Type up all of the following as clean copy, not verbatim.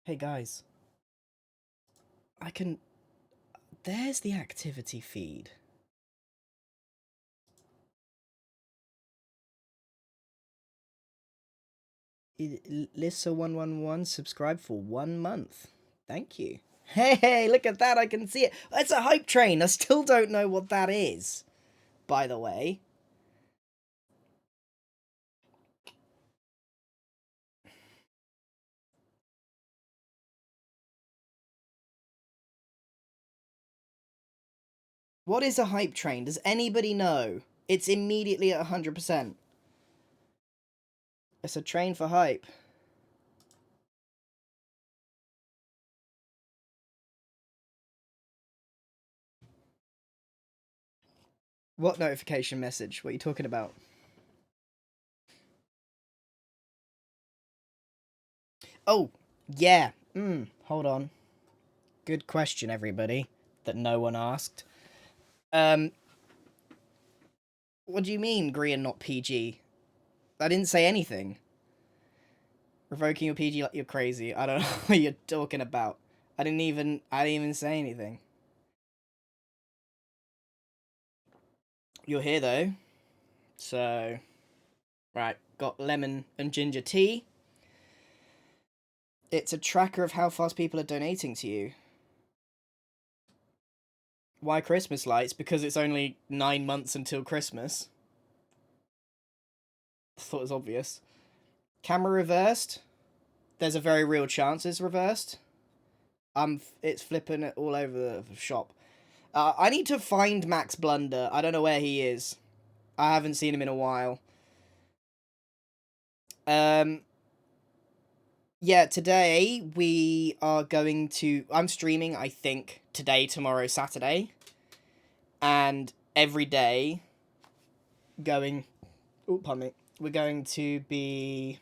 Hey guys, I can... There's the activity feed. Lissa111 subscribed for 1 month. Thank you. Hey, look at that, I can see it. It's a hype train. I still don't know what that is, by the way. What is a hype train? Does anybody know? It's immediately at 100%. It's a train for hype. What notification message? What are you talking about? Oh, yeah. Hold on. Good question, everybody, that no one asked. What do you mean, Grian not PG? I didn't say anything. Revoking your PG like you're crazy. I don't know what you're talking about. I didn't even say anything. You're here though. So, right, got lemon and ginger tea. It's a tracker of how fast people are donating to you. Why Christmas lights? Because it's only 9 months until Christmas. Thought it was obvious. Camera reversed. There's a very real chance it's reversed. It's flipping it all over the shop. I need to find Max Blunder. I don't know where he is. I haven't seen him in a while. Yeah, today we are going to... I'm streaming, I think, today, tomorrow, Saturday. And every day going... Oh, pardon me. We're going to be...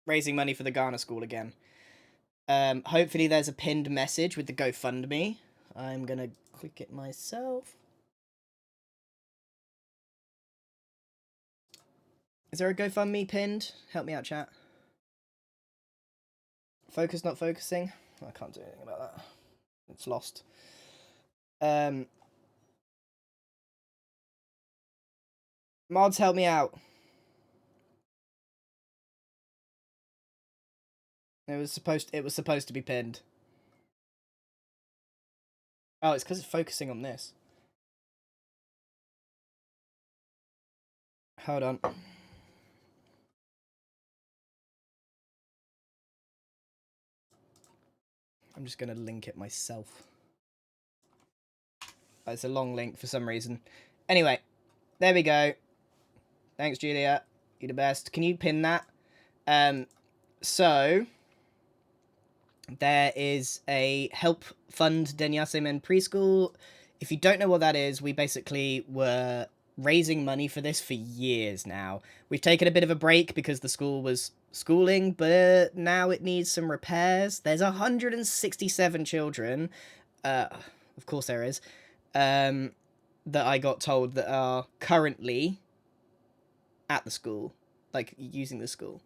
raising money for the Ghana School again. Hopefully there's a pinned message with the GoFundMe. I'm gonna click it myself. Is there a GoFundMe pinned? Help me out, chat. Focus not focusing? I can't do anything about that. It's lost. Mods, help me out. It was supposed to be pinned. Oh, it's because it's focusing on this. Hold on. I'm just gonna link it myself. Oh, it's a long link for some reason. Anyway, there we go. Thanks, Julia. You're the best. Can you pin that? So there is a help fund Denyase Men preschool. If you don't know what that is, we basically were raising money for this for years now. We've taken a bit of a break because the school was schooling, but now it needs some repairs. There's 167 children, of course there is, that I got told that are currently at the school, like using the school.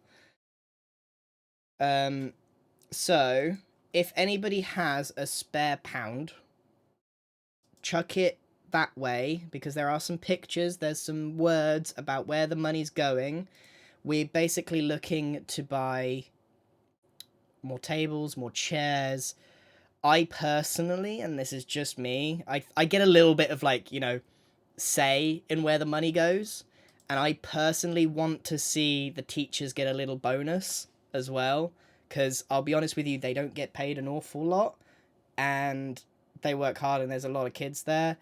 So if anybody has a spare pound, chuck it that way, because there are some pictures, there's some words about where the money's going. We're basically looking to buy more tables, more chairs. I personally, and this is just me, I get a little bit of, like, you know, say in where the money goes, and I personally want to see the teachers get a little bonus as well, because I'll be honest with you, they don't get paid an awful lot, and they work hard, and there's a lot of kids there.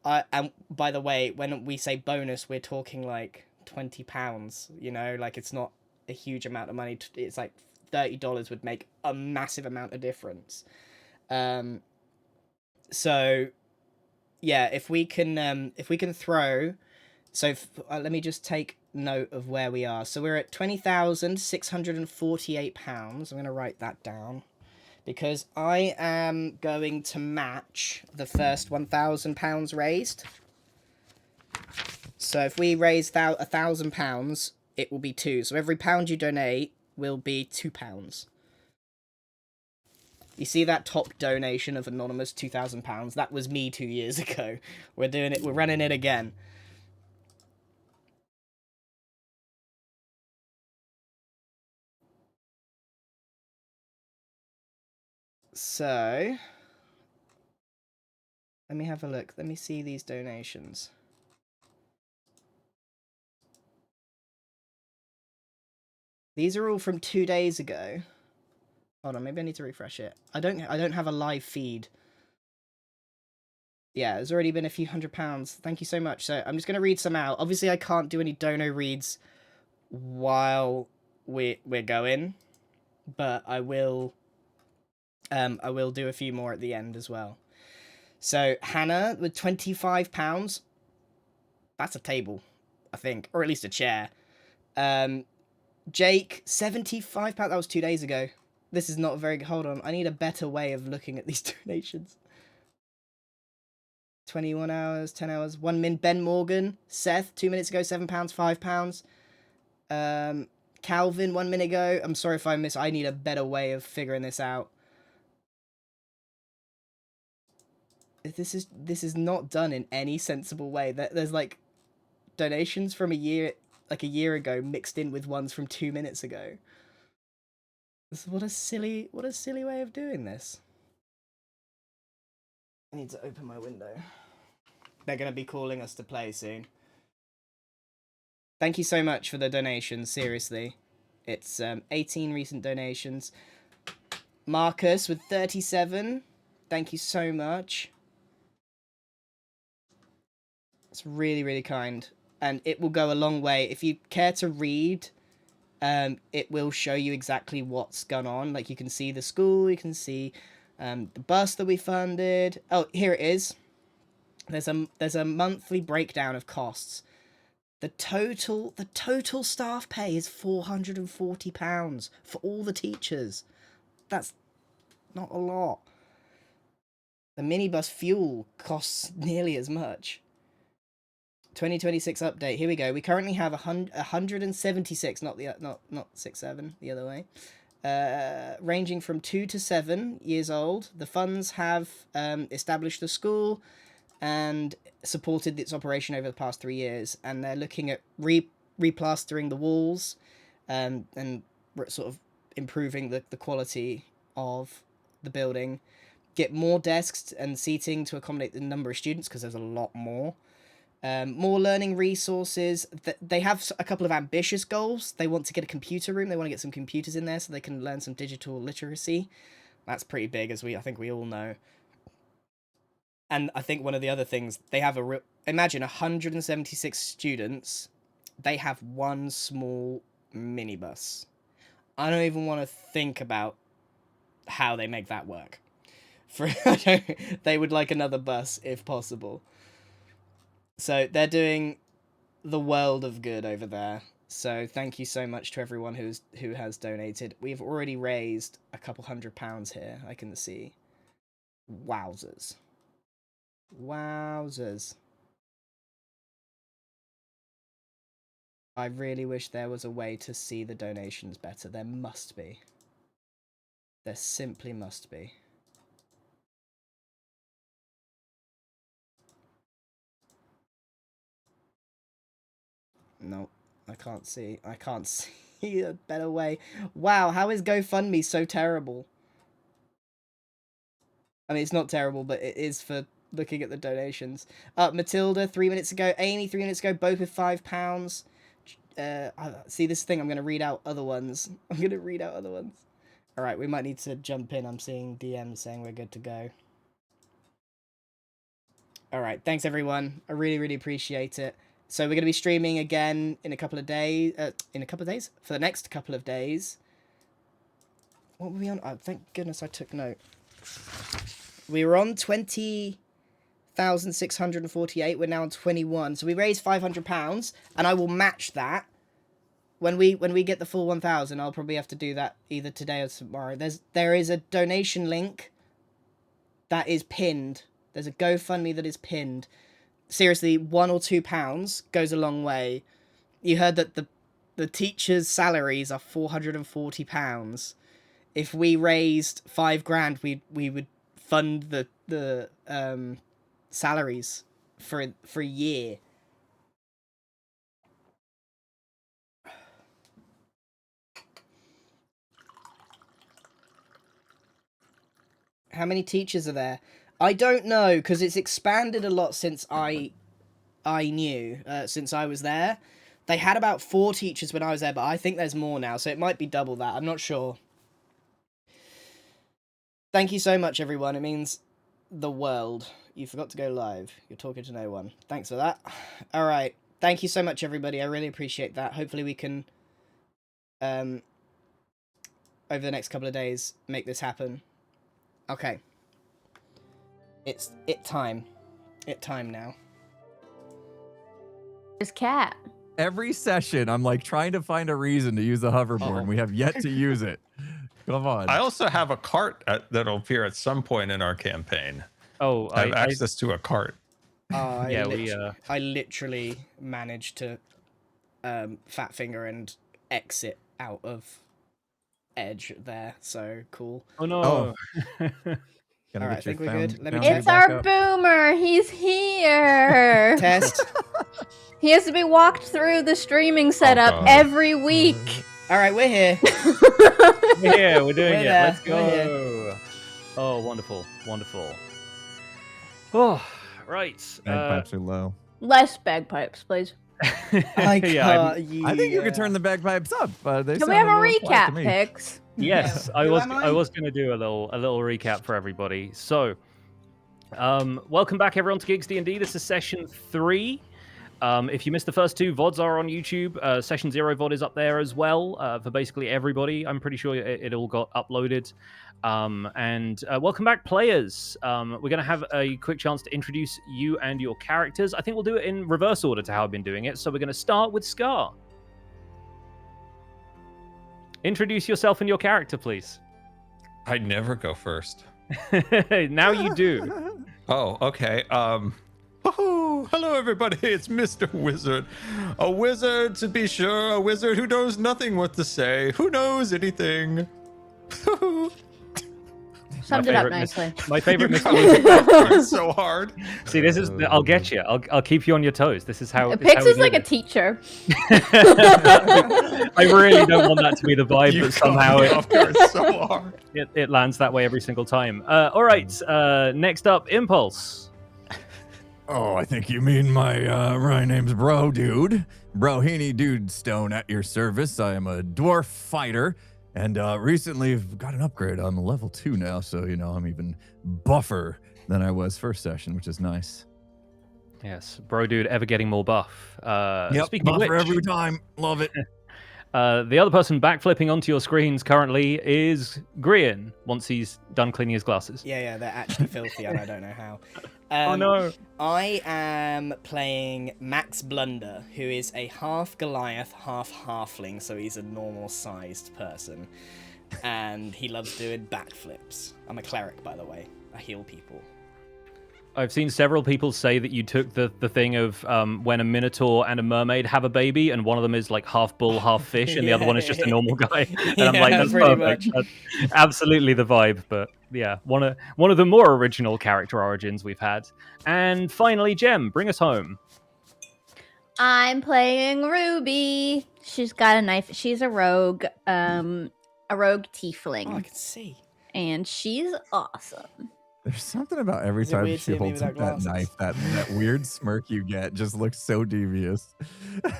And by the way, when we say bonus, we're talking like £20, you know, like it's not a huge amount of money. It's like $30 would make a massive amount of difference. So yeah, if we can throw, so let me just take note of where we are. So we're at £20,648. I'm going to write that down, because I am going to match the first £1,000 raised. So if we raise £1,000, it will be 2. So every pound you donate will be £2. You see that top donation of anonymous £2,000? That was me 2 years ago. We're doing it. We're running it again. So let me have a look. Let me see these donations. These are all from 2 days ago. Hold on, maybe I need to refresh it. I don't have a live feed. Yeah, there's already been a few £100. Thank you so much. So I'm just going to read some out. Obviously, I can't do any dono reads while we're going, but I will do a few more at the end as well. So Hannah with £25. That's a table, I think, or at least a chair. Jake, £75. That was 2 days ago. This is not very... Hold on. I need a better way of looking at these donations. 21 hours, 10 hours. 1 min. Ben Morgan. Seth, 2 minutes ago, £7, £5. Calvin, 1 minute ago. I'm sorry if I miss... I need a better way of figuring this out. This is not done in any sensible way. There's, like, donations from a year ago mixed in with ones from 2 minutes ago. What a silly way of doing this. I need to open my window. They're going to be calling us to play soon. Thank you so much for the donations, seriously. It's 18 recent donations. Marcus with 37. Thank you so much. It's really, really kind. And it will go a long way. If you care to read, it will show you exactly what's gone on. Like, you can see the school, you can see the bus that we funded. Oh, here it is. There's a monthly breakdown of costs. The total staff pay is £440 for all the teachers. That's not a lot. The minibus fuel costs nearly as much. 2026 update. Here we go. We currently have 176, not 67, the other way. Ranging from 2 to 7 years old. The funds have established the school and supported its operation over the past 3 years, and they're looking at replastering the walls and sort of improving the quality of the building, get more desks and seating to accommodate the number of students, because there's a lot more. More learning resources. They have a couple of ambitious goals. They want to get a computer room. They want to get some computers in there so they can learn some digital literacy. That's pretty big, as I think we all know. And I think one of the other things, they have imagine 176 students. They have one small minibus. I don't even want to think about how they make that work. They would like another bus if possible. So they're doing the world of good over there. So thank you so much to everyone who has donated. We've already raised a couple £100 here, I can see. Wowzers. Wowzers. I really wish there was a way to see the donations better. There must be. There simply must be. No, I can't see. I can't see a better way. Wow, how is GoFundMe so terrible? I mean, it's not terrible, but it is for looking at the donations. Matilda, 3 minutes ago. Amy, 3 minutes ago. Both with £5. See this thing? I'm going to read out other ones. All right, we might need to jump in. I'm seeing DMs saying we're good to go. All right, thanks everyone. I really, really appreciate it. So we're going to be streaming again in a couple of days. For the next couple of days. What were we on? Oh, thank goodness I took note. We were on 20,648. We're now on 21. So we raised £500, and I will match that. When we get the full 1,000, I'll probably have to do that either today or tomorrow. There is a donation link that is pinned. There's a GoFundMe that is pinned. Seriously, £1 or £2 goes a long way. You heard that the the teachers' salaries are £440. If we raised £5,000, we would fund the salaries for a year. How many teachers are there? I don't know, because it's expanded a lot since I knew, since I was there. They had about 4 teachers when I was there, but I think there's more now, so it might be double that. I'm not sure. Thank you so much, everyone. It means the world. You forgot to go live. You're talking to no one. Thanks for that. All right. Thank you so much, everybody. I really appreciate that. Hopefully we can, over the next couple of days, make this happen. Okay. It's time. It time now. His cat. Every session, I'm like trying to find a reason to use the hoverboard. And we have yet to use it. Come on. I also have a cart that'll appear at some point in our campaign. Oh, I have access to a cart. I literally managed to fat finger and exit out of Edge there. So cool. Oh no. Oh. All right, I think we're good. Let me It's our boomer. He's here. Test. He has to be walked through the streaming setup every week. All right, we're here. Yeah, we're doing it. There. Let's go. Oh, wonderful, wonderful. Oh, right. Bagpipes are low. Less bagpipes, please. I can't. I think you could turn the bagpipes up. Can we have a recap, Pix? Yes, Yeah. I was going to do a little recap for everybody. So, welcome back everyone to GIGGS D&D. This is session 3. If you missed the first 2, VODs are on YouTube. Session 0 VOD is up there as well for basically everybody. I'm pretty sure it all got uploaded. And welcome back, players. We're going to have a quick chance to introduce you and your characters. I think we'll do it in reverse order to how I've been doing it. So we're going to start with Scar. Introduce yourself and your character, please. I never go first. Now you do. Oh, okay. Oh, hello everybody, it's Mr. Wizard. A wizard, to be sure, a wizard who knows nothing what to say. Who knows anything? Summed it up nicely. My favorite Mr. Wizard. It's so hard. See, this is. I'll get you. I'll keep you on your toes. This is how. Pix is like a teacher. I really don't want that to be the vibe, but somehow it's so hard. It lands that way every single time. All right. Next up, Impulse. Oh, I think you mean my name's Bro Dude. Brohini Dude Stone at your service. I am a dwarf fighter. And recently I've got an upgrade. I'm level 2 now, so, you know, I'm even buffer than I was first session, which is nice. Yes, Bro Dude ever getting more buff. Yep, Speaking of buffer which, every time. Love it. the other person backflipping onto your screens currently is Grian, once he's done cleaning his glasses. Yeah, they're actually filthy, and I don't know how. Oh no. I am playing Max Blunder, who is a half Goliath, half halfling, so he's a normal-sized person. And he loves doing backflips. I'm a cleric, by the way. I heal people. I've seen several people say that you took the thing of when a minotaur and a mermaid have a baby, and one of them is like half bull, half fish, and the other one is just a normal guy. And I'm like, that's perfect. That's absolutely the vibe. But yeah, one of the more original character origins we've had. And finally, Jem, bring us home. I'm playing Ruby. She's got a knife. She's a rogue tiefling. Oh, I can see. And she's awesome. There's something about every time she holds up that knife, that weird smirk you get just looks so devious.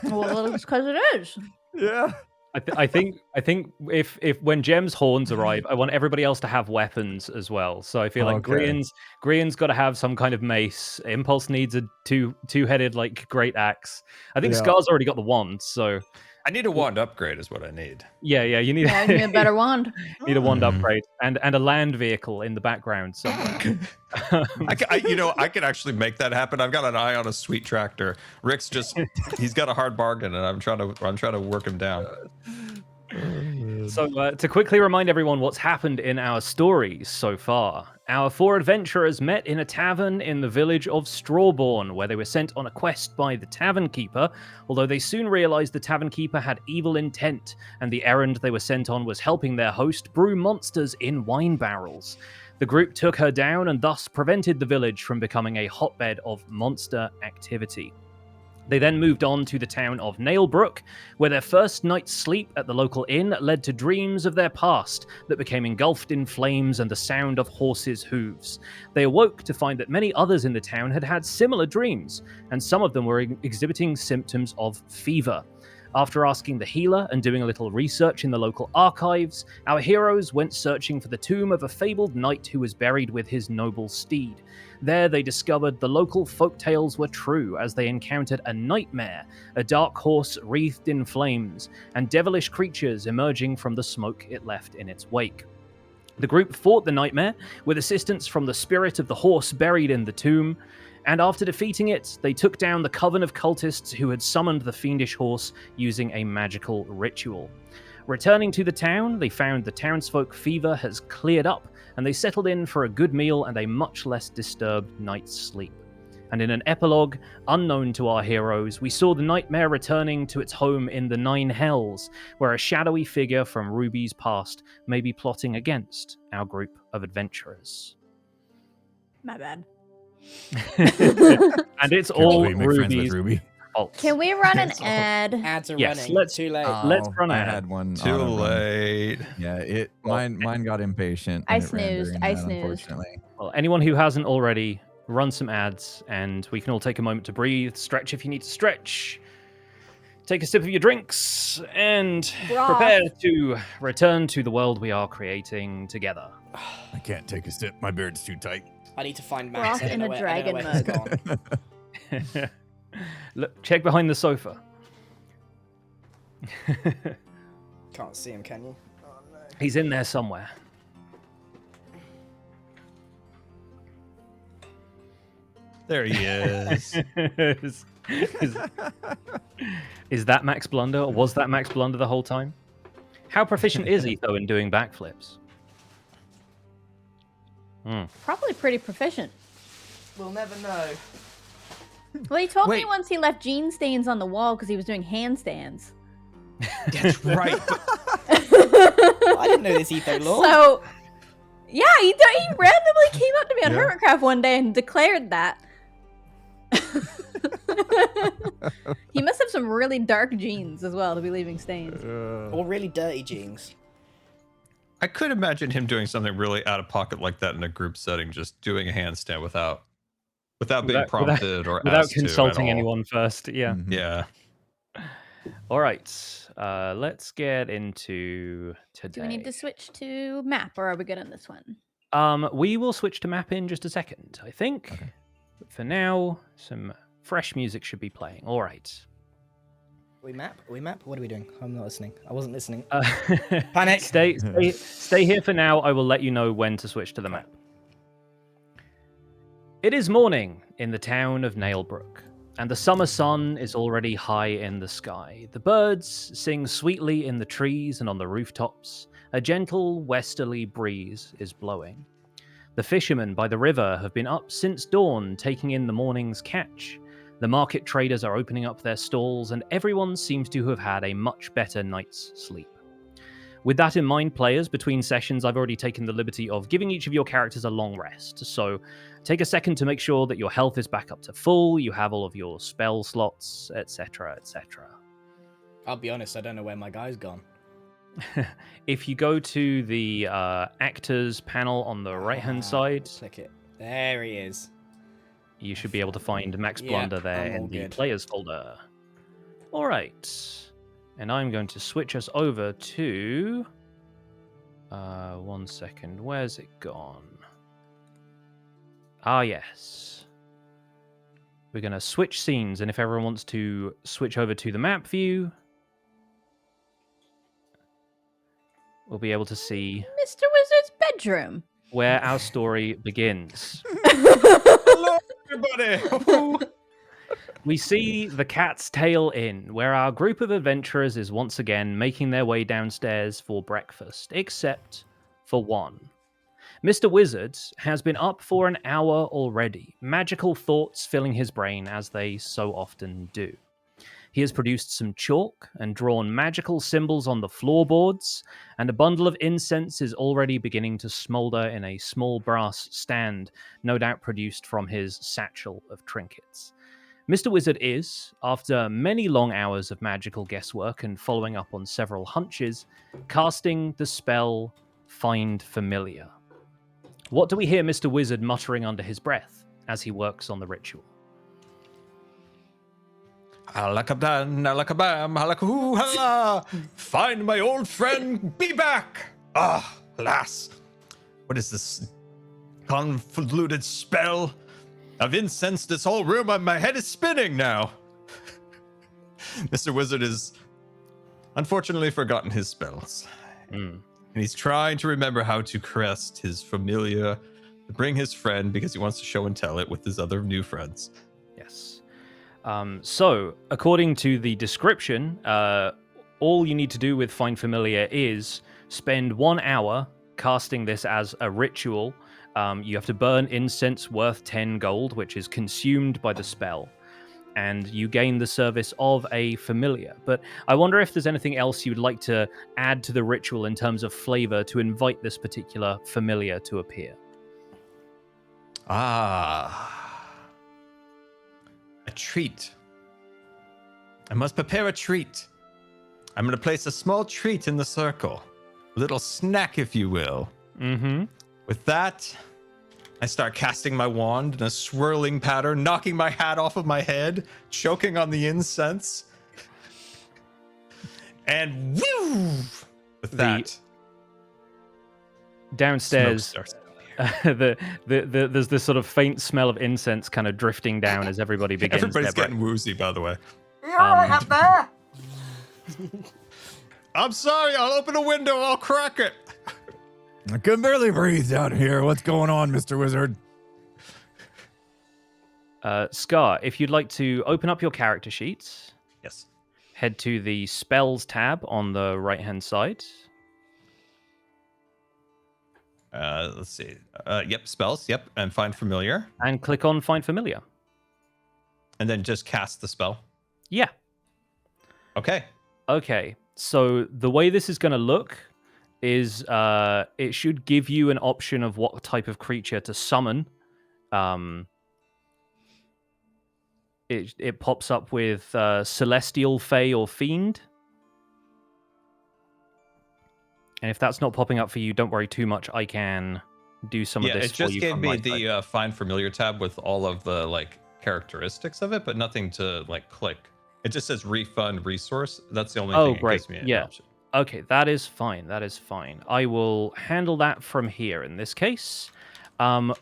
Well, it's because it is. Yeah. I think if when Jem's horns arrive, I want everybody else to have weapons as well. So I feel like Grian's got to have some kind of mace. Impulse needs a two-headed like great axe. I think Scar's already got the wand, so I need a wand upgrade is what I need. Yeah, you need a better wand. Need a wand upgrade and a land vehicle in the background somewhere. I could actually make that happen. I've got an eye on a sweet tractor. Rick's he's got a hard bargain, and I'm trying to work him down. So to quickly remind everyone what's happened in our stories so far, our 4 adventurers met in a tavern in the village of Strawborn, where they were sent on a quest by the tavern keeper, although they soon realized the tavern keeper had evil intent, and the errand they were sent on was helping their host brew monsters in wine barrels. The group took her down and thus prevented the village from becoming a hotbed of monster activity. They then moved on to the town of Nailbrook, where their first night's sleep at the local inn led to dreams of their past that became engulfed in flames and the sound of horses' hooves. They awoke to find that many others in the town had had similar dreams, and some of them were exhibiting symptoms of fever. After asking the healer and doing a little research in the local archives, our heroes went searching for the tomb of a fabled knight who was buried with his noble steed. There they discovered the local folktales were true as they encountered a nightmare, a dark horse wreathed in flames, and devilish creatures emerging from the smoke it left in its wake. The group fought the nightmare with assistance from the spirit of the horse buried in the tomb, and after defeating it, they took down the coven of cultists who had summoned the fiendish horse using a magical ritual. Returning to the town, they found the townsfolk fever has cleared up, and they settled in for a good meal and a much less disturbed night's sleep. And in an epilogue, unknown to our heroes, we saw the nightmare returning to its home in the Nine Hells, where a shadowy figure from Ruby's past may be plotting against our group of adventurers. My bad. And it's all Make friends with Ruby's Ruby. fault. Can we run an That's all. ad? Ads are Yes, running. let's- Too late. Let's run I ahead. had one. Too auto run. late. Yeah, mine got impatient. I and it ran snoozed, during I that, snoozed. Unfortunately. Well, anyone who hasn't already, run some ads, and we can all take a moment to breathe, stretch if you need to stretch, take a sip of your drinks, and Broth. prepare to return to the world we are creating together. I can't take a sip. My beard's too tight. I need to find Max. Broth I don't in know a where, I don't know where dragon he's gone. Look, check behind the sofa. Can't see him, can you? Oh, no. He's in there somewhere. There he is. Is that Max Blunder, or was that Max Blunder the whole time? How proficient is Etho in doing backflips? Probably pretty proficient. We'll never know. Well, he told me Wait. once he left gene stains on the wall because he was doing handstands. That's right. I didn't know this Etho Lord. So, yeah, he randomly came up to me on Yeah. Hermitcraft one day and declared that. He must have some really dark genes as well to be leaving stains. Or really dirty jeans. I could imagine him doing something really out of pocket like that in a group setting, just doing a handstand without being Without- prompted or Without asked to at consulting all. anyone first, yeah. Mhm. Yeah. All right, let's get into today. Do we need to switch to map, or are we good on this one? We will switch to map in just a second, I think. Okay. But for now, some fresh music should be playing. All right. We map? What are we doing? I'm not listening. I wasn't listening. Panic. Panic. Stay here for now. I will let you know when to switch to the map. It is morning in the town of Nailbrook, and the summer sun is already high in the sky. The birds sing sweetly in the trees and on the rooftops. A gentle westerly breeze is blowing. The fishermen by the river have been up since dawn, taking in the morning's catch. The market traders are opening up their stalls, and everyone seems to have had a much better night's sleep. With that in mind, players, between sessions, I've already taken the liberty of giving each of your characters a long rest. So take a second to make sure that your health is back up to full, you have all of your spell slots, etc., etc. I'll be honest, I don't know where my guy's gone. If you go to the actors panel on the right-hand side, Click it. There he is. you should be able to find Max Yep, Blunder there I'm all in the good. players folder. All right. And I'm going to switch us over to... 1 second. Where's it gone? Ah, yes. We're going to switch scenes, and if everyone wants to switch over to the map view, we'll be able to see Mr. Wizard's bedroom. where our story begins. Hello, everybody. We see the Cat's Tail Inn, where our group of adventurers is once again making their way downstairs for breakfast, except for one. Mr. Wizard has been up for an hour already, magical thoughts filling his brain as they so often do. He has produced some chalk and drawn magical symbols on the floorboards, and a bundle of incense is already beginning to smolder in a small brass stand, no doubt produced from his satchel of trinkets. Mr. Wizard is, after many long hours of magical guesswork and following up on several hunches, casting the spell Find Familiar. What do we hear Mr. Wizard muttering under his breath as he works on the ritual? Alakabdan, alakabam, alakahoo, hala! Find my old friend, be back! Ah, alas. What is this convoluted spell? I've incensed this whole room, and my head is spinning now. Mr. Wizard has unfortunately forgotten his spells. And he's trying to remember how to crest his familiar, to bring his friend, because he wants to show and tell it with his other new friends. Yes. So, according to the description, all you need to do with Find Familiar is spend 1 hour casting this as a ritual. You have to burn incense worth 10 gold, which is consumed by the spell, and you gain the service of a familiar. But I wonder if there's anything else you'd like to add to the ritual in terms of flavor to invite this particular familiar to appear. A treat. I must prepare a treat. I'm going to place a small treat in the circle. A little snack, if you will. Mm-hmm. With that, I start casting my wand in a swirling pattern, knocking my hat off of my head, choking on the incense. And woo! With that, Downstairs, smoke starts. there's this sort of faint smell of incense kind of drifting down as everybody begins. Everybody's getting woozy, by the way. I'm sorry, I'll open a window, I'll crack it. I can barely breathe down here. What's going on, Mr. Wizard? Scar, if you'd like to open up your character sheets, Yes. head to the spells tab on the right-hand side. Let's see. Yep, spells. Yep, and find familiar. And click on Find Familiar. And then just cast the spell. Yeah. Okay. Okay. So the way this is going to look is it should give you an option of what type of creature to summon. It pops up with Celestial, Fey, or Fiend. And if that's not popping up for you, don't worry too much. I can do some of this it for just you. gave from me my the side. find familiar tab with all of the like characteristics of it, but nothing to like click. It just says refund resource. That's the only thing it great. gives me an Yeah. option. Okay, that is fine. That is fine. I will handle that from here in this case.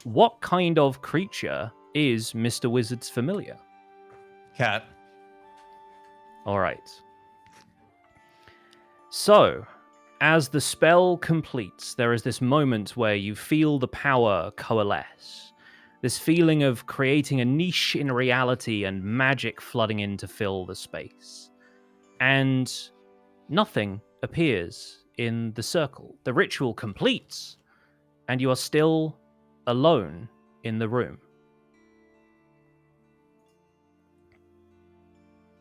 What kind of creature is Mr. Wizard's familiar? Cat. All right. So, as the spell completes, there is this moment where you feel the power coalesce. This feeling of creating a niche in reality and magic flooding in to fill the space. And nothing appears in the circle. The ritual completes, and you are still alone in the room.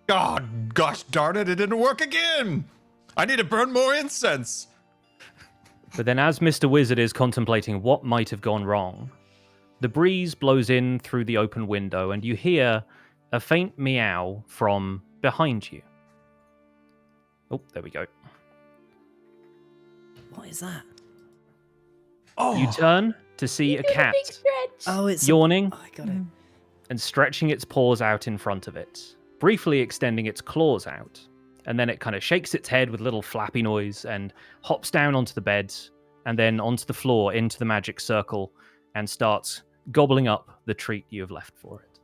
God, gosh darn it, it didn't work again. I need to burn more incense. But then as Mr. Wizard is contemplating what might have gone wrong, the breeze blows in through the open window and you hear a faint meow from behind you. Oh, there we go. What is that? Oh, You turn to see a cat Oh, it's yawning Oh, I got it. and stretching its paws out in front of it, briefly extending its claws out. And then it kind of shakes its head with a little flappy noise and hops down onto the bed and then onto the floor into the magic circle and starts gobbling up the treat you have left for it.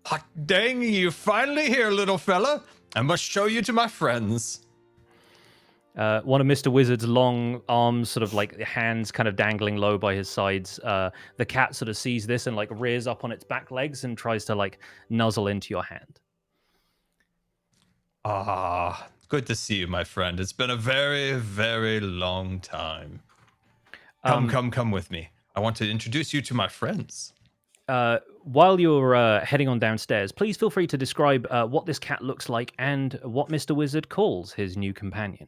hot dang, you finally here, little fella. I must show you to my friends. One of Mr. Wizard's long arms, sort of like hands kind of dangling low by his sides. The cat sort of sees this and like rears up on its back legs and tries to like nuzzle into your hand. Ah, good to see you, my friend. It's been a very, very long time. Come with me. I want to introduce you to my friends. While you're heading on downstairs, please feel free to describe what this cat looks like and what Mr. Wizard calls his new companion.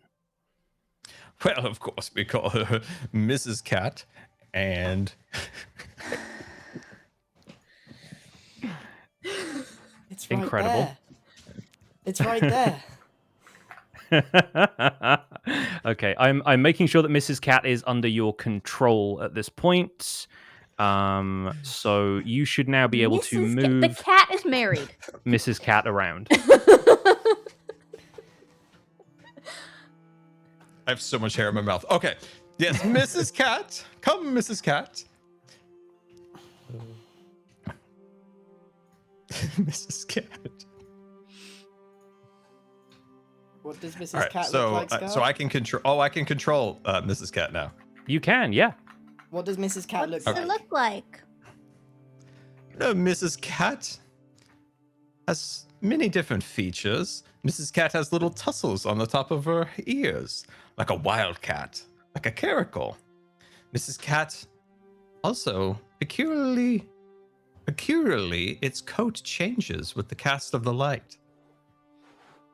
Well, of course, we call her Mrs. Cat, and It's right Incredible. there. It's right there. Okay, I'm making sure that Mrs. Cat is under your control at this point. So you should now be able to move The cat is married. Mrs. Cat around. I have so much hair in my mouth. Okay. Yes, Mrs. Cat. Come, Mrs. Cat. Mrs. Cat. What does Mrs. All right, Cat so look like, Scar? so I can control. Oh, I can control Mrs. Cat now. You can, yeah. What does Mrs. Cat What look does like? it look like? Mrs. Cat has many different features. Mrs. Cat has little tussles on the top of her ears, like a wildcat, like a caracal. Mrs. Cat also peculiarly, its coat changes with the cast of the light.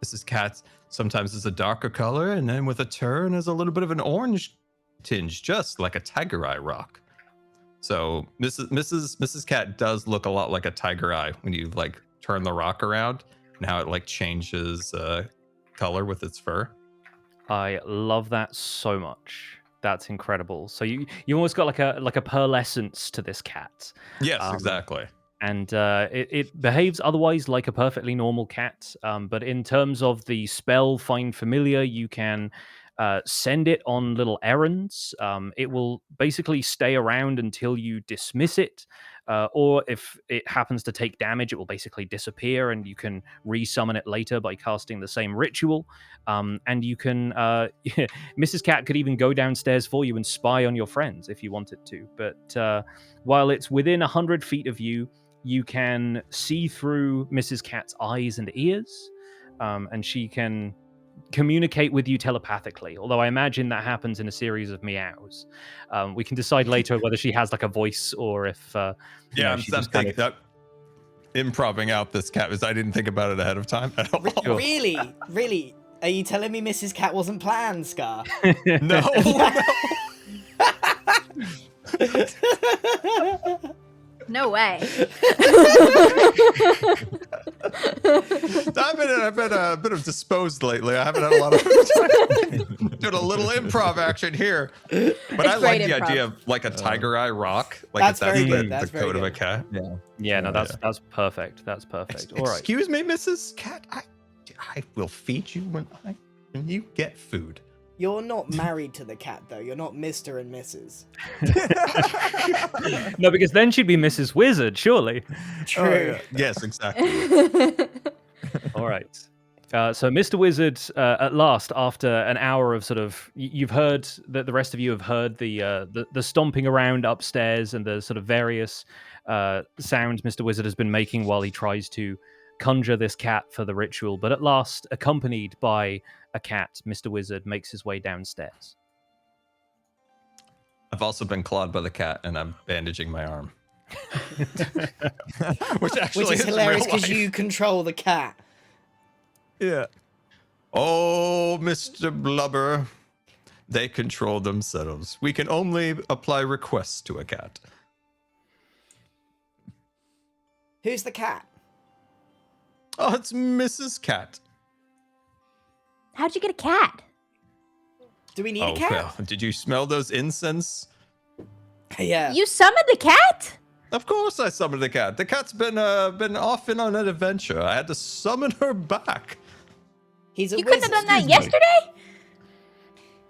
Mrs. Cat sometimes is a darker color, and then with a turn is a little bit of an orange tinge, just like a tiger eye rock. So Mrs. Cat does look a lot like a tiger eye when you like turn the rock around, and how it like changes color with its fur. I love that so much. That's incredible. So you almost got like a pearlescence to this cat. Yes, exactly. And it behaves otherwise like a perfectly normal cat. But in terms of the spell Find Familiar, you can send it on little errands. It will basically stay around until you dismiss it. Or if it happens to take damage, it will basically disappear, and you can resummon it later by casting the same ritual. And you can, Mrs. Cat could even go downstairs for you and spy on your friends if you wanted to. But while it's within 100 feet of you, you can see through Mrs. Cat's eyes and ears, and she can communicate with you telepathically. Although I imagine that happens in a series of meows. We can decide later whether she has like a voice or if. I'm thinking that improving out this cat because I didn't think about it ahead of time at all. Sure. Really? Are you telling me Mrs. Cat wasn't planned, Scar? No. No way. I've been a bit of disposed lately. I haven't had a lot of time. Doing a little improv action here. But I like great the improv. idea of like a tiger eye rock. Like That's if very the, good, that's the very coat of a good. cat. Yeah, no, that's perfect. That's perfect. All right. Excuse me, Mrs. Cat. I will feed you when you get food. You're not married to the cat, though. You're not Mr. and Mrs. No, because then she'd be Mrs. Wizard, surely. True. Yes, exactly. All right. So Mr. Wizard, at last, after an hour of sort of, you've heard that the rest of you have heard the stomping around upstairs and the sort of various sounds Mr. Wizard has been making while he tries to conjure this cat for the ritual. But at last, accompanied by a cat, Mr. Wizard makes his way downstairs. I've also been clawed by the cat, and I'm bandaging my arm. Which actually Which is hilarious real because life. you control the cat. Yeah. Oh, Mr. Blubber. They control themselves. We can only apply requests to a cat. Who's the cat? Oh, it's Mrs. Cat. How'd you get a cat? Do we need Oh, a cat? well, did you smell those incense? Yeah. You summoned the cat? Of course I summoned the cat. The cat's been off and on an adventure. I had to summon her back. He's a You couldn't wizard. have done that Excuse me. yesterday?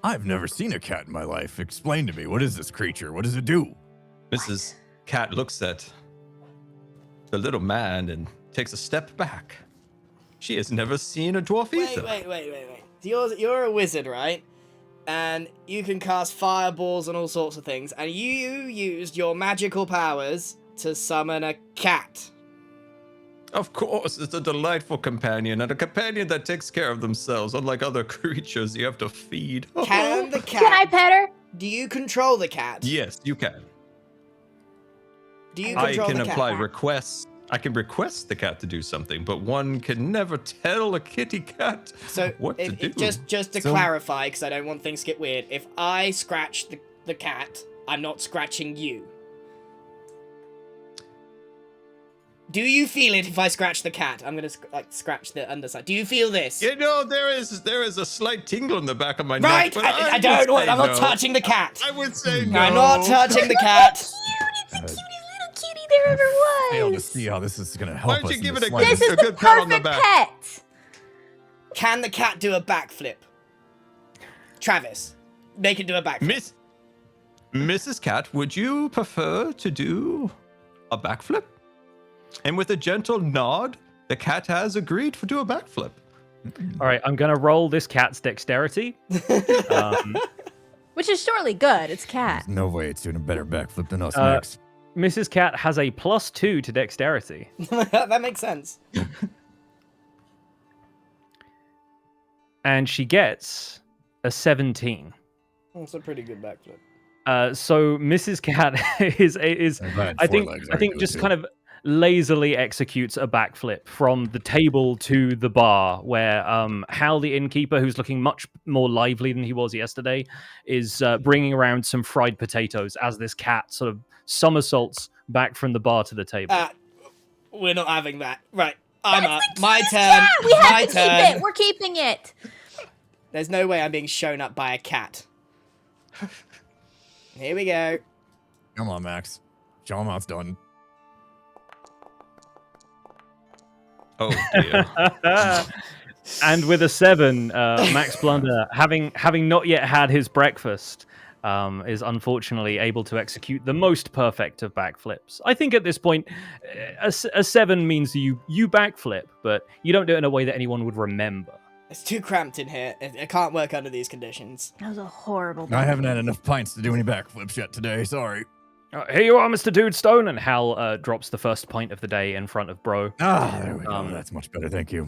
I've never seen a cat in my life. Explain to me, what is this creature? What does it do? Mrs. Cat looks at the little man and takes a step back. She has never seen a dwarf either. Wait. You're a wizard, right? And you can cast fireballs and all sorts of things. And you used your magical powers to summon a cat. Of course, it's a delightful companion, and a companion that takes care of themselves, unlike other creatures you have to feed. Can the cat Can I pet her? Do you control the cat? Yes, you can. Do you I control can the cat? apply requests. I can request the cat to do something, but one can never tell a kitty cat So what to do. just to clarify, because I don't want things to get weird. If I scratch the cat, I'm not scratching you. Do you feel it if I scratch the cat? I'm gonna scratch the underside. Do you feel this? You know, there is a slight tingle in the back of my Right. neck. But I don't want. I'm not no. touching the cat. I would say no. I'm not touching the cat. Cute. It's the cutest little kitty there ever was. Fail to see how this is going to help Why us. don't you in give the it a slightest. This is A the good pat on the perfect back. pet. Can the cat do a backflip? Travis, make it do a backflip. Mrs. Cat, would you prefer to do a backflip? And with a gentle nod, the cat has agreed to do a backflip. All right, I'm going to roll this cat's dexterity. Which is surely good. It's cat. There's no way it's doing a better backflip than us Uh, next. Mrs. Cat has a +2 to dexterity. That makes sense. And she gets a 17. That's a pretty good backflip. So Mrs. Cat is I think just kind of lazily executes a backflip from the table to the bar, where Hal, the innkeeper, who's looking much more lively than he was yesterday, is bringing around some fried potatoes as this cat sort of somersaults back from the bar to the table. We're not having that. Right, I'm That's up. the My cutest turn. cat. We have My to turn. keep it. We're keeping it. There's no way I'm being shown up by a cat. Here we go. Come on, Max. Show him how it's done. Oh dear. And with a 7, Max Blunder, having not yet had his breakfast, is unfortunately able to execute the most perfect of backflips. I think at this point, a 7 means you backflip, but you don't do it in a way that anyone would remember. It's too cramped in here. It can't work under these conditions. That was a horrible. I haven't had enough pints to do any backflips yet today. Sorry. Here you are, Mr. Dudestone, and Hal drops the first pint of the day in front of Bro. There we go. That's much better. Thank you.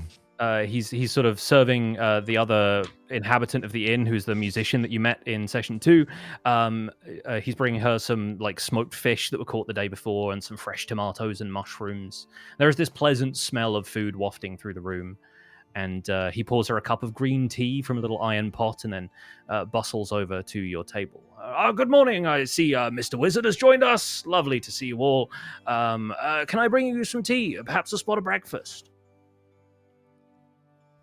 He's sort of serving the other inhabitant of the inn, who's the musician that you met in session 2. He's bringing her some like smoked fish that were caught the day before, and some fresh tomatoes and mushrooms. There is this pleasant smell of food wafting through the room, and he pours her a cup of green tea from a little iron pot, and then bustles over to your table. Good morning. I see Mr. Wizard has joined us. Lovely to see you all. Can I bring you some tea? Perhaps a spot of breakfast?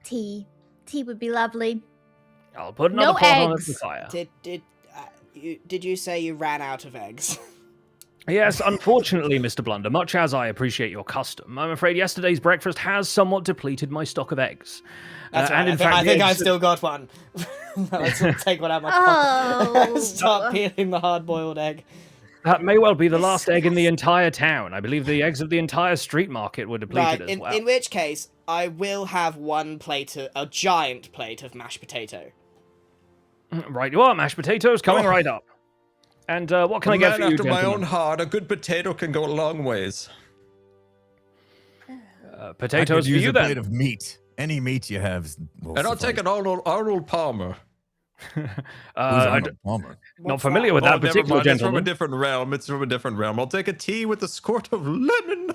Tea would be lovely. I'll put another No pot on eggs. the fire. Did you say you ran out of eggs? Yes, unfortunately, Mr. Blunder, much as I appreciate your custom, I'm afraid yesterday's breakfast has somewhat depleted my stock of eggs. That's right. And in I fact, think the I've eggs- still got one. Let's take one out of my pocket. Oh. Start peeling the hard-boiled egg. That may well be the last egg in the entire town. I believe the eggs of the entire street market were depleted Right. as well. In which case, I will have a giant plate of mashed potato. Right, you are. Mashed potatoes coming right up. And what can I get for you, after my gentlemen? own heart, a good potato can go a long ways. Potatoes I could for use you a then. plate of meat. Any meat you have. And I'll take an Arnold Palmer. Palmer? Not familiar with that Never particular mind, it's from a gentleman. different realm. It's from a different realm. I'll take a tea with a squirt of lemon.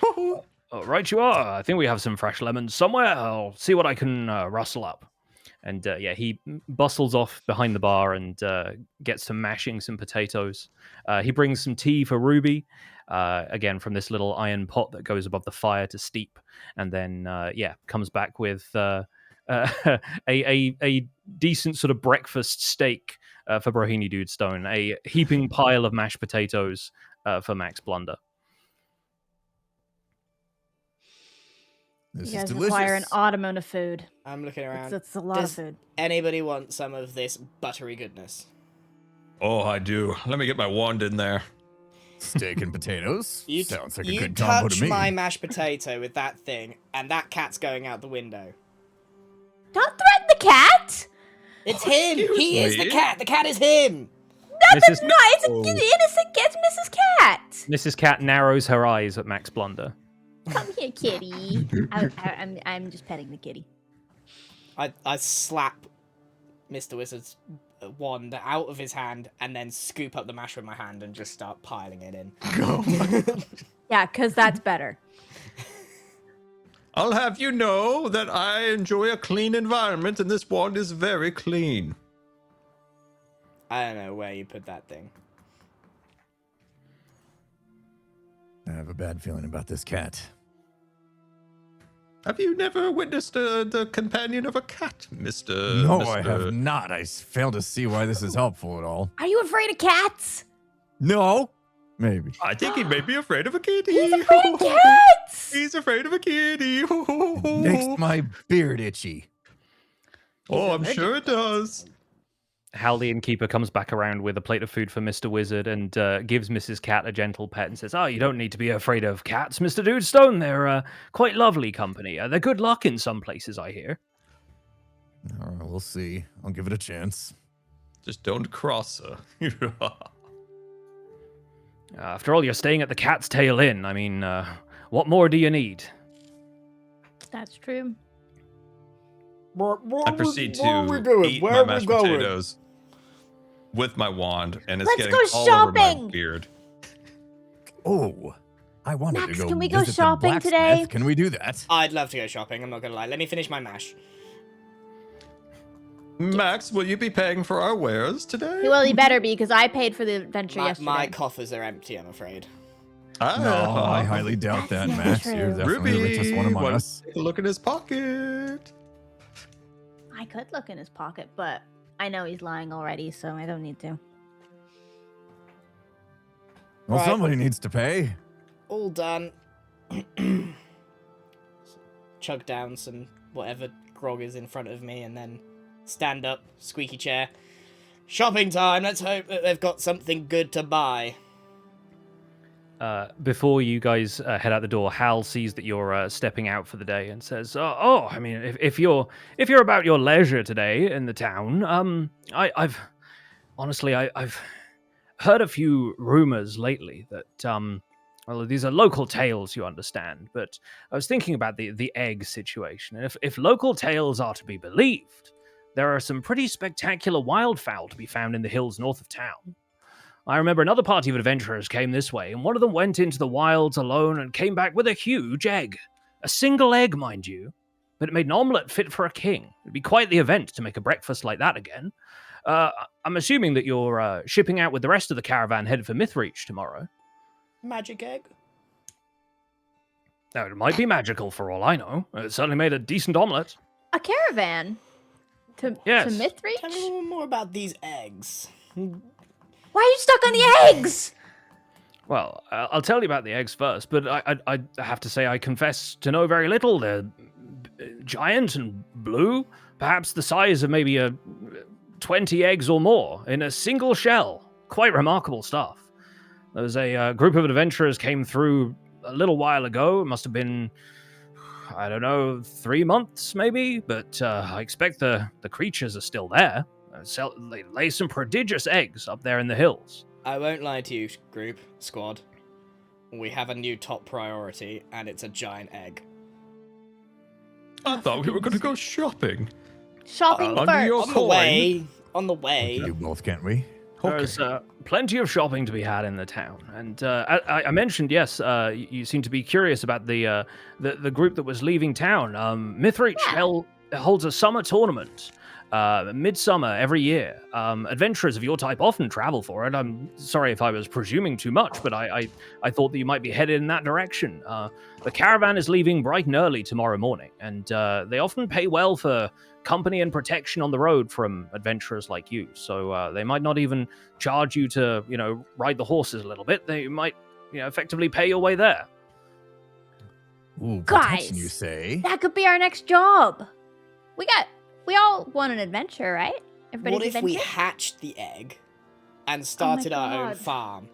Oh, right you are. I think we have some fresh lemons somewhere. I'll see what I can rustle up. And yeah, he bustles off behind the bar and gets to mashing some potatoes. He brings some tea for Ruby, again from this little iron pot that goes above the fire to steep. And then, yeah, comes back with a decent sort of breakfast steak for Brohini Dudestone, a heaping pile of mashed potatoes for Max Blunder. This You is guys delicious. require an odd amount of food. I'm looking around. That's a lot Does of food. anybody want some of this buttery goodness? Oh, I do. Let me get my wand in there. Steak and potatoes. You Sounds like a you good combo touch to me. my mashed potato with that thing, and that cat's going out the window. Don't threaten the cat. It's him. He is the me. cat. The cat is him. Mrs. No, it's an innocent. It's Mrs. Cat. Mrs. Cat narrows her eyes at Max Blunder. Come here, kitty. I'm just petting the kitty. I slap Mr. Wizard's wand out of his hand and then scoop up the mash with my hand and just start piling it in. Yeah, because that's better. I'll have you know that I enjoy a clean environment, and this wand is very clean. I don't know where you put that thing. I have a bad feeling about this cat. Have you never witnessed the companion of a cat, Mr. No, Mr. I have not. I fail to see why this is helpful at all. Are you afraid of cats? No, maybe. I think he may be afraid of a kitty. He's afraid of cats! He's afraid of a kitty. It makes my beard itchy. Oh, I'm sure it does. Hal the innkeeper comes back around with a plate of food for Mr. Wizard and gives Mrs. Cat a gentle pet and says, "Oh, you don't need to be afraid of cats, Mr. Dudestone. They're quite lovely company. They're good luck in some places, I hear." All right, we'll see. I'll give it a chance. Just don't cross her. After all, you're staying at the Cat's Tail Inn. I mean, what more do you need? That's true. I proceed to eat my mashed potatoes with my wand, and it's Let's getting go all over my shopping! beard. Oh, I wanted Max, to go can we go visit the shopping blacksmith. today? Can we do that? I'd love to go shopping, I'm not gonna lie. Let me finish my mash. Max, will you be paying for our wares today? Well, you better be, because I paid for the adventure yesterday. My coffers are empty, I'm afraid. No, I highly doubt that, That's not Max. true. You're definitely the richest one among wanna us. take a look in his pocket. I could look in his pocket, but I know he's lying already, so I don't need to. Well, Right. somebody needs to pay. All done. Chug down some whatever grog is in front of me and then stand up, squeaky chair. Shopping time, let's hope that they've got something good to buy. Before you guys head out the door, Hal sees that you're stepping out for the day and says, "Oh, I mean, if you're about your leisure today in the town, I've heard a few rumors lately that well, these are local tales, you understand. But I was thinking about the egg situation, and if local tales are to be believed, there are some pretty spectacular wildfowl to be found in the hills north of town. I remember another party of adventurers came this way, and one of them went into the wilds alone and came back with a huge egg. A single egg, mind you, but it made an omelette fit for a king. It'd be quite the event to make a breakfast like that again. I'm assuming that you're shipping out with the rest of the caravan headed for Mythreach tomorrow. Magic egg? Now, it might be magical for all I know. It certainly made a decent omelette. A caravan? To Yes. Mythreach? Tell me a little more about these eggs. Why are you stuck on the eggs? Well, I'll tell you about the eggs first, but I have to say I confess to know very little. They're giant and blue, perhaps the size of maybe 20 eggs or more in a single shell. Quite remarkable stuff. There was a group of adventurers came through a little while ago. It must have been, I don't know, 3 months maybe, but I expect the creatures are still there. They lay some prodigious eggs up there in the hills. I won't lie to you, squad. We have a new top priority, and it's a giant egg. I thought we were going to go shopping. Shopping Under your first. On the We way. can do both, can't we? There's plenty of shopping to be had in the town, and I mentioned, yes, you seem to be curious about the group that was leaving town. Mythreach holds a summer tournament. Midsummer every year. Adventurers of your type often travel for it. I'm sorry if I was presuming too much, but I thought that you might be headed in that direction. The caravan is leaving bright and early tomorrow morning, and they often pay well for company and protection on the road from adventurers like you. So they might not even charge you to, ride the horses a little bit. They might, effectively pay your way there. Ooh, Guys. protection, you say? That could be our next job. We all want an adventure, right? Everybody's What if we adventure? hatched the egg and started our own God. farm?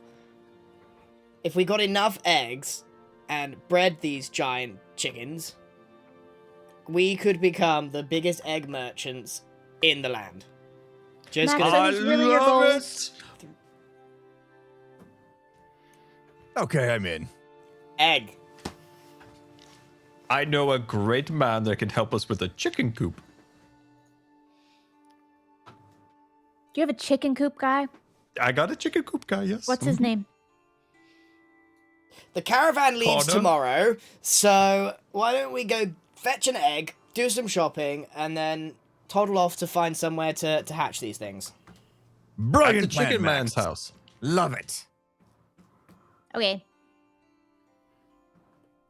If we got enough eggs and bred these giant chickens, we could become the biggest egg merchants in the land. Just Max, gonna... are these really your love goals? it. Okay, I'm in. Egg. I know a great man that can help us with a chicken coop. Do you have a chicken coop guy? I got a chicken coop guy, yes. What's his name? The caravan leaves Connor? tomorrow, so why don't we go fetch an egg, do some shopping, and then toddle off to find somewhere to hatch these things. At Brilliant the chicken plan, man's Max. house. Love it. Okay.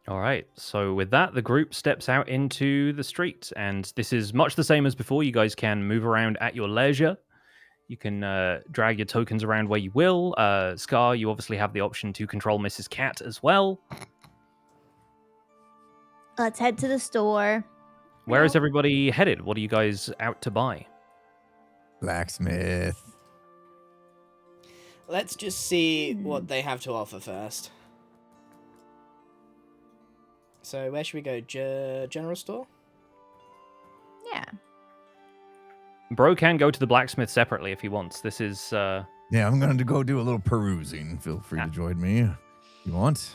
All right. So with that, the group steps out into the street, and this is much the same as before. You guys can move around at your leisure. You can drag your tokens around where you will. Scar, you obviously have the option to control Mrs. Cat as well. Let's head to the store. Where is everybody headed? What are you guys out to buy? Blacksmith. Let's just see what they have to offer first. So where should we go? General store? Yeah. Bro can go to the blacksmith separately if he wants. This is Yeah, I'm going to go do a little perusing. Feel free to join me if you want.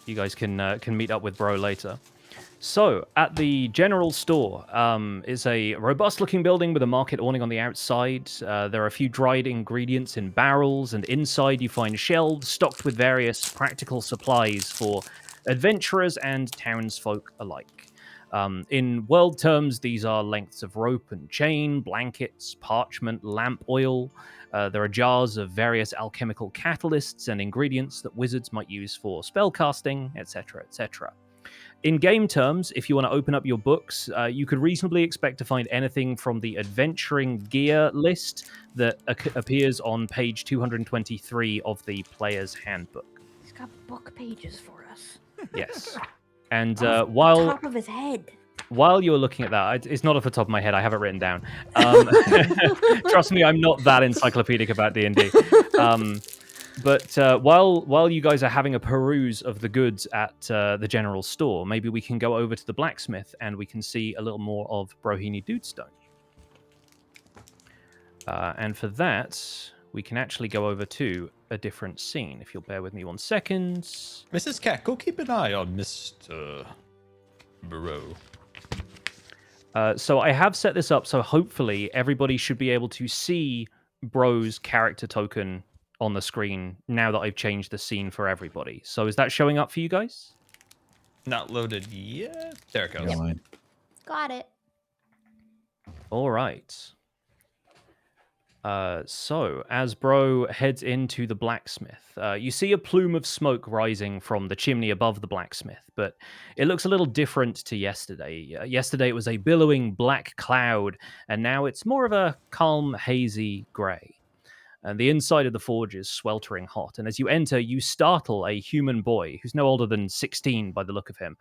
you guys can meet up with Bro later. So, at the general store is a robust-looking building with a market awning on the outside. There are a few dried ingredients in barrels, and inside you find shelves stocked with various practical supplies for adventurers and townsfolk alike. In world terms, these are lengths of rope and chain, blankets, parchment, lamp oil. There are jars of various alchemical catalysts and ingredients that wizards might use for spellcasting, etc., etc. In game terms, if you want to open up your books, you could reasonably expect to find anything from the adventuring gear list that appears on page 223 of the player's handbook. He's got book pages for us. Yes. And Top of his head. while you're looking at that, it's not off the top of my head. I have it written down. Trust me, I'm not that encyclopedic about D&D. But while you guys are having a peruse of the goods at the general store, maybe we can go over to the blacksmith and we can see a little more of Brohini Dudestone. And for that, we can actually go over to a different scene. If you'll bear with me 1 second. Mrs. Cat, go keep an eye on Mr. Bro. So I have set this up so hopefully everybody should be able to see Bro's character token on the screen now that I've changed the scene for everybody. So is that showing up for you guys? Not loaded yet. There it goes. Yeah. Got it. All right. So as Bro heads into the blacksmith, you see a plume of smoke rising from the chimney above the blacksmith, but it looks a little different to yesterday. Yesterday it was a billowing black cloud, and now it's more of a calm, hazy grey. And the inside of the forge is sweltering hot, and as you enter, you startle a human boy who's no older than 16 by the look of him.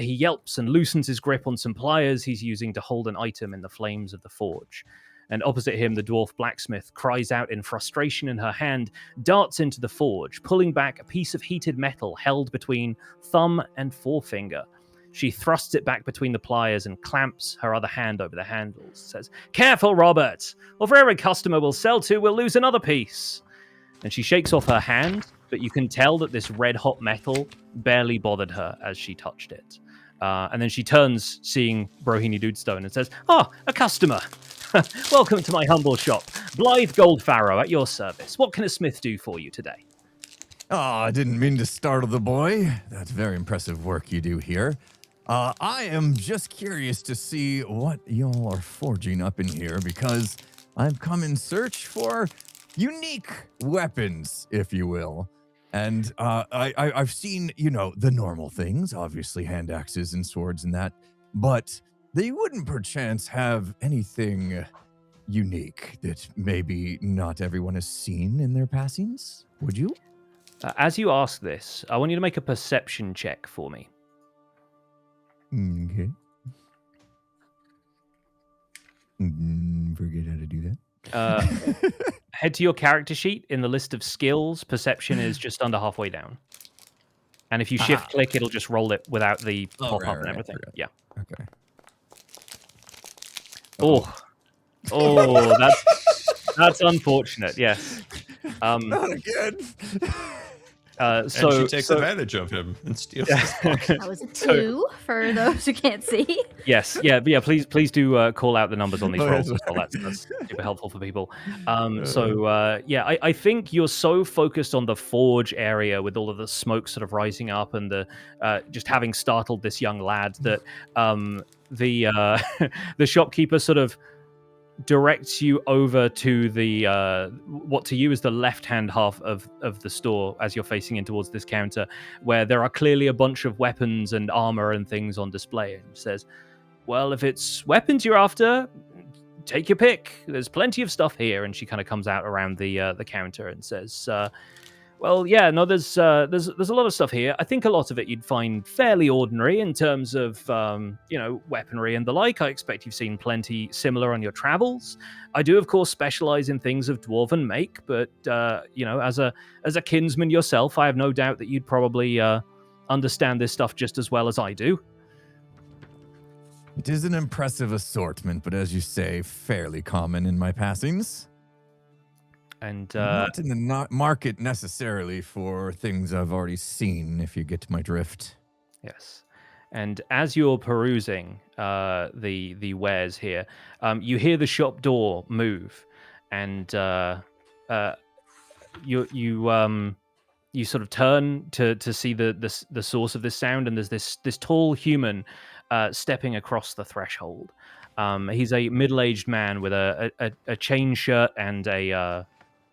He yelps and loosens his grip on some pliers he's using to hold an item in the flames of the forge. And opposite him, the dwarf blacksmith cries out in frustration, and her hand darts into the forge, pulling back a piece of heated metal held between thumb and forefinger. She thrusts it back between the pliers and clamps her other hand over the handles. Says, "Careful, Robert, or for every customer we'll sell to, we'll lose another piece." And she shakes off her hand, but you can tell that this red-hot metal barely bothered her as she touched it. And then she turns, seeing Brohini Dudestone, and says, "Ah, a customer. Welcome to my humble shop. Blythe Goldfarrow at your service. What can a smith do for you today?" Oh, I didn't mean to startle the boy. That's very impressive work you do here. I am just curious to see what y'all are forging up in here because I've come in search for unique weapons, if you will. And I've seen, the normal things, obviously hand axes and swords and that, but they wouldn't perchance have anything unique that maybe not everyone has seen in their passings, would you? As you ask this, I want you to make a perception check for me. Okay. Forget how to do that. Head to your character sheet. In the list of skills, perception is just under halfway down. And if you shift click, it'll just roll it without the pop-up and everything. Yeah. Okay. Oh, that's unfortunate. Yes. Not again. And she takes advantage of him and steals his book. That was a 2 for those who can't see. Yes, yeah. Please do call out the numbers on these Oh, rolls yes. as well. That's super helpful for people. I think you're so focused on the forge area with all of the smoke sort of rising up and the just having startled this young lad that the the shopkeeper sort of directs you over to the what to you is the left-hand half of the store as you're facing in towards this counter, where there are clearly a bunch of weapons and armor and things on display, and says, well, if it's weapons you're after, take your pick. There's plenty of stuff here. And she kind of comes out around the counter and says, well, yeah, no, there's a lot of stuff here. I think a lot of it you'd find fairly ordinary in terms of, weaponry and the like. I expect you've seen plenty similar on your travels. I do, of course, specialize in things of dwarven make, but, as a kinsman yourself, I have no doubt that you'd probably understand this stuff just as well as I do. It is an impressive assortment, but as you say, fairly common in my passings. And Not in the market necessarily for things I've already seen, if you get my drift. yes. And as you're perusing the wares here, you hear the shop door move, and you sort of turn to see the source of this sound, and there's this tall human stepping across the threshold. He's a middle-aged man with a chain shirt and a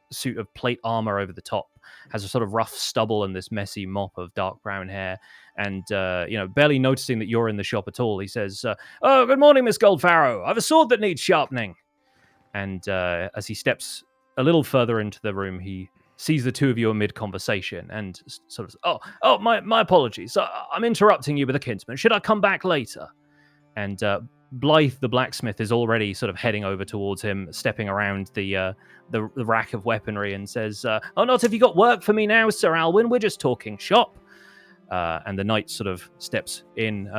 suit of plate armor over the top, has a sort of rough stubble and this messy mop of dark brown hair, and barely noticing that you're in the shop at all, he says, oh, good morning, Miss Goldfarrow. I have a sword that needs sharpening. And as he steps a little further into the room, he sees the two of you amid conversation and sort of, my apologies. I'm interrupting you with a kinsman. Should I come back later? And Blythe the blacksmith is already sort of heading over towards him, stepping around the rack of weaponry, and says, oh, not if you got work for me now, Sir Alwyn. We're just talking shop. And the knight sort of steps in,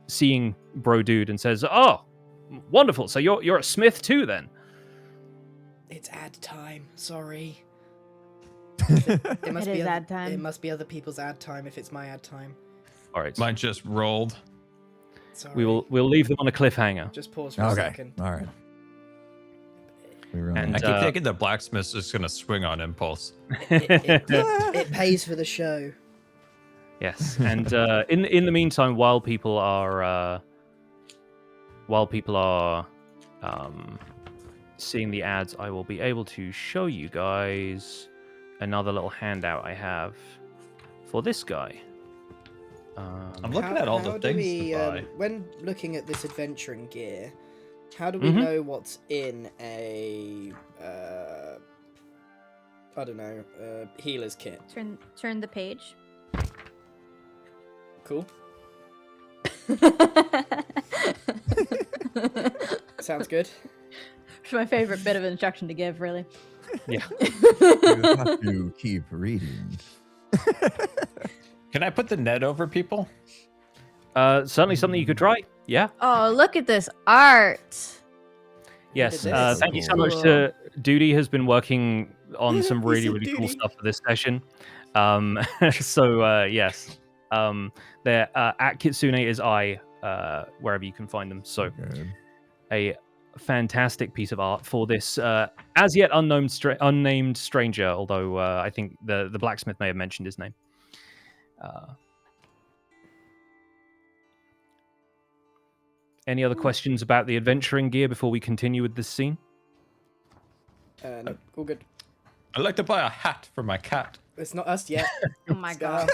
seeing Bro Dude, and says, oh, wonderful. So you're a smith too, then? It's ad time. Sorry. It is ad time. It must be other people's ad time if it's my ad time. All right. Mine just rolled. Sorry. We'll leave them on a cliffhanger. Just pause for a second. All right. And I keep thinking the blacksmith's just going to swing on impulse. It pays for the show. Yes, and in the meantime, while people are seeing the ads, I will be able to show you guys another little handout I have for this guy. I'm looking at all the things to buy. When looking at this adventuring gear, how do we know what's in a healer's kit? Turn the page. Cool. Sounds good. It's my favorite bit of instruction to give, really. Yeah. You have to keep reading. Can I put the net over people? Certainly something you could try. Yeah. Oh, look at this art. Yes. Look at this. Thank you so much to Duty. Has been working on some He really said really cool Duty. stuff for this session. Yes. They're at Kitsune is I, wherever you can find them. So Good. a fantastic piece of art for this as yet unnamed stranger, although I think the blacksmith may have mentioned his name. Any other questions about the adventuring gear before we continue with this scene? No, all good. I'd like to buy a hat for my cat. It's not us yet. Oh my god.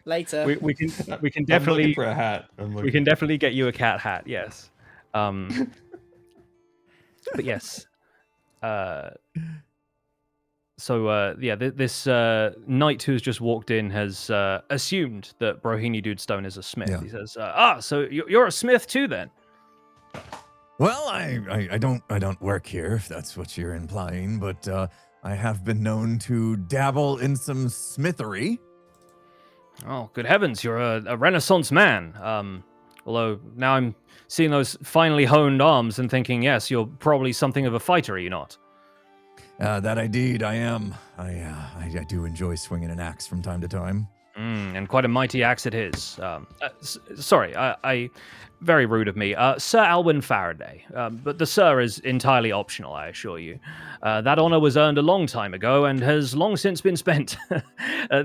Later. We can I'm looking definitely for a hat. we can definitely get you a cat hat. Yes. But yes. This knight who's just walked in has assumed that Brohini Dude Stone is a smith. Yeah. He says, so you're a smith too, then? Well, I don't work here, if that's what you're implying, but I have been known to dabble in some smithery. Oh, good heavens, you're a Renaissance man. Although now I'm seeing those finely honed arms and thinking, yes, you're probably something of a fighter, are you not? That indeed I am. I do enjoy swinging an axe from time to time. And quite a mighty axe it is. Sorry, I very rude of me. Sir Alwyn Faraday. But the sir is entirely optional, I assure you. That honor was earned a long time ago and has long since been spent.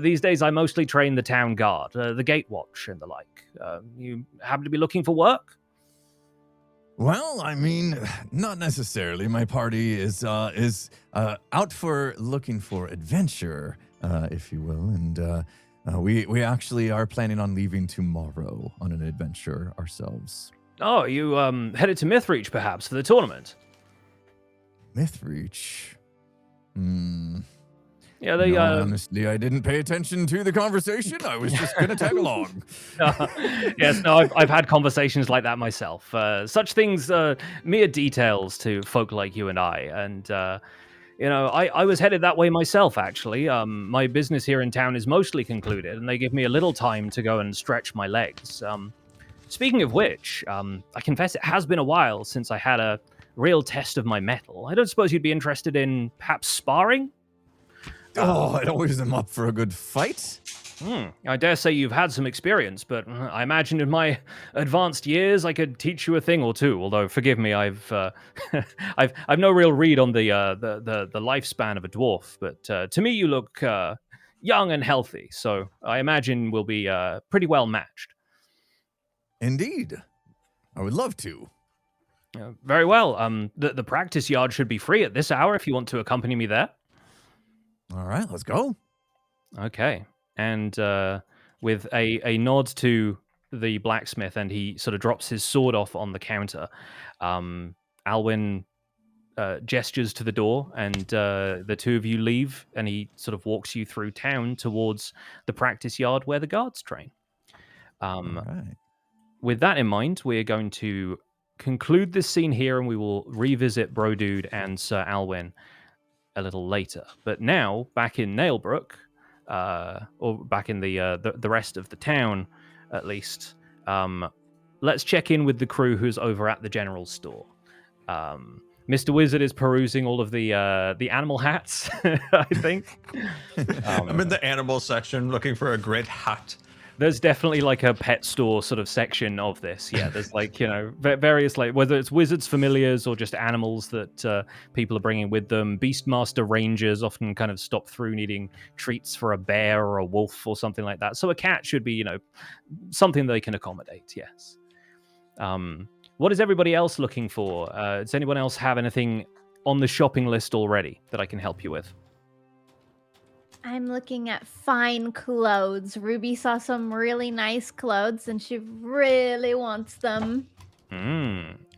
These days I mostly train the town guard, the gate watch and the like. You happen to be looking for work? Well, I mean, not necessarily. My party is out for looking for adventure, if you will, and we actually are planning on leaving tomorrow on an adventure ourselves. Oh, you headed to Mythreach perhaps for the tournament? Mythreach? Yeah, they. No, honestly, I didn't pay attention to the conversation. I was just gonna tag along. Yes, no, I've had conversations like that myself. Such things are mere details to folk like you and I. And, I was headed that way myself, actually. My business here in town is mostly concluded, and they give me a little time to go and stretch my legs. Speaking of which, I confess it has been a while since I had a real test of my mettle. I don't suppose you'd be interested in perhaps sparring? Oh, I always am up for a good fight. I dare say you've had some experience, but I imagine in my advanced years I could teach you a thing or two. Although, forgive me, I've no real read on the lifespan of a dwarf. But to me, you look young and healthy, so I imagine we'll be pretty well matched. Indeed, I would love to. Very well. The practice yard should be free at this hour if you want to accompany me there. All right, let's go. Okay. And with a nod to the blacksmith, and he sort of drops his sword off on the counter, Alwyn gestures to the door, and the two of you leave, and he sort of walks you through town towards the practice yard where the guards train. All right. With that in mind, we're going to conclude this scene here, and we will revisit Brodude and Sir Alwyn a little later. But now, back in Nailbrook, or back in the rest of the town, at least, let's check in with the crew who's over at the general store. Mr. Wizard is perusing all of the animal hats, I think. I'm in the animal section looking for a great hat. There's definitely like a pet store sort of section of this. Yeah, there's like, various, like, whether it's wizards familiars or just animals that people are bringing with them. Beastmaster rangers often kind of stop through needing treats for a bear or a wolf or something like that. So a cat should be, something they can accommodate, yes. What is everybody else looking for? Does anyone else have anything on the shopping list already that I can help you with? I'm looking at fine clothes. Ruby saw some really nice clothes and she really wants them.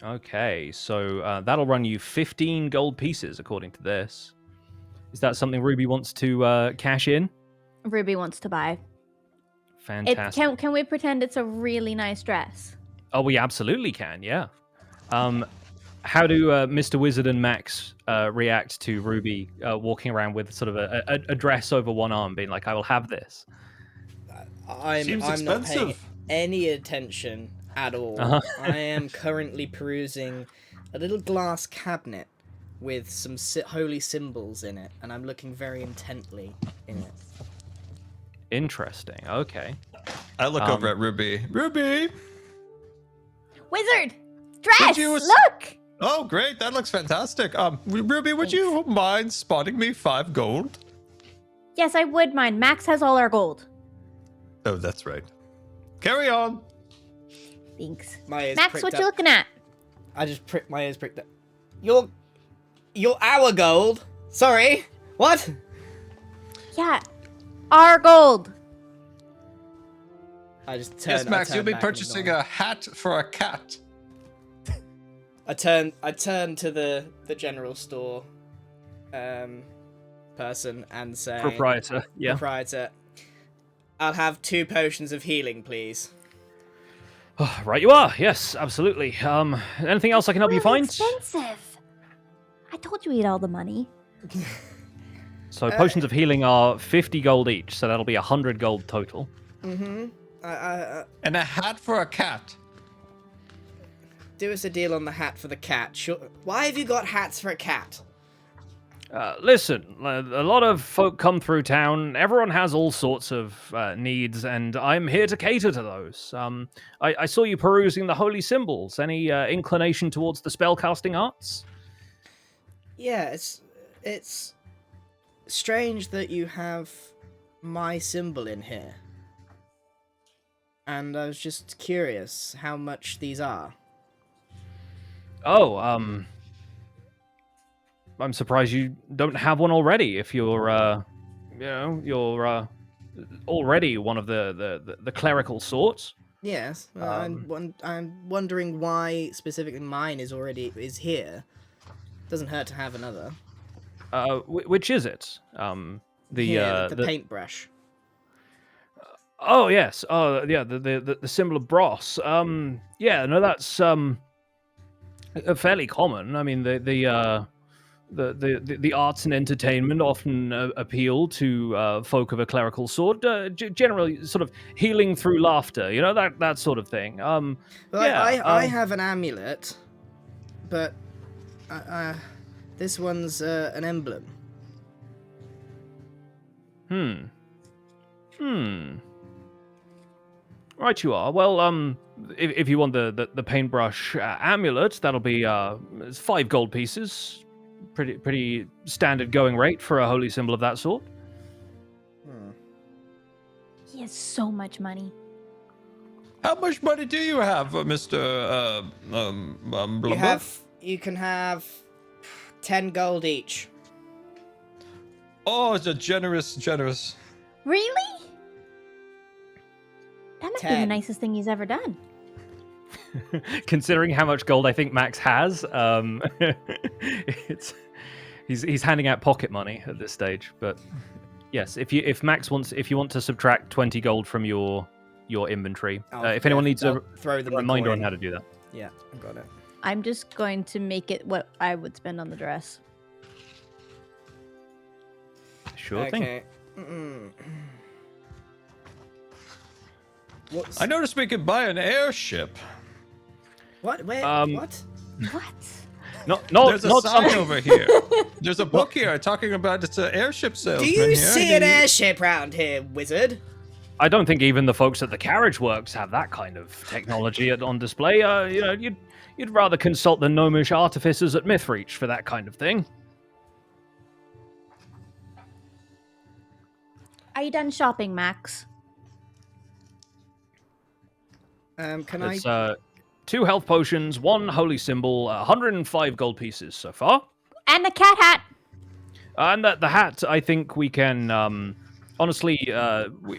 Okay, so that'll run you 15 gold pieces according to this. Is that something Ruby wants to cash in? Ruby wants to buy. Fantastic. Can we pretend it's a really nice dress? Oh, we absolutely can, yeah. How do Mr. Wizard and Max react to Ruby walking around with sort of a dress over one arm, being like, I will have this? I'm not paying any attention at all. I am currently perusing a little glass cabinet with some holy symbols in it, and I'm looking very intently in it. Interesting, okay. I look over at Ruby. Ruby! Wizard! Dress! Look! Oh, great. That looks fantastic. Ruby, would you mind spotting me 5 gold? Yes, I would mind. Max has all our gold. Oh, that's right. Carry on. Thanks. My ears Max, pricked what up. you looking at? I just pricked my ears pricked up. You're our gold. Sorry. What? Yeah, our gold. I just turn. Yes, Max, I turn you'll be back and purchasing ignore. a hat for a cat. I turn to the general store person and say, Proprietor, yeah. Proprietor, I'll have 2 potions of healing, please. Right you are, yes, absolutely. Anything else I can help you find? Expensive. I told you we had all the money. So potions of healing are 50 gold each, so that'll be 100 gold total. Mm-hmm. And a hat for a cat. Do us a deal on the hat for the cat. Sure. Why have you got hats for a cat? Listen, a lot of folk come through town. Everyone has all sorts of needs, and I'm here to cater to those. I saw you perusing the holy symbols. Any inclination towards the spellcasting arts? Yeah, it's strange that you have my symbol in here. And I was just curious how much these are. Oh, I'm surprised you don't have one already. If you're, you're already one of the clerical sorts. Yes, I'm wondering why specifically mine is here. Doesn't hurt to have another. Which is it? The paintbrush. Oh yes. Oh yeah. The symbol of Bros. Yeah. No, that's fairly common. I mean, the arts and entertainment often appeal to folk of a clerical sort. Generally, sort of healing through laughter. You know, that sort of thing. Well, Yeah. I have an amulet, but this one's an emblem. Right, you are. Well, if you want the paintbrush amulet, that'll be it's 5 gold pieces. Pretty standard going rate for a holy symbol of that sort. He has so much money. How much money do you have, Mr. Blubber? You can have 10 gold each. Oh, it's a generous. Really? That must be the 10. nicest thing he's ever done. Considering how much gold I think Max has, he's handing out pocket money at this stage. But yes, if you want to subtract 20 gold from your inventory, if anyone needs a throw them reminder the on coin. how to do that. Yeah, I got it. I'm just going to make it what I would spend on the dress. Sure thing. Okay. I noticed we could buy an airship. What? Where? What? What? There's a sign over here. There's a book here talking about it's an airship Do salesman. you here. see an airship round here, wizard? I don't think even the folks at the Carriage Works have that kind of technology on display. You'd rather consult the gnomish artificers at Mythreach for that kind of thing. Are you done shopping, Max? Can It's I? 2 health potions, 1 holy symbol, 105 gold pieces so far. And a cat hat. And the hat, I think we can. Honestly,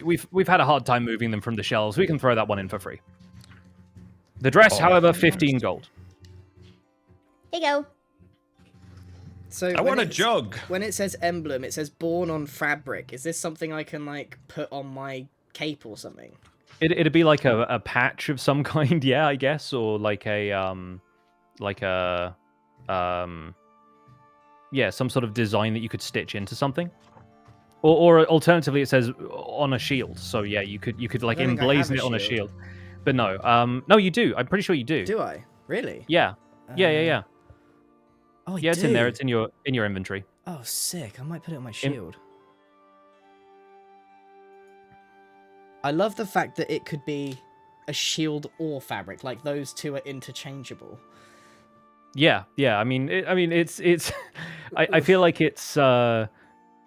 we've had a hard time moving them from the shelves. We can throw that one in for free. The dress, however, 15 gold. Here you go. So I when want a it's- jug. When it says emblem, it says born on fabric. Is this something I can like put on my cape or something? It'd be like a patch of some kind, yeah, I guess, or like a yeah, some sort of design that you could stitch into something. Or alternatively, it says on a shield. So yeah, you could like I don't think I have emblazon a it on a shield. shield. But no, no, you do. I'm pretty sure you do. Do I? Really? Yeah, yeah. Oh, I Yeah, it's do. in there. It's in your inventory. Oh, sick! I might put it on my shield. I love the fact that it could be a shield or fabric. Like those two are interchangeable. Yeah. I mean, it's. I feel like it's.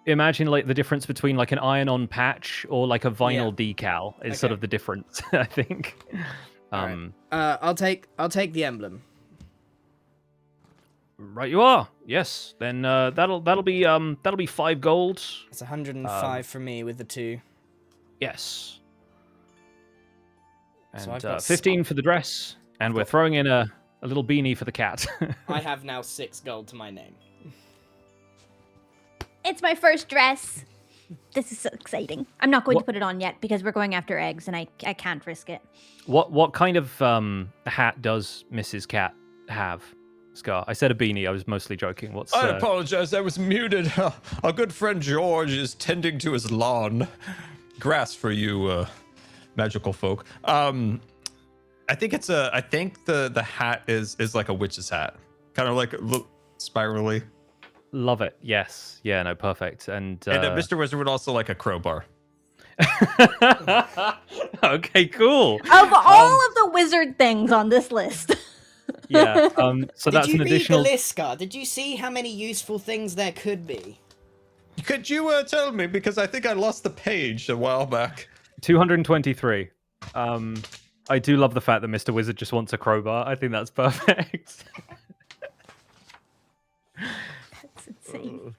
Imagine like the difference between like an iron-on patch or like a vinyl decal is sort Okay. of the difference. I think. Alright. I'll take the emblem. Right, you are. Yes. Then that'll be 5 gold. It's 105 for me with the 2. Yes. So And I've got 15 for the dress, and we're throwing in a little beanie for the cat. I have now 6 gold to my name. It's my first dress. This is so exciting. I'm not going to put it on yet because we're going after eggs and I can't risk it. What kind of hat does Mrs. Cat have? Scar. I said a beanie. I was mostly joking. What's? I apologize. I was muted. Our good friend George is tending to his lawn. Grass for you, magical folk. I think the hat is like a witch's hat, kind of like look spirally. Love it. Yes. Yeah. No. Perfect. And Mr. Wizard would also like a crowbar. okay. Cool. Of all of the wizard things on this list. Yeah. So Did that's you an read additional. the list, Scar? Did you see how many useful things there could be? Could you tell me? Because I think I lost the page a while back. 223. I do love the fact that Mr. Wizard just wants a crowbar. I think that's perfect. That's insane.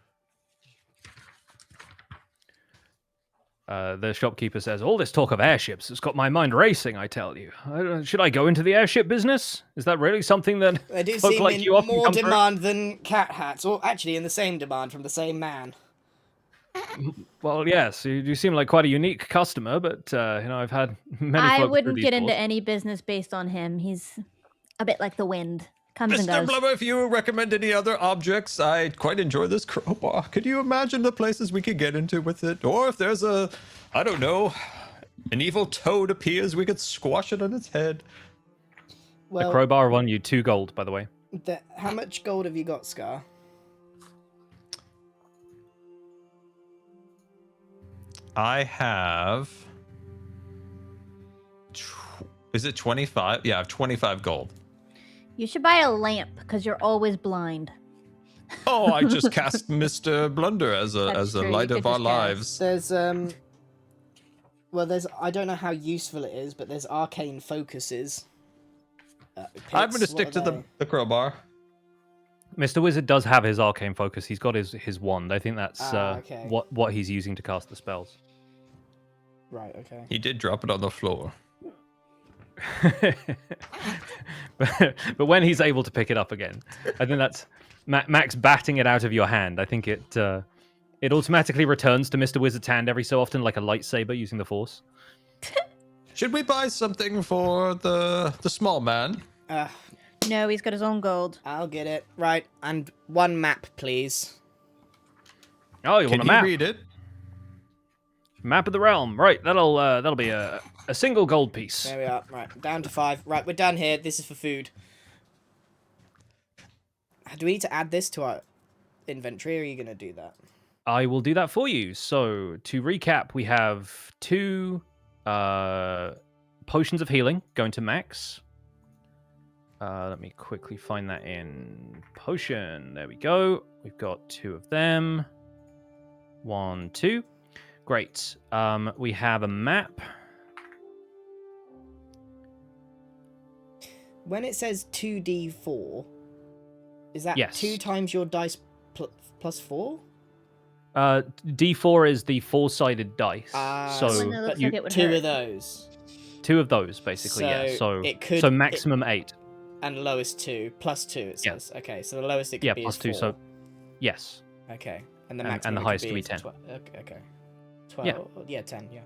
The shopkeeper says, all this talk of airships has got my mind racing, I tell you. Should I go into the airship business? Is that really something that They do folk seem like in you often more come through? demand than cat hats, or actually in the same demand from the same man. Well, yes, you seem like quite a unique customer, but I've had many I folk through wouldn't these get into doors. any business based on him. He's a bit like the wind. Comes and Mr. goes. Blubber, if you recommend any other objects, I quite enjoy this crowbar. Could you imagine the places we could get into with it? Or if there's an evil toad appears, we could squash it on its head. The Well, crowbar won you 2 gold, by the way. how much gold have you got, Scar? I have... Is it 25? Yeah, I have 25 gold. You should buy a lamp because you're always blind. Oh, I just cast Mr. Blunder as a That's true, light you of could our just cast. lives. There's I don't know how useful it is, but there's arcane focuses. I'm going to pits, stick what to are the crowbar. Mr. Wizard does have his arcane focus. He's got his wand. I think that's okay. what he's using to cast the spells. they? Right, okay. He did drop it on the floor. but when he's able to pick it up again, I think that's Max batting it out of your hand. I think it automatically returns to Mr. Wizard's hand every so often, like a lightsaber using the Force. Should we buy something for the small man? No, he's got his own gold. I'll get it. Right, and one map, please. Oh, you Can want a you map? read it? Map of the realm, right? That'll be a single gold piece. There we are. Right, down to 5. Right, we're done here. This is for food. Do we need to add this to our inventory, or are you going to do that? I will do that for you. So to recap, we have 2 potions of healing going to Max. Let me quickly find that in potion. There we go. We've got 2 of them. 1, 2. Great. We have a map. When it says 2d4, is that Yes. 2 times your dice plus 4? D4 is the 4-sided dice. So One that looks you, like it would 2 hurt. of those. 2 of those, basically, yeah. So it could- So maximum 8. And lowest 2. Plus 2, it Yeah. says. Okay, so the lowest it could Yeah, be plus is 2, 4. so yes. Okay, and the And- maximum and the it could highest be could be is 10. Okay. 12. Yeah, 10, yeah.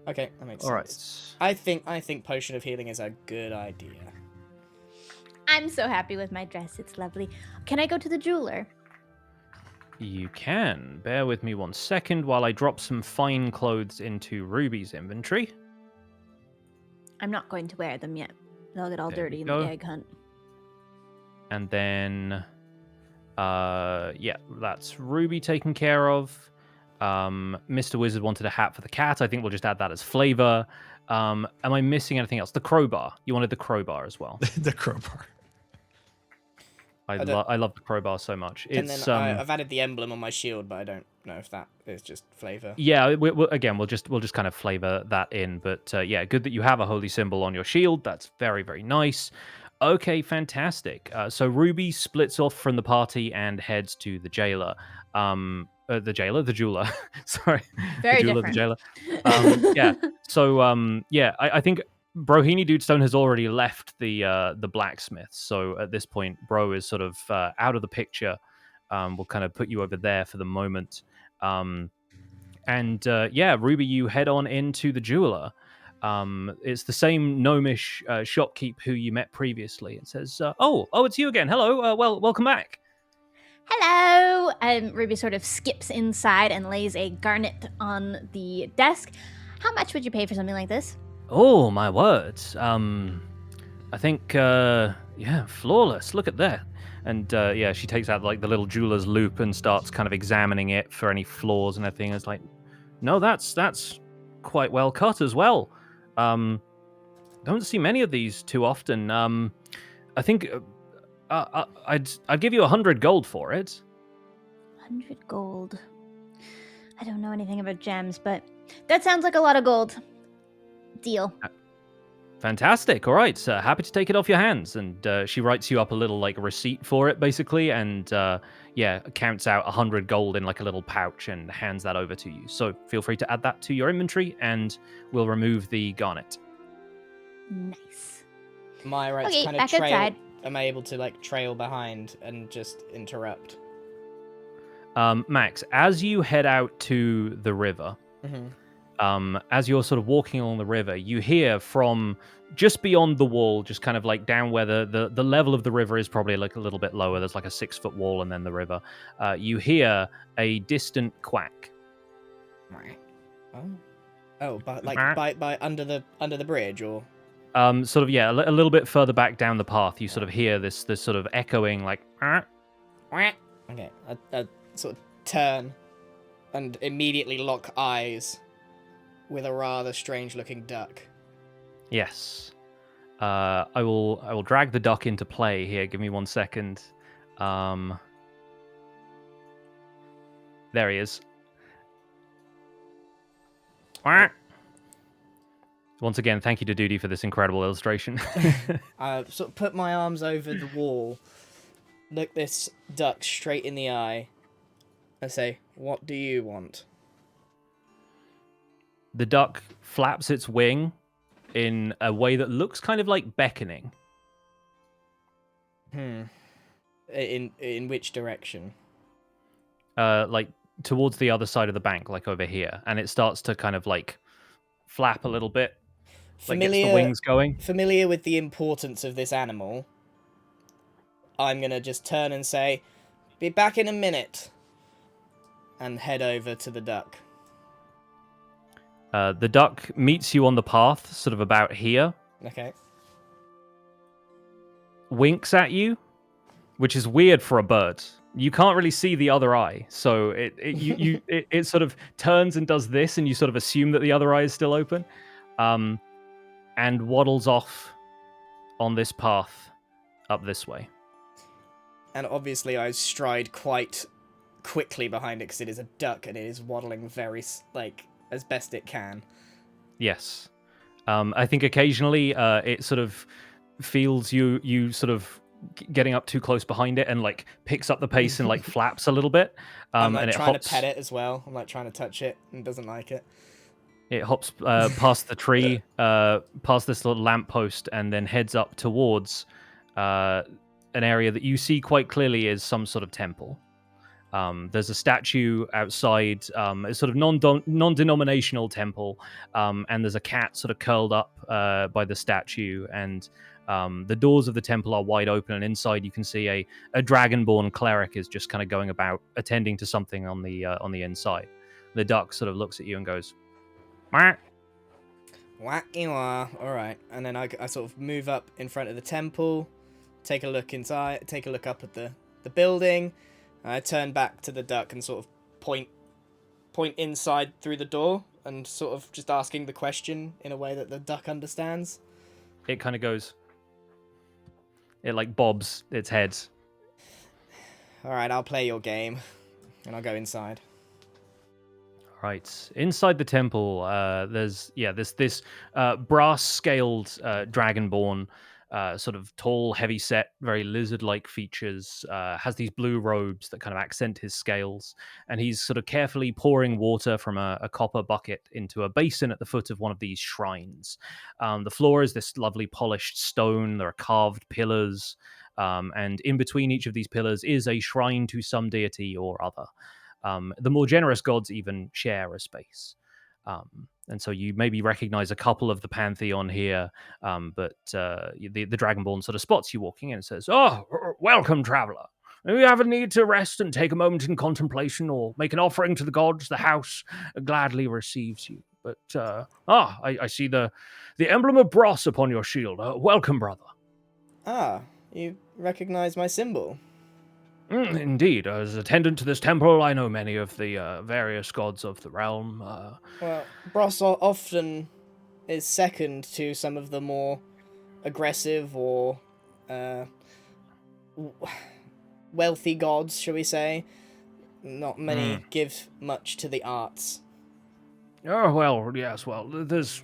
Okay, that makes All sense. right. I think potion of healing is a good idea. I'm so happy with my dress. It's lovely. Can I go to the jeweler? You can. Bear with me 1 second while I drop some fine clothes into Ruby's inventory. I'm not going to wear them yet. They'll get all There dirty we in go. the egg hunt. And then, yeah, that's Ruby taken care of. Mr. Wizard wanted a hat for the cat. I think we'll just add that as flavor. Am I missing anything else? The crowbar. You wanted the crowbar as well. The crowbar. I love the crowbar so much. And It's then I've added the emblem on my shield, but I don't know if that is just flavor. yeah. Again, we'll just kind of flavor that in. But yeah, good that you have a holy symbol on your shield. That's very, very nice. Okay, fantastic. So Ruby splits off from the party and heads to the jailer. The jeweler. Sorry, Very the jeweler, different. the jailer. Yeah. So yeah, I think Brohini Dudestone has already left the blacksmith. So at this point, Bro is sort of out of the picture. We'll kind of put you over there for the moment. And yeah, Ruby, you head on into the jeweler. It's the same gnomish shopkeep who you met previously. It says, "Oh, it's you again. Hello. Welcome back." Hello! Ruby sort of skips inside and lays a garnet on the desk. How much would you pay for something like this? Oh my words. I think Yeah, flawless. Look at that. And yeah, she takes out like the little jeweler's loop and starts kind of examining it for any flaws and everything. It's like, no, that's quite well cut as well. Don't see many of these too often. I think I'd give you 100 gold for it. 100 gold. I don't know anything about gems, but that sounds like a lot of gold. Deal. Fantastic. All right. Happy to take it off your hands. And she writes you up a little like receipt for it, basically, and yeah, counts out 100 gold in like a little pouch and hands that over to you. So feel free to add that to your inventory, and we'll remove the garnet. Nice. Am I right Okay, to kind back of trail? outside. Am I able to like trail behind and just interrupt? Max, as you head out to the river, as you're sort of walking along the river, you hear from just beyond the wall, just kind of like down where the level of the river is probably like a little bit lower. There's like a 6-foot wall and then the river. You hear a distant quack. But like by under the bridge, or sort of, yeah, a little bit further back down the path, you sort of hear this sort of echoing like. Okay, I sort of turn and immediately lock eyes with a rather strange-looking duck. Yes. I will drag the duck into play here. Give me 1 second. There he is. Once again, thank you to Duty for this incredible illustration. I sort of put my arms over the wall, look this duck straight in the eye, and say, "What do you want?" The duck flaps its wing in a way that looks kind of like beckoning. In which direction? Like towards the other side of the bank, like over here, and it starts to kind of like flap a little bit, like gets the wings going. Familiar with the importance of this animal, I'm gonna just turn and say, "Be back in a minute," and head over to the duck. The duck meets you on the path, sort of about here. Okay. Winks at you, which is weird for a bird. You can't really see the other eye, so it sort of turns and does this, and you sort of assume that the other eye is still open, and waddles off on this path up this way. And obviously, I stride quite quickly behind it because it is a duck and it is waddling very like as best it can. Yes, I think occasionally it sort of feels you sort of getting up too close behind it and like picks up the pace and like flaps a little bit. I'm like and it trying hops, to pet it as well. I'm like trying to touch it and doesn't like it. It hops past the tree, past this little lamppost, and then heads up towards an area that you see quite clearly is some sort of temple. There's a statue outside, a sort of non-denominational temple, and there's a cat sort of curled up by the statue, and the doors of the temple are wide open, and inside you can see a dragonborn cleric is just kind of going about attending to something on the inside. The duck sort of looks at you and goes, "Wah." Whack you are. All right, and then I sort of move up in front of the temple, take a look inside, take a look up at the building. I turn back to the duck and sort of point inside through the door and sort of just asking the question in a way that the duck understands. It kind of goes. It like bobs its head. All right, I'll play your game, and I'll go inside. Right, inside the temple, there's this brass-scaled dragonborn, sort of tall, heavy-set, very lizard-like features. Has these blue robes that kind of accent his scales, and he's sort of carefully pouring water from a copper bucket into a basin at the foot of one of these shrines. The floor is this lovely polished stone. There are carved pillars, and in between each of these pillars is a shrine to some deity or other. The more generous gods even share a space. And so you maybe recognize a couple of the pantheon here, but the Dragonborn sort of spots you walking in and says, "Oh, welcome, traveler. If you have a need to rest and take a moment in contemplation or make an offering to the gods, the house gladly receives you. But, I see the emblem of Bros upon your shield. Welcome, brother." Ah, You recognize my symbol? Indeed, as attendant to this temple, I know many of the various gods of the realm. Well, Bros often is second to some of the more aggressive or wealthy gods, shall we say. Not many give much to the arts. Oh, well, yes, well, there's...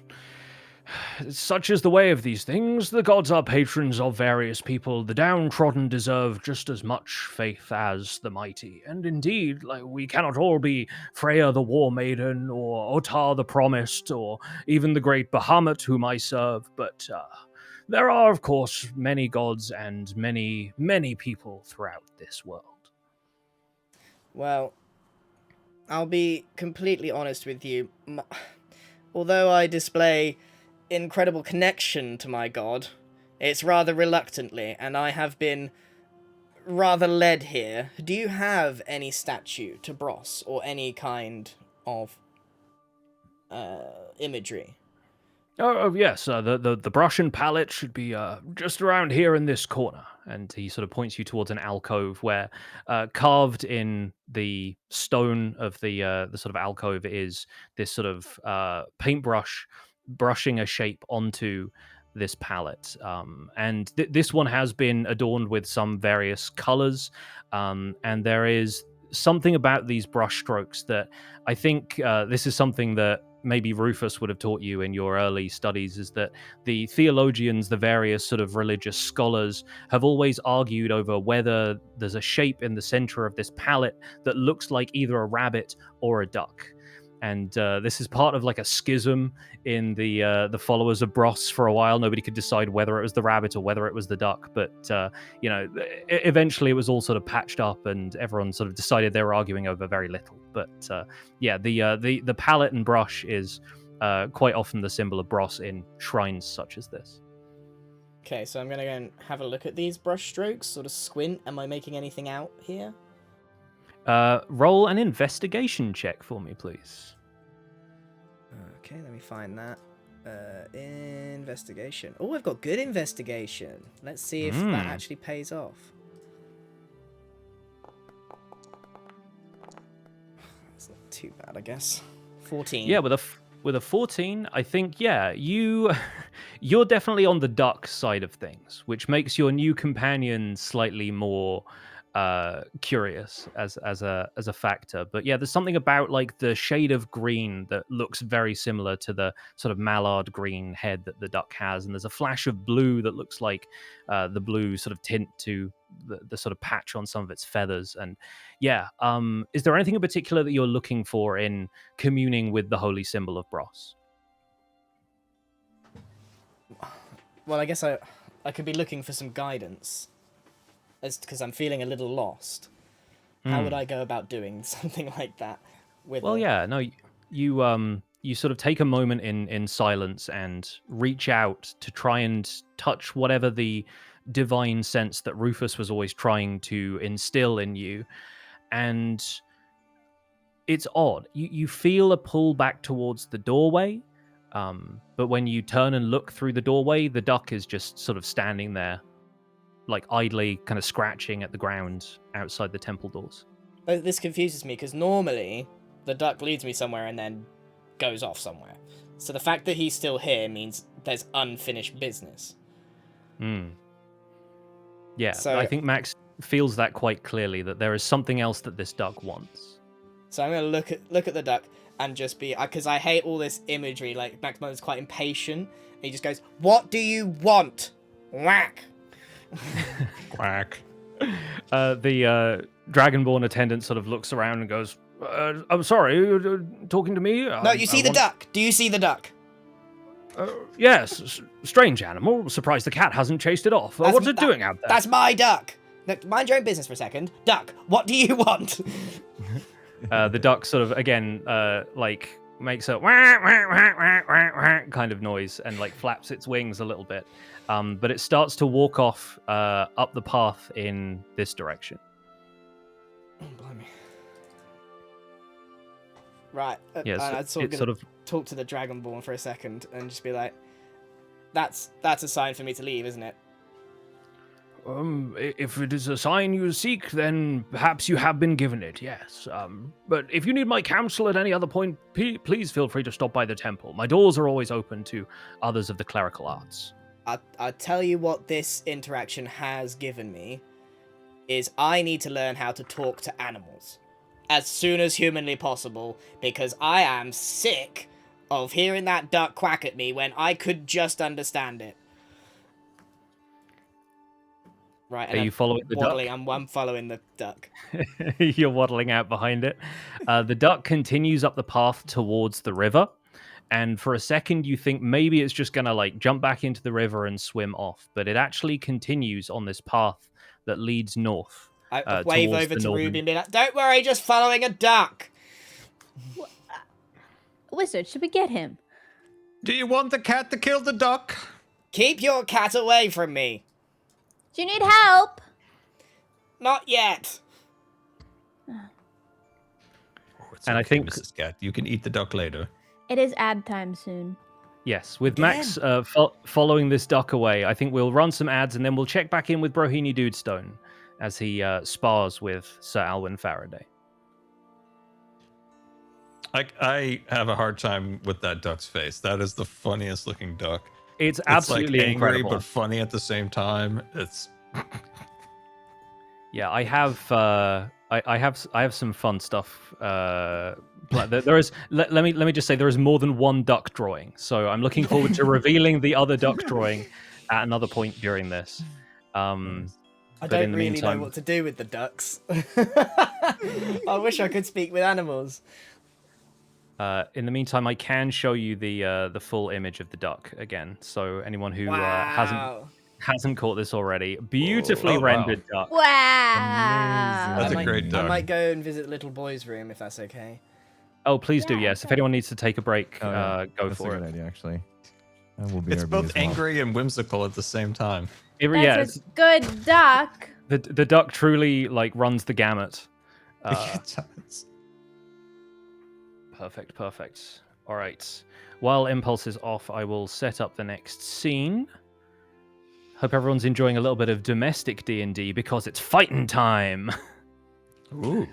Such is the way of these things. The gods are patrons of various people. The downtrodden deserve just as much faith as the mighty. And indeed, like, we cannot all be Freya the War Maiden, or Otar the Promised, or even the great Bahamut whom I serve, but there are, of course, many gods and many, many people throughout this world. Well, I'll be completely honest with you. Although I display incredible connection to my god, it's rather reluctantly, and I have been rather led here. Do you have any statue to Bros, or any kind of imagery? Oh yes, the brush and palette should be just around here in this corner. And he sort of points you towards an alcove where, carved in the stone of the sort of alcove, is this sort of paintbrush brushing a shape onto this palette. And this one has been adorned with some various colors, and there is something about these brush strokes that I think this is something that maybe Rufus would have taught you in your early studies, is that the theologians, the various sort of religious scholars, have always argued over whether there's a shape in the center of this palette that looks like either a rabbit or a duck. And this is part of like a schism in the followers of Bros for a while. Nobody could decide whether it was the rabbit or whether it was the duck. But eventually it was all sort of patched up, and everyone sort of decided they were arguing over very little. But the palette and brush is quite often the symbol of Bros in shrines such as this. Okay, so I'm gonna go and have a look at these brush strokes, sort of squint. Am I making anything out here? Roll an investigation check for me, please. Okay, let me find that. Investigation. Oh, I've got good investigation. Let's see if that actually pays off. It's not too bad, I guess. 14. Yeah, with a 14, I think, yeah, you're definitely on the duck side of things, which makes your new companion slightly more curious as a factor. But yeah, there's something about like the shade of green that looks very similar to the sort of mallard green head that the duck has, and there's a flash of blue that looks like the blue sort of tint to the sort of patch on some of its feathers. And yeah, is there anything in particular that you're looking for in communing with the holy symbol of Bros? Well, I guess I could be looking for some guidance, because I'm feeling a little lost. How would I go about doing something like that? You sort of take a moment in silence and reach out to try and touch whatever the divine sense that Rufus was always trying to instill in you. And it's odd. You feel a pull back towards the doorway, but when you turn and look through the doorway, the duck is just sort of standing there, like idly kind of scratching at the ground outside the temple doors. This confuses me, because normally the duck leads me somewhere and then goes off somewhere. So the fact that he's still here means there's unfinished business. Yeah, so I think Max feels that quite clearly, that there is something else that this duck wants. So I'm going to look at the duck and just be... Because I hate all this imagery. Like, Max is quite impatient. And he just goes, "What do you want? Whack!" Quack. The Dragonborn attendant sort of looks around and goes, "I'm sorry, you're talking to me?" No, you see the duck. Do you see the duck? Yes, strange animal. Surprised the cat hasn't chased it off. What's it doing out there? That's my duck. Look, mind your own business for a second. Duck, what do you want? The duck sort of, again, like, makes a wah, wah, wah, wah, wah, wah kind of noise and, like, flaps its wings a little bit. But it starts to walk off up the path in this direction. Oh, blimey. Right. Yes, I'd sort of talk to the Dragonborn for a second and just be like, that's a sign for me to leave, isn't it? If it is a sign you seek, then perhaps you have been given it, yes. But if you need my counsel at any other point, please feel free to stop by the temple. My doors are always open to others of the clerical arts. I tell you what this interaction has given me, is I need to learn how to talk to animals as soon as humanly possible, because I am sick of hearing that duck quack at me when I could just understand it. Right, Are you following the duck? I'm following the duck. You're waddling out behind it. The duck continues up the path towards the river, and for a second you think maybe it's just gonna like jump back into the river and swim off, but it actually continues on this path that leads north. I wave towards over the to northern- Ruby and be like, "Don't worry, just following a duck." Wizard, should we get him? Do you want the cat to kill the duck? Keep your cat away from me. Do you need help? Not yet. Oh, it's And I okay, think- Mrs. Cat, you can eat the duck later. It is ad time soon. Yes, with Max following this duck away, I think we'll run some ads and then we'll check back in with Brohini Dudestone as he spars with Sir Alwyn Faraday. I have a hard time with that duck's face. That is the funniest looking duck. It's It's absolutely like angry incredible. but funny at the same time. It's Yeah, I have some fun stuff. There is let me just say there is more than one duck drawing, so I'm looking forward to revealing the other duck drawing at another point during this. I But don't in the really meantime- know what to do with the ducks. I wish I could speak with animals. In the meantime, I can show you the full image of the duck again. So anyone who Wow. hasn't caught this already, beautifully Oh, wow. rendered duck. Wow. That's a great I duck. might go and visit Little Boy's room if that's okay. Oh, please do. Yeah, Yes, if anyone needs to take a break, Oh, yeah. go That's for a good it. idea, actually. That will be it's RB both as well. angry and whimsical at the same time. Yeah, That's a good duck. the duck truly like runs the gamut. It's- Perfect. All right. While Impulse is off, I will set up the next scene. Hope everyone's enjoying a little bit of domestic D&D because it's fighting time. Ooh.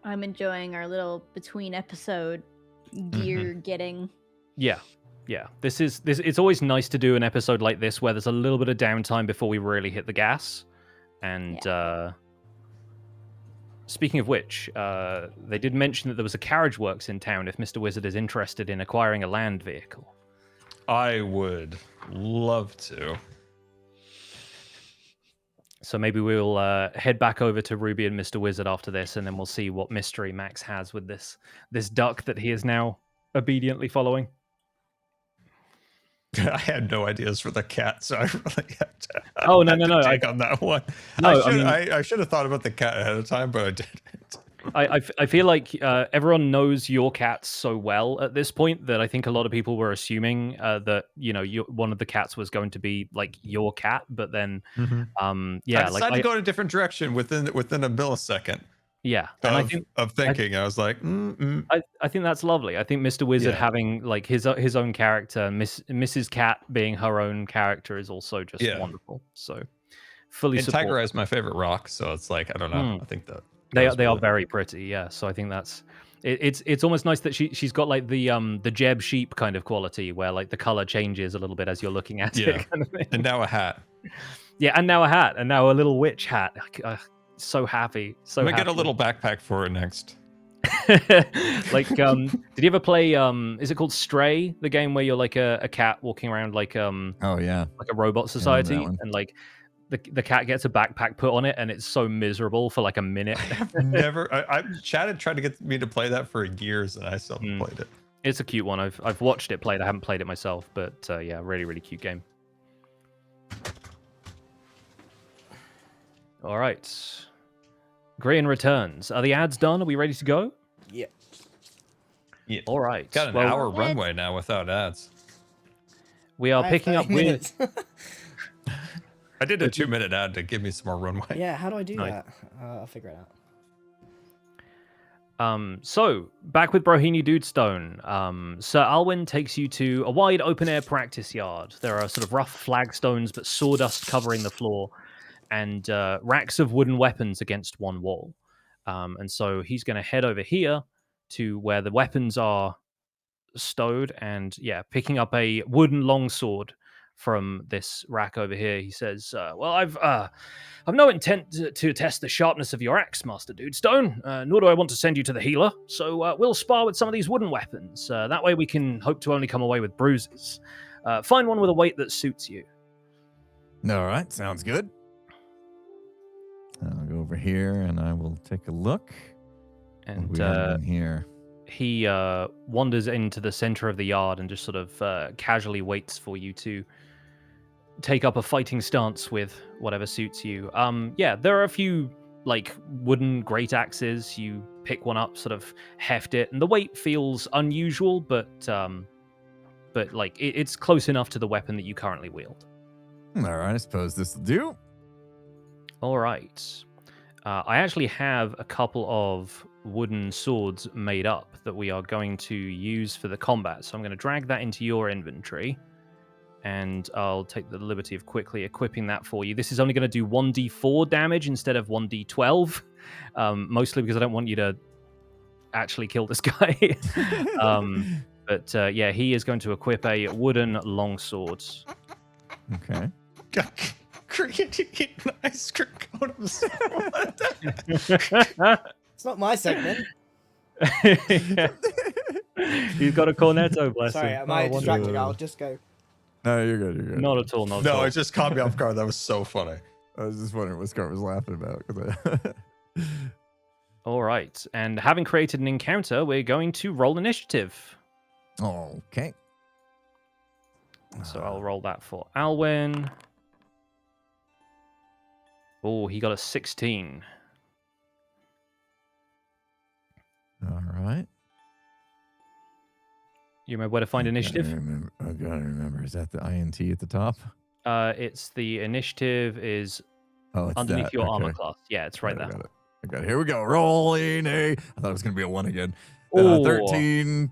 I'm enjoying our little between episode gear getting. Yeah. This it's always nice to do an episode like this where there's a little bit of downtime before we really hit the gas. And speaking of which, they did mention that there was a carriage works in town if Mr. Wizard is interested in acquiring a land vehicle. I would love to. So maybe we'll head back over to Ruby and Mr. Wizard after this, and then we'll see what mystery Max has with this duck that he is now obediently following. I had no ideas for the cat, so I really had to. Oh, no, had to no, take on that one. No, I should have thought about the cat ahead of time, but I didn't. I feel like everyone knows your cats so well at this point that I think a lot of people were assuming that one of the cats was going to be like your cat, but then I decided to go in a different direction within a millisecond. Yeah, and I think of thinking. I was like, I think that's lovely. I think Mr. Wizard Yeah. having like his own character, Mrs. Cat being her own character is also just wonderful. So fully and support. Tiger is my favorite rock, so it's like I don't know. I think that They goes are with it. very pretty, yeah. So I think that's it's almost nice that she's got like the Jeb sheep kind of quality where like the color changes a little bit as you're looking at Yeah. it. Kind of thing. And now a hat. Yeah, and now a hat, and now a little witch hat. So happy. So I'm gonna get a happy. little backpack for it next. Like did you ever play is it called Stray, the game where you're like a cat walking around like Oh, yeah. like a robot society one. and like the cat gets a backpack put on it and it's so miserable for like a minute. Chad had tried to get me to play that for years, and I still haven't played it. It's a cute one. I've watched it played. I haven't played it myself, but yeah, really, really cute game. All right. Grian returns. Are the ads done? Are we ready to go? Yeah. Yeah. All right. Got an Well, hour runway now without ads. We are I have picking up 30 with. minutes. I did a 2-minute ad to give me some more runway. Yeah, how do I do Nice. that? I'll figure it out. So back with Brohini Dudestone. Sir Alwyn takes you to a wide open air practice yard. There are sort of rough flagstones, but sawdust covering the floor. and racks of wooden weapons against one wall. And so he's going to head over here to where the weapons are stowed, and picking up a wooden longsword from this rack over here. He says, "Well, I've no intent to test the sharpness of your axe, Master Dudestone, nor do I want to send you to the healer. So we'll spar with some of these wooden weapons. That way, we can hope to only come away with bruises. Find one with a weight that suits you." All right, sounds good. I'll go over here and I will take a look. And we have in here. he wanders into the center of the yard and just sort of casually waits for you to take up a fighting stance with whatever suits you. There are a few like wooden great axes. You pick one up, sort of heft it, and the weight feels unusual, but like it's close enough to the weapon that you currently wield. All right, I suppose this will do. All right. I actually have a couple of wooden swords made up that we are going to use for the combat. So I'm going to drag that into your inventory, and I'll take the liberty of quickly equipping that for you. This is only going to do 1d4 damage instead of 1d12, mostly because I don't want you to actually kill this guy. But he is going to equip a wooden longsword. Okay. Grian, you get an ice cream cone of someone. It's not my segment. You've got a cornetto, bless Sorry, him. am I distracting? wonderful. I'll just go. No, you're good. You're good. Not at all, not at No, all. it just caught me off guard. That was so funny. I was just wondering what Scar was laughing about. 'Cause All right, and having created an encounter, we're going to roll initiative. Okay. So I'll roll that for Alwyn. Oh, he got a 16. All right. You remember where to find initiative? I gotta remember. Is that the INT at the top? It's the initiative is Oh, it's underneath that. your armor Okay. class. Yeah, it's right I there. got it. I got it. Here we go. Rolling a. I thought it was gonna be a 1 again. Oh. 13,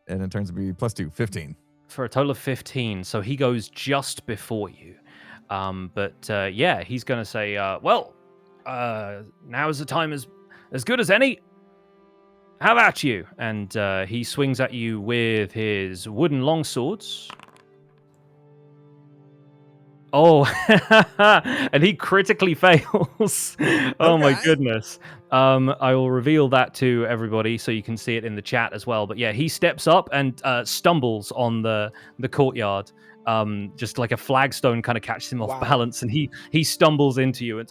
and it turns to be +2, 15. For a total of 15. So he goes just before you. He's going to say, now is the time as good as any. How about you? And he swings at you with his wooden longswords. Oh, and he critically fails. Oh my Okay. goodness. I will reveal that to everybody so you can see it in the chat as well. But yeah, he steps up and stumbles on the courtyard. Just like a flagstone kind of catches him off Wow. balance, and he stumbles into you. And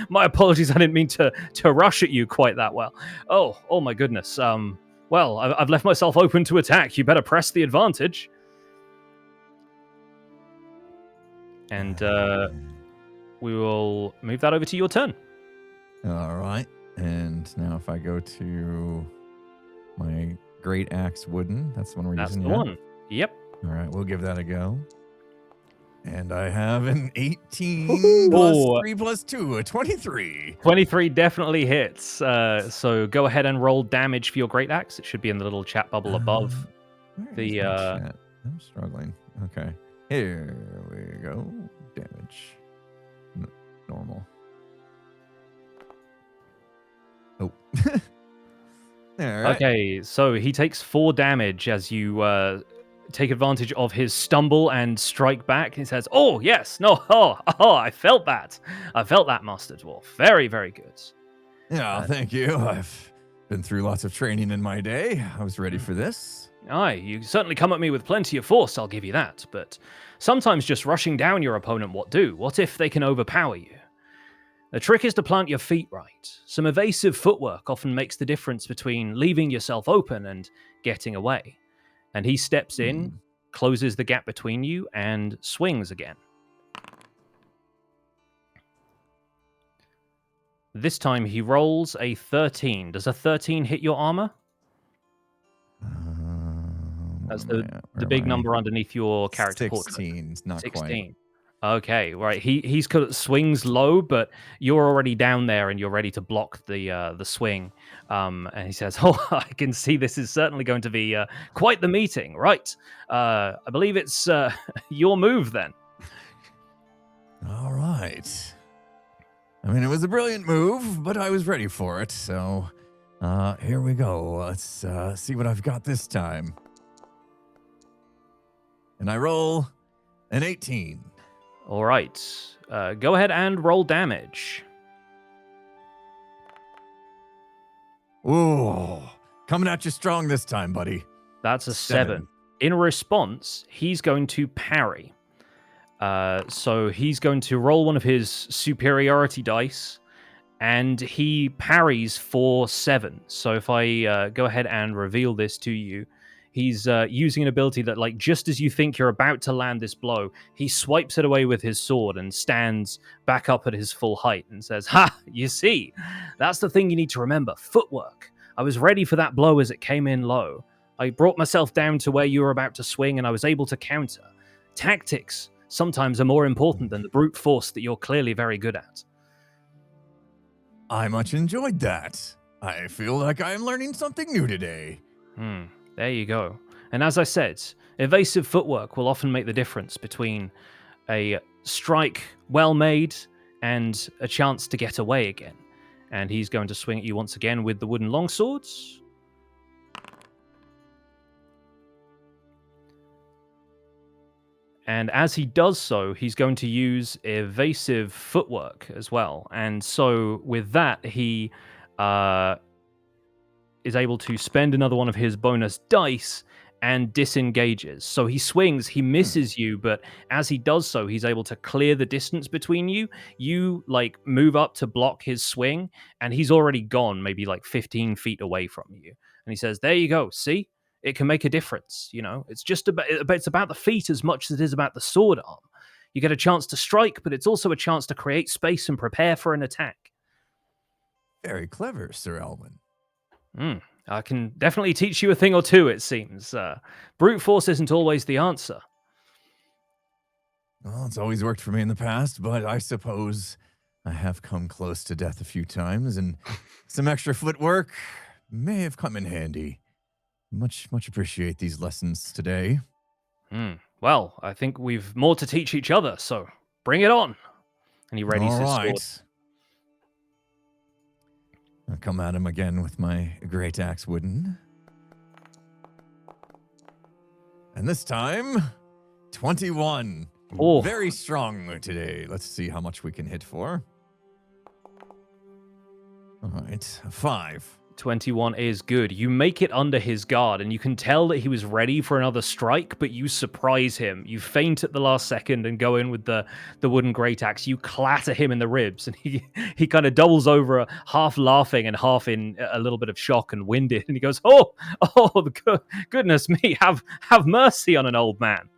my apologies, I didn't mean to rush at you quite that well. Oh my goodness. I've left myself open to attack. You better press the advantage. And we will move that over to your turn. All right. And now if I go to my great axe wooden, that's the one we're That's using. the one. Yep. All right, we'll give that a go. And I have an 18 Ooh. plus 3 plus 2, a 23. 23 definitely hits. So go ahead and roll damage for your great axe. It should be in the little chat bubble above. Where is The, my chat? I'm struggling. Okay. Here we go. Damage. Normal. Oh. All right. Okay, so he takes 4 damage as you take advantage of his stumble and strike back. He says, "Oh, yes. No. I felt that. I felt that, Master Dwarf. Very, very good." Yeah, thank you. I've been through lots of training in my day. I was ready for this. Aye, you certainly come at me with plenty of force, I'll give you that. But sometimes just rushing down your opponent what do? What if they can overpower you? The trick is to plant your feet right. Some evasive footwork often makes the difference between leaving yourself open and getting away. And he steps in, closes the gap between you, and swings again. This time he rolls a 13. Does a 13 hit your armor? That's the big number underneath your character 16, portrait. not 16. Okay, right. He's kind of swings low, but you're already down there and you're ready to block the swing. And he says, "Oh, I can see this is certainly going to be quite the meeting, right? I believe it's your move then." All right. right. I mean, it was a brilliant move, but I was ready for it, so here we go. Let's see what I've got this time. And I roll an 18. All right. Go ahead and roll damage. Ooh, coming at you strong this time, buddy. That's a 7. In response, he's going to parry. So he's going to roll one of his superiority dice, and he parries for 7. So if I go ahead and reveal this to you, he's using an ability that, like, just as you think you're about to land this blow, he swipes it away with his sword and stands back up at his full height and says, "Ha! You see, that's the thing you need to remember. Footwork. I was ready for that blow as it came in low. I brought myself down to where you were about to swing, and I was able to counter. Tactics sometimes are more important than the brute force that you're clearly very good at." I much enjoyed that. I feel like I am learning something new today. There you go. And as I said, evasive footwork will often make the difference between a strike well made and a chance to get away again. And he's going to swing at you once again with the wooden longswords. And as he does so, he's going to use evasive footwork as well. And so with that, he is able to spend another one of his bonus dice and disengages. So he swings, he misses you, but as he does so, he's able to clear the distance between you. You, like, move up to block his swing, and he's already gone maybe like 15 feet away from you. And he says, "There you go, see? It can make a difference, you know? It's just it's about the feet as much as it is about the sword arm. You get a chance to strike, but it's also a chance to create space and prepare for an attack." Very clever, Sir Elwin. I can definitely teach you a thing or two, it seems. Brute force isn't always the answer. Well, it's always worked for me in the past, but I suppose I have come close to death a few times, and some extra footwork may have come in handy. Much appreciate these lessons today. Well, I think we've more to teach each other, so bring it on. And he readies his sword. I'll come at him again with my great axe wooden. And this time, 21. Oh. Very strong today. Let's see how much we can hit for. All right, 5. 21 is good. You make it under his guard, and you can tell that he was ready for another strike, but you surprise him. You feint at the last second and go in with the wooden great axe. You clatter him in the ribs, and he kind of doubles over, half laughing and half in a little bit of shock and winded. And he goes, "Oh, goodness me, have mercy on an old man."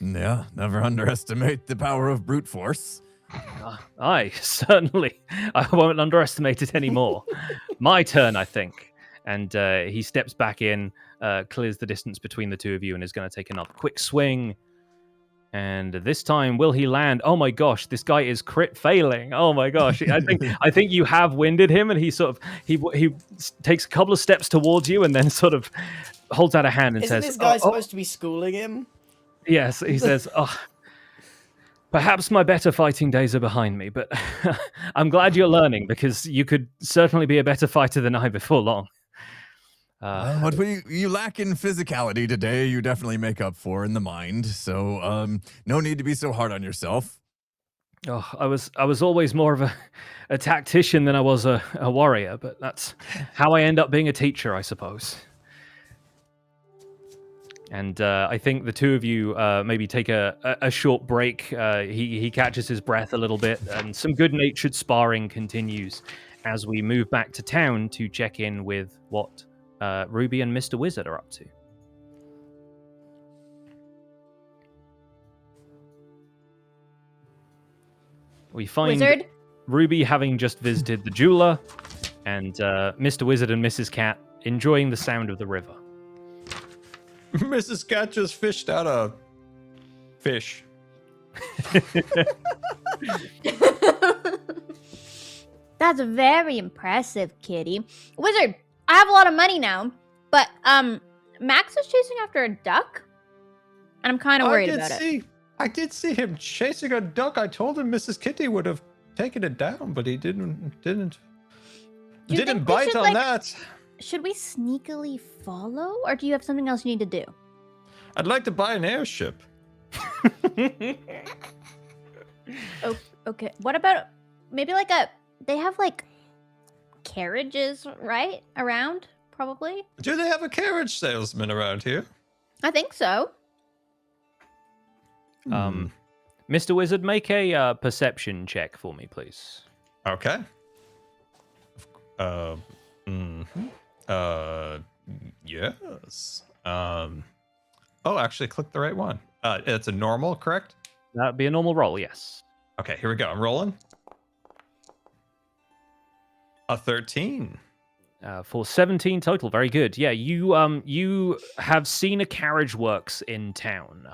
Yeah, never underestimate the power of brute force. Aye, certainly. I won't underestimate it anymore. My turn, I think. And he steps back in, clears the distance between the two of you, and is going to take another quick swing. And this time, will he land? Oh my gosh, this guy is crit failing. Oh my gosh, I think you have winded him, and he sort of he takes a couple of steps towards you, and then sort of holds out a hand and Isn't says, this guy supposed to be schooling him? Yes, he says, "Oh, perhaps my better fighting days are behind me, but I'm glad you're learning, because you could certainly be a better fighter than I before long." What you lack in physicality today, you definitely make up for in the mind. So, no need to be so hard on yourself. Oh, I was always more of a tactician than I was a warrior, but that's how I end up being a teacher, I suppose. And I think the two of you maybe take a short break. He catches his breath a little bit, and some good-natured sparring continues as we move back to town to check in with what Ruby and Mr. Wizard are up to. We find Wizard? Ruby having just visited the jeweler, and Mr. Wizard and Mrs. Cat enjoying the sound of the river. Mrs. Cat just fished out a fish. That's very impressive, kitty. Wizard, I have a lot of money now, but Max is chasing after a duck, and I'm kind of worried about it. I did see him chasing a duck. I told him Mrs. Kitty would have taken it down, but he didn't Do you didn't think we bite should, on that. Should we sneakily follow, or do you have something else you need to do? I'd like to buy an airship. Oh, okay. What about maybe they have like carriages, right? Around, probably? Do they have a carriage salesman around here? I think so. Mr. Wizard, make a perception check for me, please. Okay. Yes. Oh, actually, click the right one. It's a normal, correct? That'd be a normal roll, yes. Okay, here we go. I'm rolling. A 13. For 17 total, very good. Yeah, you have seen a carriage works in town,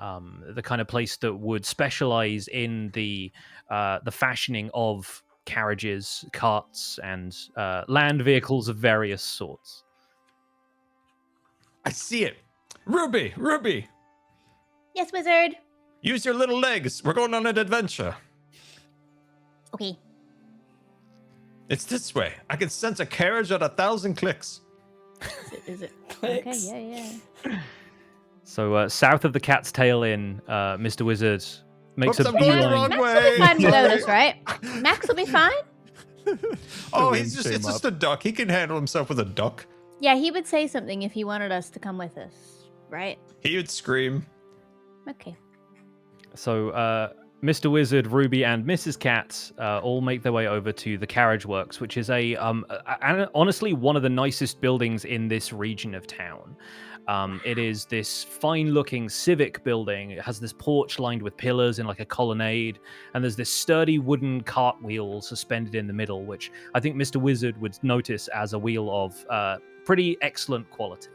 the kind of place that would specialize in the fashioning of carriages, carts, and land vehicles of various sorts. I see it. Ruby, Yes, wizard. use your little legs. We're going on an adventure. Okay. It's this way. I can sense a carriage at 1,000 clicks. Is it? Clicks. Okay, yeah. So south of the Cat's Tail Inn, Mr. Wizard makes Oops, a I'm going the beeline. wrong Max way. will be fine without us, right? Max will be fine? Oh, wind it's came just up. a duck. He can handle himself with a duck. Yeah, he would say something if he wanted us to come with us, right? He would scream. Okay. So Mr. Wizard, Ruby, and Mrs. Cat all make their way over to the Carriage Works, which is honestly one of the nicest buildings in this region of town. It is this fine-looking civic building. It has this porch lined with pillars in like a colonnade, and there's this sturdy wooden cartwheel suspended in the middle, which I think Mr. Wizard would notice as a wheel of pretty excellent quality.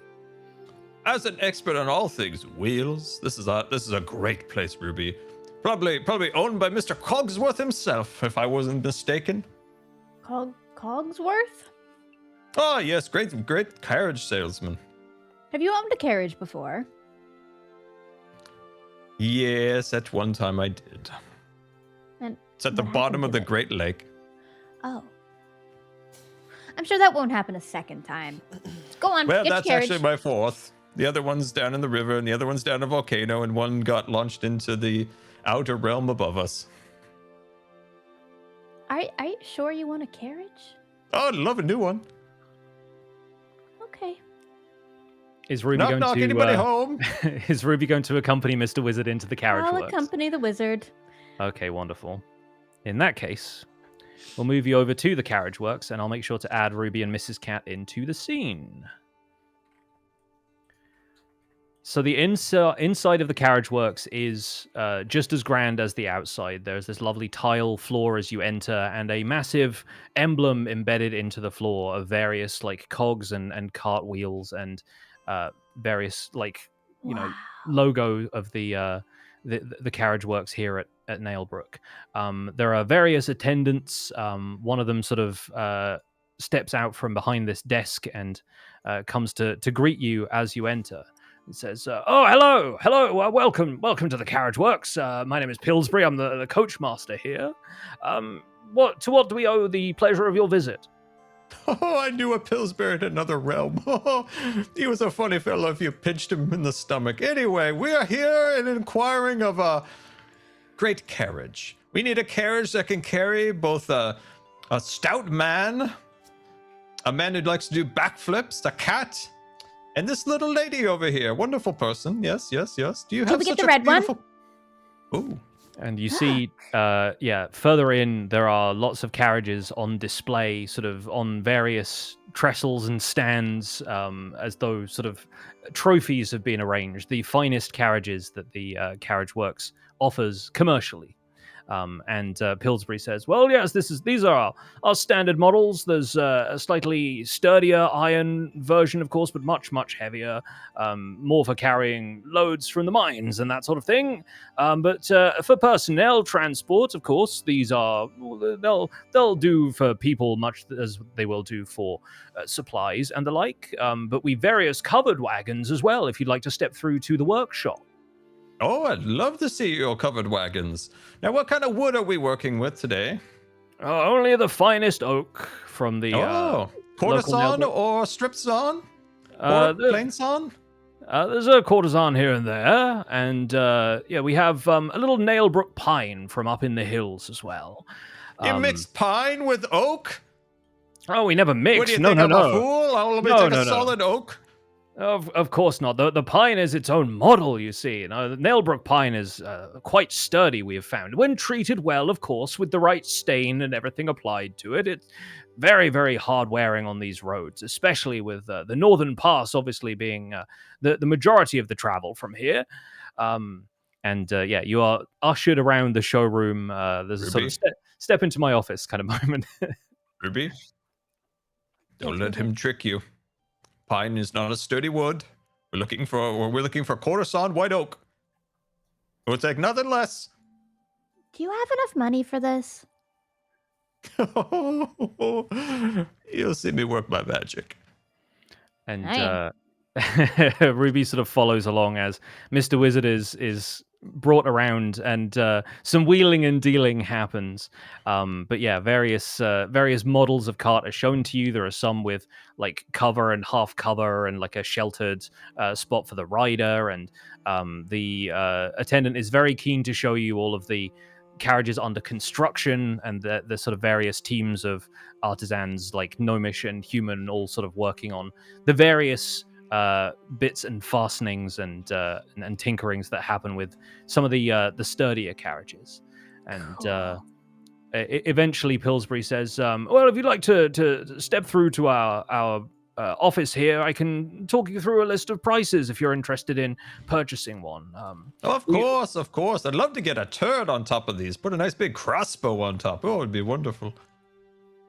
As an expert on all things wheels, this is a great place, Ruby. Probably owned by Mr. Cogsworth himself, if I wasn't mistaken. Cogsworth? Oh yes, great carriage salesman. Have you owned a carriage before? Yes, at one time I did. And It's at the what bottom happened of to the it? Great Lake. Oh. I'm sure that won't happen a second time. Go on, Well, get that's your carriage. actually my fourth. The other one's down in the river, and the other one's down a volcano, and one got launched into the outer realm above us. Are you sure you want a carriage? Oh, I'd love a new one. Okay. Is Ruby Knock, going knock, to anybody home? is Ruby going to accompany Mr. Wizard into the Carriage I'll Works? accompany the wizard. Okay, wonderful. In that case, we'll move you over to the Carriage Works, and I'll make sure to add Ruby and Mrs. Cat into the scene. So the inside of the Carriage Works is just as grand as the outside. There's this lovely tile floor as you enter, and a massive emblem embedded into the floor of various like cogs and cartwheels and various Wow. logo of the Carriage Works here at Nailbrook. There are various attendants. One of them sort of steps out from behind this desk and comes to greet you as you enter. It says, "Oh, hello, welcome to the Carriage Works. My name is Pillsbury. I'm the coach master here. What do we owe the pleasure of your visit?" Oh, I knew a Pillsbury in another realm. Oh, he was a funny fellow if you pinched him in the stomach. Anyway, we are here and inquiring of a great carriage. We need a carriage that can carry both a stout man, a man who likes to do backflips, a cat, and this little lady over here. Wonderful person. Yes. Do you have we get such the a red one? beautiful... Ooh. And you see, further in, there are lots of carriages on display, sort of on various trestles and stands, as though sort of trophies have been arranged. The finest carriages that the Carriage Works offers commercially. And Pillsbury says, "Well, yes, these are our standard models. There's a slightly sturdier iron version, of course, but much heavier, more for carrying loads from the mines and that sort of thing. But for personnel transport, of course, these are they'll do for people much as they will do for supplies and the like. But we various covered wagons as well, if you'd like to step through to the workshop." Oh, I'd love to see your covered wagons. Now, what kind of wood are we working with today? Only the finest oak from the Oh, local courtesan nail- or strip sawn? uh, Or the- plain sawn? There's a courtesan here and there, and yeah, we have a little Nailbrook pine from up in the hills as well. You mixed pine with oak? Oh, we never mix. What do you no, think? no, I'm no. a fool? I'll only No, take no, a no. solid oak. Of course not. The pine is its own model, you see. The Nailbrook pine is quite sturdy, we have found. When treated well, of course, with the right stain and everything applied to it, it's very, very hard wearing on these roads, especially with the Northern Pass obviously being the majority of the travel from here. Yeah, you are ushered around the showroom. There's a sort of step into my office kind of moment. Ruby, don't let him trick you. Pine is not a sturdy wood. We're looking for courtesan white oak. We'll take nothing less. Do you have enough money for this? You'll see me work my magic. And Dang. Ruby sort of follows along as Mr. Wizard is brought around, and some wheeling and dealing happens. But yeah, various models of cart are shown to you. There are some with like cover and half cover, and like a sheltered spot for the rider. And the attendant is very keen to show you all of the carriages under construction, and the sort of various teams of artisans like gnomish and human all sort of working on the various bits and fastenings and tinkerings that happen with some of the sturdier carriages. And eventually Pillsbury says, well, if you'd like to step through to our office here, I can talk you through a list of prices if you're interested in purchasing one. Of course. I'd love to get a turret on top of these. Put a nice big crossbow on top. Oh, it'd be wonderful.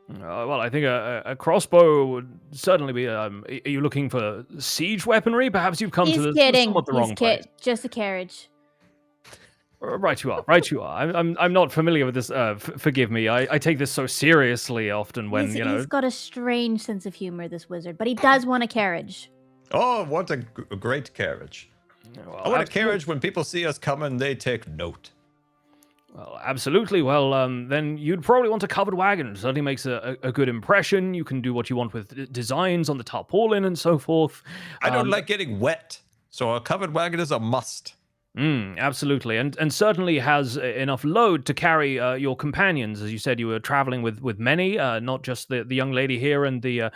Well, I think a crossbow would certainly be. Are you looking for siege weaponry? Perhaps you've come He's to kidding. somewhat the He's wrong place. just a carriage. Right, you are. I'm not familiar with this. Forgive me. I take this so seriously often when He's got a strange sense of humor, this wizard, but he does want a carriage. Oh, what a great carriage. Well, I want a carriage when people see us coming, they take note. Well, absolutely. Well, then you'd probably want a covered wagon. It certainly makes a good impression. You can do what you want with designs on the tarpaulin and so forth. I don't like getting wet, so a covered wagon is a must. Absolutely, and certainly has enough load to carry your companions. As you said, you were traveling with many, not just the young lady here and the.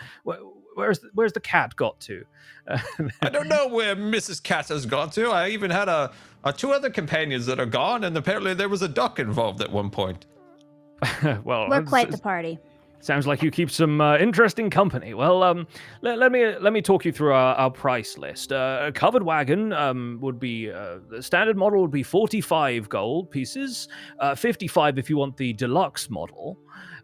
Where's the cat got to? I don't know where Mrs. Cat has gone to. I even had two other companions that are gone, and apparently there was a duck involved at one point. Well, We're quite the party. Sounds like you keep some interesting company. Well, let me talk you through our price list. A covered wagon would be the standard model would be 45 gold pieces, 55 if you want the deluxe model.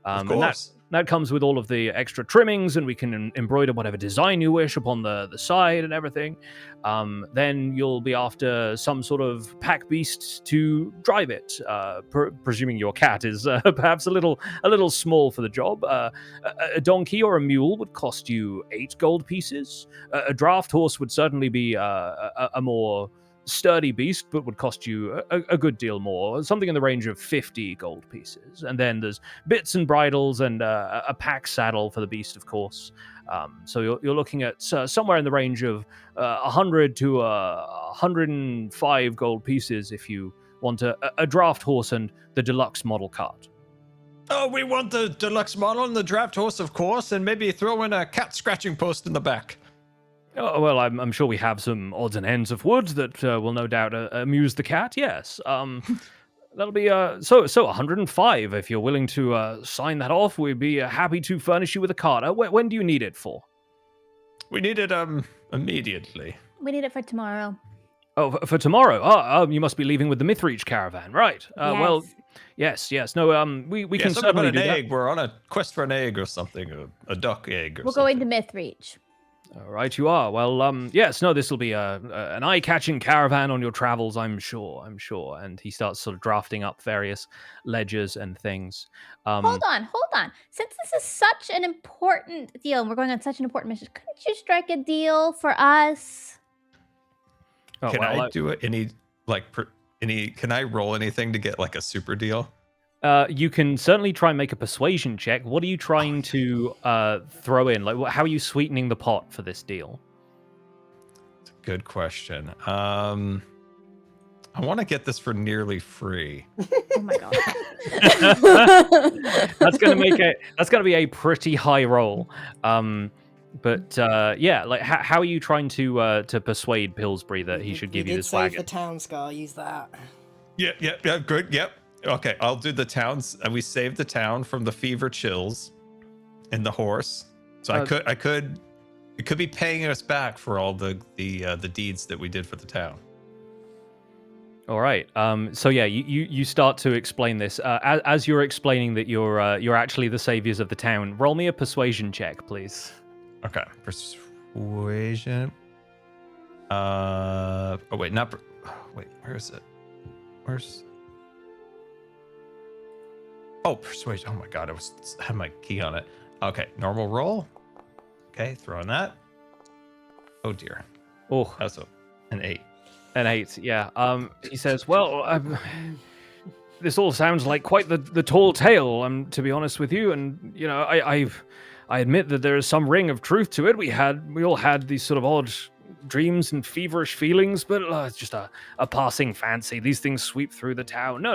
Of course. That comes with all of the extra trimmings, and we can embroider whatever design you wish upon the side and everything. Then you'll be after some sort of pack beast to drive it, presuming your cat is perhaps a little small for the job. A donkey or a mule would cost you 8 gold pieces. A draft horse would certainly be a more sturdy beast, but would cost you a good deal more, something in the range of 50 gold pieces. And then there's bits and bridles and a pack saddle for the beast, of course. So you're looking at somewhere in the range of 100 to 105 gold pieces if you want a draft horse and the deluxe model cart. Oh, we want the deluxe model and the draft horse, of course, and maybe throw in a cat scratching post in the back. Oh, well, I'm sure we have some odds and ends of wood that will no doubt amuse the cat. Yes. That'll be so 105. If you're willing to sign that off, we'd be happy to furnish you with a cart. When do you need it for? We need it immediately. We need it for tomorrow. Oh, for tomorrow. Oh, you must be leaving with the Mythreach caravan, right? Yes. Well, yes. No, we can certainly do egg. that. We're on a quest for an egg or something, a duck egg or We're something. going to Mythreach. All right, you are. Well, yes, no, this will be an eye-catching caravan on your travels, I'm sure. And he starts sort of drafting up various ledgers and things. Hold on. Since this is such an important deal, and we're going on such an important mission, couldn't you strike a deal for us? Oh, Can well, I do any like can I roll anything to get like a super deal? You can certainly try and make a persuasion check. What are you trying to throw in? Like, how are you sweetening the pot for this deal? It's a good question. I want to get this for nearly free. Oh my god. That's gonna be a pretty high roll. But yeah, like how are you trying to persuade Pillsbury that he should give you this save wagon? the town, Scar. Use that. Yeah, good. Yep. Okay, I'll do the towns. And we saved the town from the fever chills and the horse. So it could be paying us back for all the deeds that we did for the town. All right. So yeah, you start to explain this. As you're explaining that you're actually the saviors of the town. Roll me a persuasion check, please. Okay, persuasion. Oh wait, wait. Where is it? Oh, persuasion. Oh my god, I had my key on it. Okay, normal roll. Okay, throwing that. Oh dear. Oh, That's an 8. an 8. Yeah. He says, "Well, this all sounds like quite the tall tale. To be honest with you, and you know, I admit that there is some ring of truth to it. We all had these sort of odd dreams and feverish feelings, but it's just a passing fancy. These things sweep through the town. No.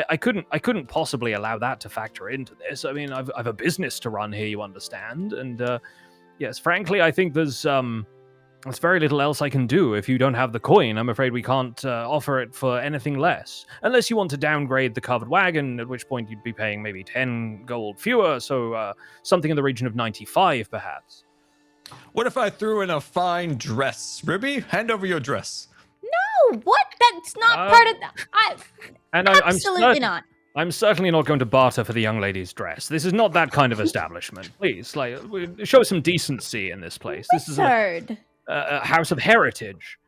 I couldn't possibly allow that to factor into this. I mean, I've a business to run here, you understand. And yes, frankly, I think there's very little else I can do. If you don't have the coin, I'm afraid we can't offer it for anything less. Unless you want to downgrade the covered wagon, at which point you'd be paying maybe 10 gold fewer, so something in the region of 95, perhaps." What if I threw in a fine dress? Ruby, hand over your dress. No, what? That's not part of the. Absolutely not. I'm certainly not going to barter for the young lady's dress. This is not that kind of establishment. Please, show some decency in this place. This is a house of heritage.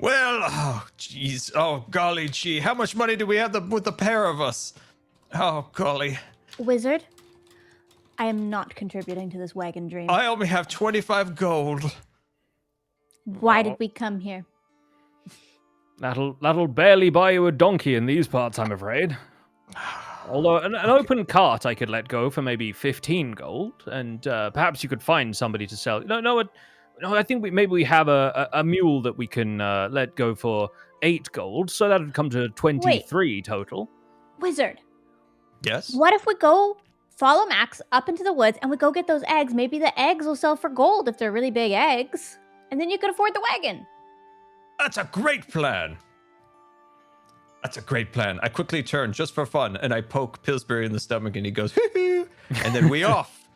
Well, oh jeez, oh golly gee, how much money do we have with the pair of us? Oh golly. Wizard, I am not contributing to this wagon dream. I only have 25 gold. Why did we come here? That'll barely buy you a donkey in these parts, I'm afraid. Although an open cart I could let go for maybe 15 gold, and perhaps you could find somebody to sell. No, I think maybe we have a mule that we can let go for 8 gold, so that would come to 23 total. Wizard. Yes? What if we go follow Max up into the woods and we go get those eggs? Maybe the eggs will sell for gold if they're really big eggs. And then you could afford the wagon. That's a great plan. I quickly turn just for fun and I poke Pillsbury in the stomach and he goes, hoo-hoo, and then we off.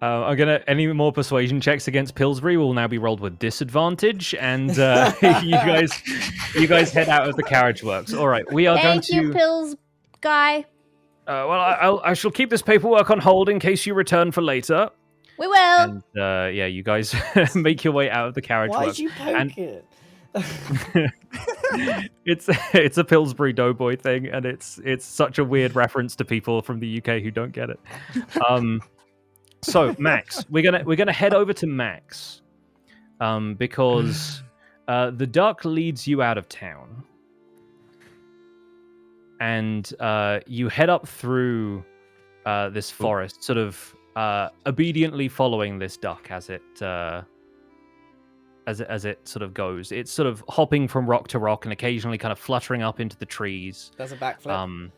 Any more persuasion checks against Pillsbury will now be rolled with disadvantage, and you guys head out of the carriage works. All right, we are going to. Thank you, Pills guy. Well, I shall keep this paperwork on hold in case you return for later. We will. And yeah, you guys make your way out of the carriage works. Why'd you poke it? It's a Pillsbury Doughboy thing, and it's such a weird reference to people from the UK who don't get it. So Max, we're gonna head over to Max, because the duck leads you out of town, and you head up through this forest, sort of obediently following this duck as it sort of goes. It's sort of hopping from rock to rock and occasionally kind of fluttering up into the trees. Does a backflip.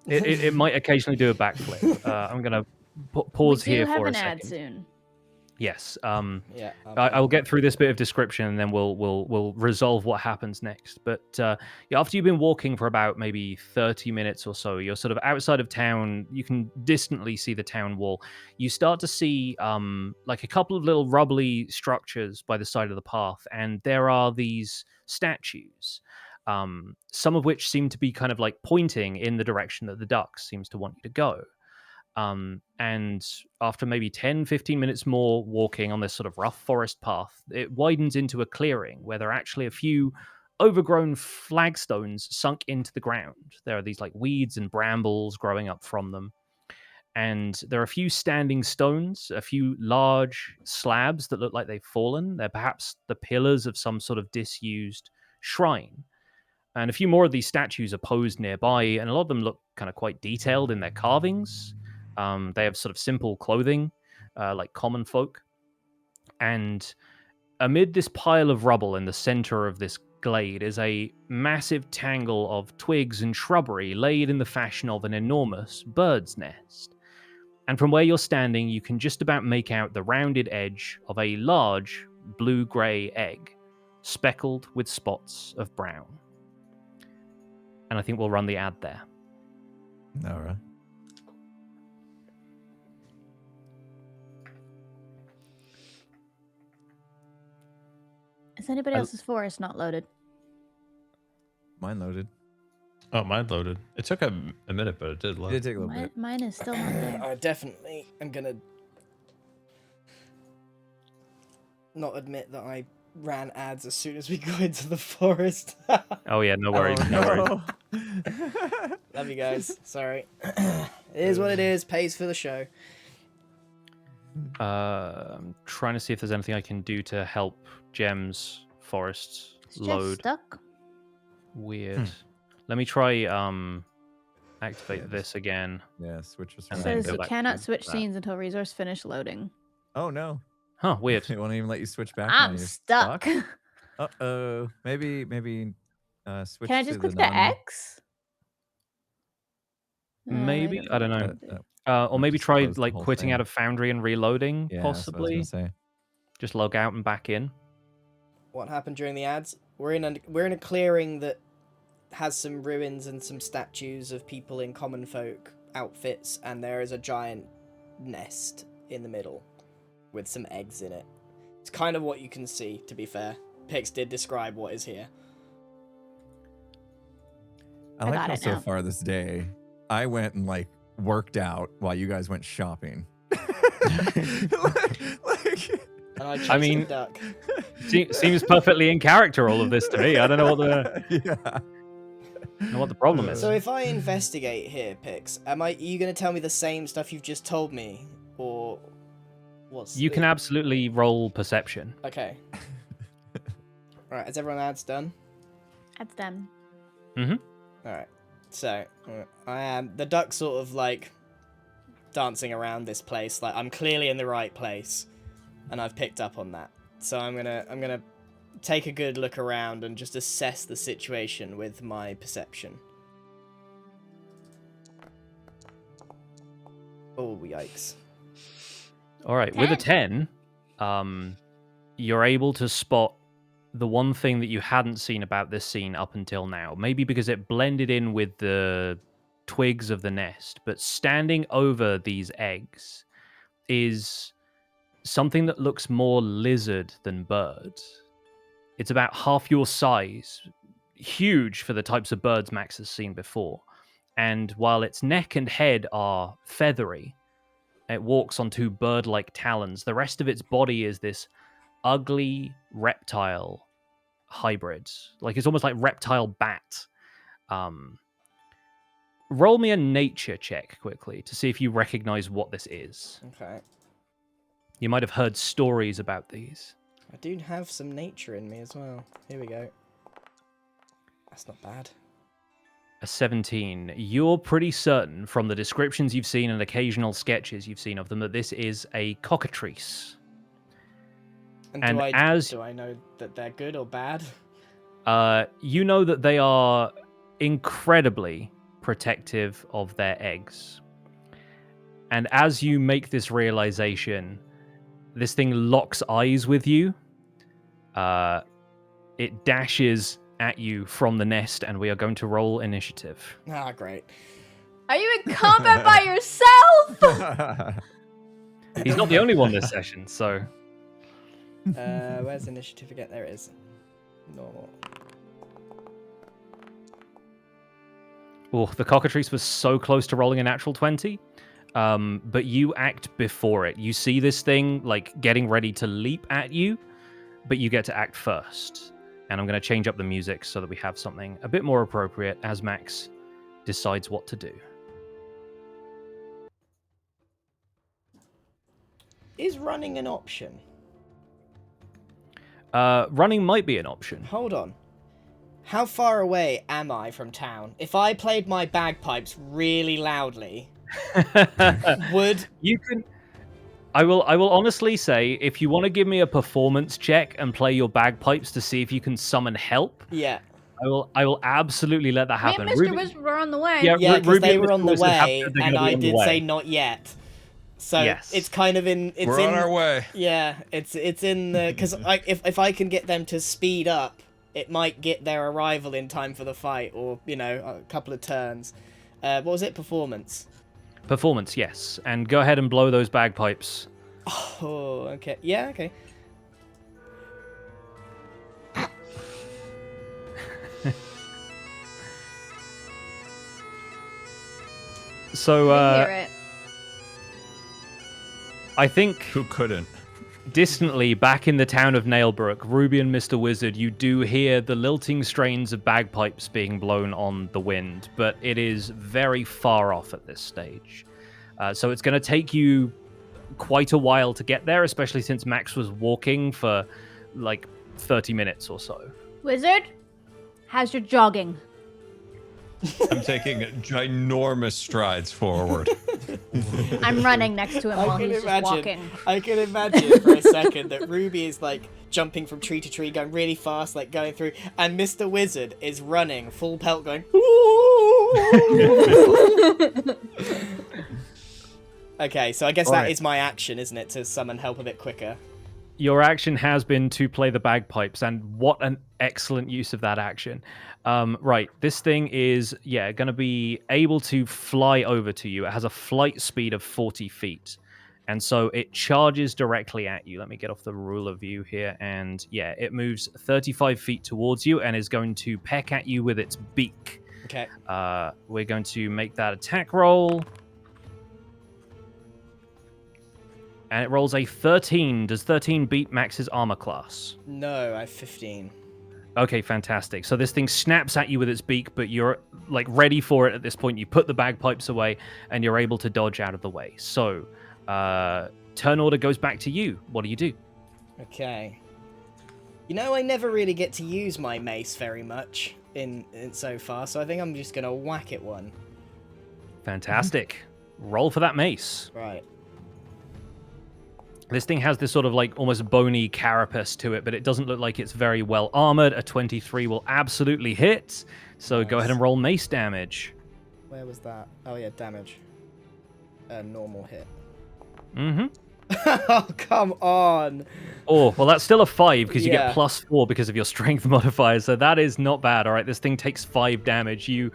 It might occasionally do a backflip. I'm gonna pause here for a second. Ad soon. Yes. Yeah. I will get through this bit of description and then we'll resolve what happens next. But yeah, after you've been walking for about maybe 30 minutes or so, you're sort of outside of town. You can distantly see the town wall. You start to see like a couple of little rubbly structures by the side of the path, and there are these statues. Some of which seem to be kind of like pointing in the direction that the duck seems to want you to go. And after maybe 10-15 minutes more walking on this sort of rough forest path, it widens into a clearing where there are actually a few overgrown flagstones sunk into the ground. There are these like weeds and brambles growing up from them. and there are a few standing stones, a few large slabs that look like they've fallen. They're perhaps the pillars of some sort of disused shrine. And a few more of these statues are posed nearby, and a lot of them look kind of quite detailed in their carvings. They have sort of simple clothing, like common folk. And amid this pile of rubble in the center of this glade is a massive tangle of twigs and shrubbery laid in the fashion of an enormous bird's nest. And from where you're standing, you can just about make out the rounded edge of a large blue-grey egg, speckled with spots of brown. And I think we'll run the ad there. All right. Is anybody else's forest not loaded? Mine loaded. Oh, mine loaded. It took a minute, but it did load. It did take a little bit. Mine is still not there. I definitely am gonna not admit that I ran ads as soon as we go into the forest. Oh yeah, no worries, no worries. Love you guys. Sorry. It is what it is. Pays for the show. I'm trying to see if there's anything I can do to help Gem's forests It's just load. stuck. Weird. Let me try activate this again. Yeah, switch us And It then around. says go you back cannot to switch that. scenes until resource finish loading. Oh no. Huh, weird. They won't even let you switch back. now, I'm you're stuck. Uh-oh. Maybe switch Can I to just the click the X? Maybe, I don't know. Uh, Or maybe just try close the like whole quitting thing. out of Foundry and reloading, Yeah, that's what I was possibly. gonna say. Just log out and back in. What happened during the ads? We're in a clearing that has some ruins and some statues of people in common folk outfits, and there is a giant nest in the middle with some eggs in it. It's kind of what you can see, to be fair. Pix did describe what is here. I I like got how it so now. far this day, I went and like worked out while you guys went shopping. And I chased I mean- a duck. Seems perfectly in character, all of this to me. I don't know what the Yeah. know what the problem is. So if I investigate here, Pix, are you going to tell me the same stuff you've just told me, or what's? You can absolutely roll perception. Okay. Right. Has everyone ads done? That's done. All right. So I am the duck, sort of like dancing around this place. Like I'm clearly in the right place, and I've picked up on that. So I'm gonna take a good look around and just assess the situation with my perception. Oh yikes! All right, with a 10, you're able to spot the one thing that you hadn't seen about this scene up until now. Maybe because it blended in with the twigs of the nest, but standing over these eggs is something that looks more lizard than bird. It's about half your size, huge for the types of birds Max has seen before. And while its neck and head are feathery, it walks on two bird-like talons. The rest of its body is this ugly reptile hybrid. Like it's almost like reptile bat. Roll me a nature check quickly to see if you recognize what this is. Okay. You might have heard stories about these. I do have some nature in me as well. Here we go. That's not bad. A 17. You're pretty certain from the descriptions you've seen and occasional sketches you've seen of them that this is a cockatrice. And And do I know that they're good or bad? You know that they are incredibly protective of their eggs. And as you make this realization, this thing locks eyes with you. It dashes at you from the nest, and we are going to roll initiative. Ah, great. Are you in combat by yourself? He's not the only one this session, so... Where's initiative again? There it is. Normal. Oh, the cockatrice was so close to rolling a natural 20. But you act before it. You see this thing, like, getting ready to leap at you, but you get to act first. And I'm going to change up the music so that we have something a bit more appropriate as Max decides what to do. Is running an option? Running might be an option. Hold on. How far away am I from town? If I played my bagpipes really loudly, would... You can... I will honestly say, if you want to give me a performance check and play your bagpipes to see if you can summon help, Yeah. I will absolutely let that Me happen. and Mr. Wizard were on the way. Yeah, Yeah, because Ruby they and were Mr. on the Wizard have way, said they're and gonna be I on the did way. say not yet. So Yes. it's kind of in... It's We're in, on our way. Yeah, it's in the... Because if I can get them to speed up, it might get their arrival in time for the fight, or, you know, a couple of turns. What was it? Performance? Performance, yes. And go ahead and blow those bagpipes. Oh, okay. Yeah, okay. So, I hear it. I think Who couldn't? distantly back in the town of Nailbrook, Ruby and Mr. Wizard, you do hear the lilting strains of bagpipes being blown on the wind, but it is very far off at this stage. So it's going to take you quite a while to get there, especially since Max was walking for like 30 minutes or so. Wizard, how's your jogging? I'm taking ginormous strides forward. I'm running next to him while he's just walking. I can imagine for a second that Ruby is like jumping from tree to tree, going really fast, like going through, and Mr. Wizard is running full pelt, going. Okay, so I guess that is my action, isn't it, to summon help a bit quicker? Your action has been to play the bagpipes, and what an excellent use of that action. Right, this thing is, going to be able to fly over to you. It has a flight speed of 40 feet, and so it charges directly at you. Let me get off the ruler view here, and it moves 35 feet towards you and is going to peck at you with its beak. Okay. We're going to make that attack roll. And it rolls a 13. Does 13 beat Max's armor class? No, I have 15. Okay, fantastic. So this thing snaps at you with its beak, but you're like ready for it at this point. You put the bagpipes away, and you're able to dodge out of the way. So, turn order goes back to you. What do you do? Okay. You know, I never really get to use my mace very much in so far, so I think I'm just gonna whack it one. Fantastic. Roll for that mace. Right. This thing has this sort of like almost bony carapace to it, but it doesn't look like it's very well armored. A 23 will absolutely hit. So go ahead and roll mace damage. Where was that? Oh yeah, damage. A normal hit. Mm-hmm. Oh, come on. Oh, well, that's still a 5 because you Yeah. get +4 because of your strength modifier. So that is not bad. All right, this thing takes 5 damage. You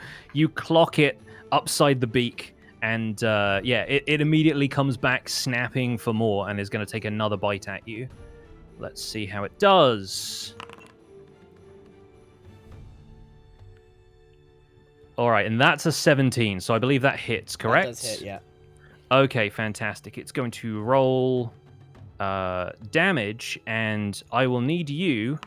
clock it upside the beak. And it immediately comes back snapping for more and is going to take another bite at you. Let's see how it does. All right, and that's a 17, so I believe that hits, correct? That does hit, yeah. Okay, fantastic. It's going to roll damage, and I will need you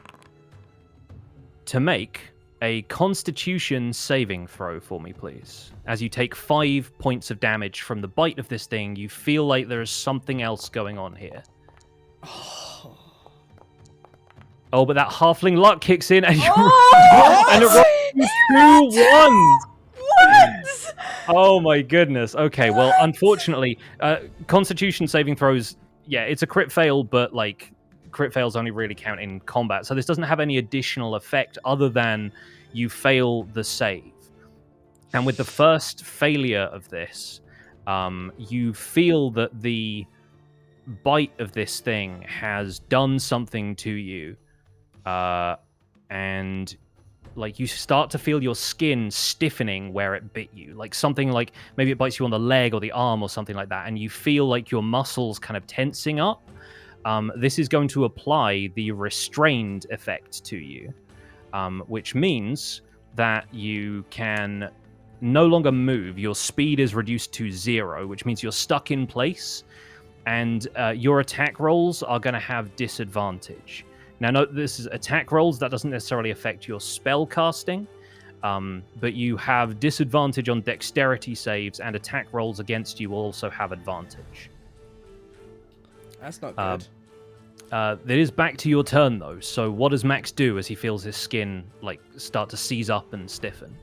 to make a Constitution saving throw for me, please. As you take 5 points of damage from the bite of this thing, you feel like there is something else going on here. Oh, but that halfling luck kicks in, and, and it rolls 2 ones. What? Oh my goodness. Okay, well, unfortunately, Constitution saving throws, it's a crit fail, but like crit fails only really count in combat, so this doesn't have any additional effect other than you fail the save. And with the first failure of this, you feel that the bite of this thing has done something to you, and like you start to feel your skin stiffening where it bit you, like something like maybe it bites you on the leg or the arm or something like that, and you feel like your muscles kind of tensing up. This is going to apply the restrained effect to you, which means that you can no longer move. Your speed is reduced to 0, which means you're stuck in place, and your attack rolls are going to have disadvantage. Now, note this is attack rolls. That doesn't necessarily affect your spell casting, but you have disadvantage on dexterity saves, and attack rolls against you will also have advantage. That's not Um, good. It is back to your turn though. So what does Max do as he feels his skin like start to seize up and stiffen?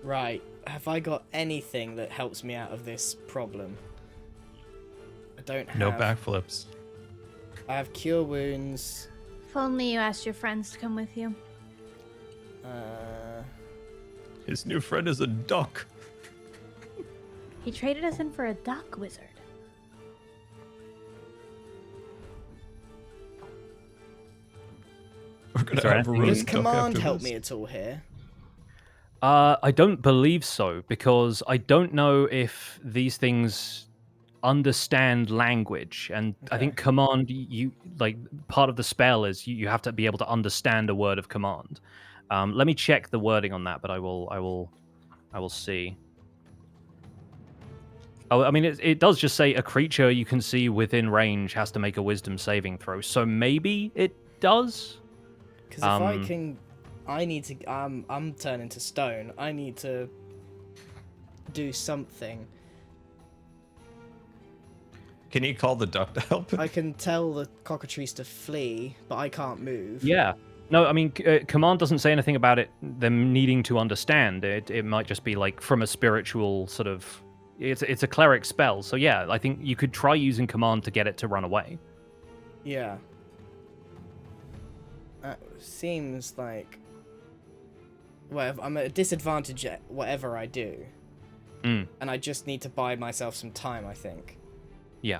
Right. Have I got anything that helps me out of this problem? I don't have. No backflips. I have cure wounds. If only you asked your friends to come with you. His new friend is a duck. He traded us in for a duck wizard. We're gonna Is there have a anything- roast Does duck command after help this. me at all here? I don't believe so because I don't know if these things understand language, and I think Okay. command you like part of the spell is you have to be able to understand a word of command. Let me check the wording on that, but I will see. Oh, I mean, it does just say a creature you can see within range has to make a wisdom saving throw. So maybe it does. Because if I can, I need to. I'm turning to stone. I need to do something. Can he call the duck to help him? I can tell the cockatrice to flee, but I can't move. Yeah. No, I mean, command doesn't say anything about it. Them needing to understand it. It might just be like from a spiritual sort of. It's a cleric spell, so yeah, I think you could try using command to get it to run away. Yeah. That seems like. Well, I'm at a disadvantage at whatever I do, Mm. and I just need to buy myself some time. I think. Yeah.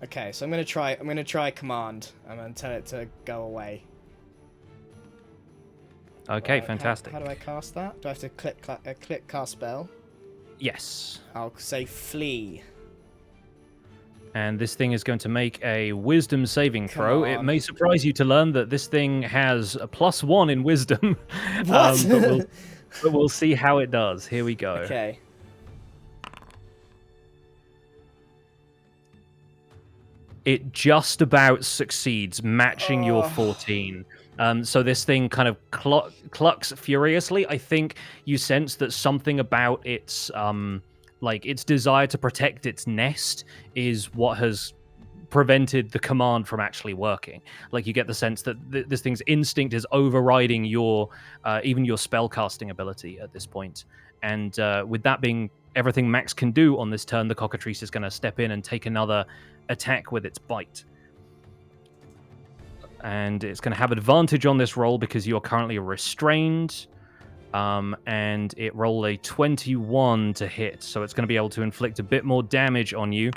Okay, so I'm gonna try. I'm gonna try command. I'm gonna tell it to go away. Okay, Right, fantastic. How do I cast that? Do I have to click cast spell? Yes. I'll say flee. And this thing is going to make a wisdom saving Come throw. It on. may surprise you to learn that this thing has a +1 in wisdom. What? But we'll see how it does. Here we go. Okay. It just about succeeds, matching your Oh. 14. So this thing kind of clucks furiously. I think you sense that something about its its desire to protect its nest is what has prevented the command from actually working. Like you get the sense that this thing's instinct is overriding your even your spellcasting ability at this point. And with that being everything Max can do on this turn, the cockatrice is going to step in and take another attack with its bite. And it's going to have advantage on this roll because you are currently restrained. And it rolled a 21 to hit, so it's going to be able to inflict a bit more damage on you,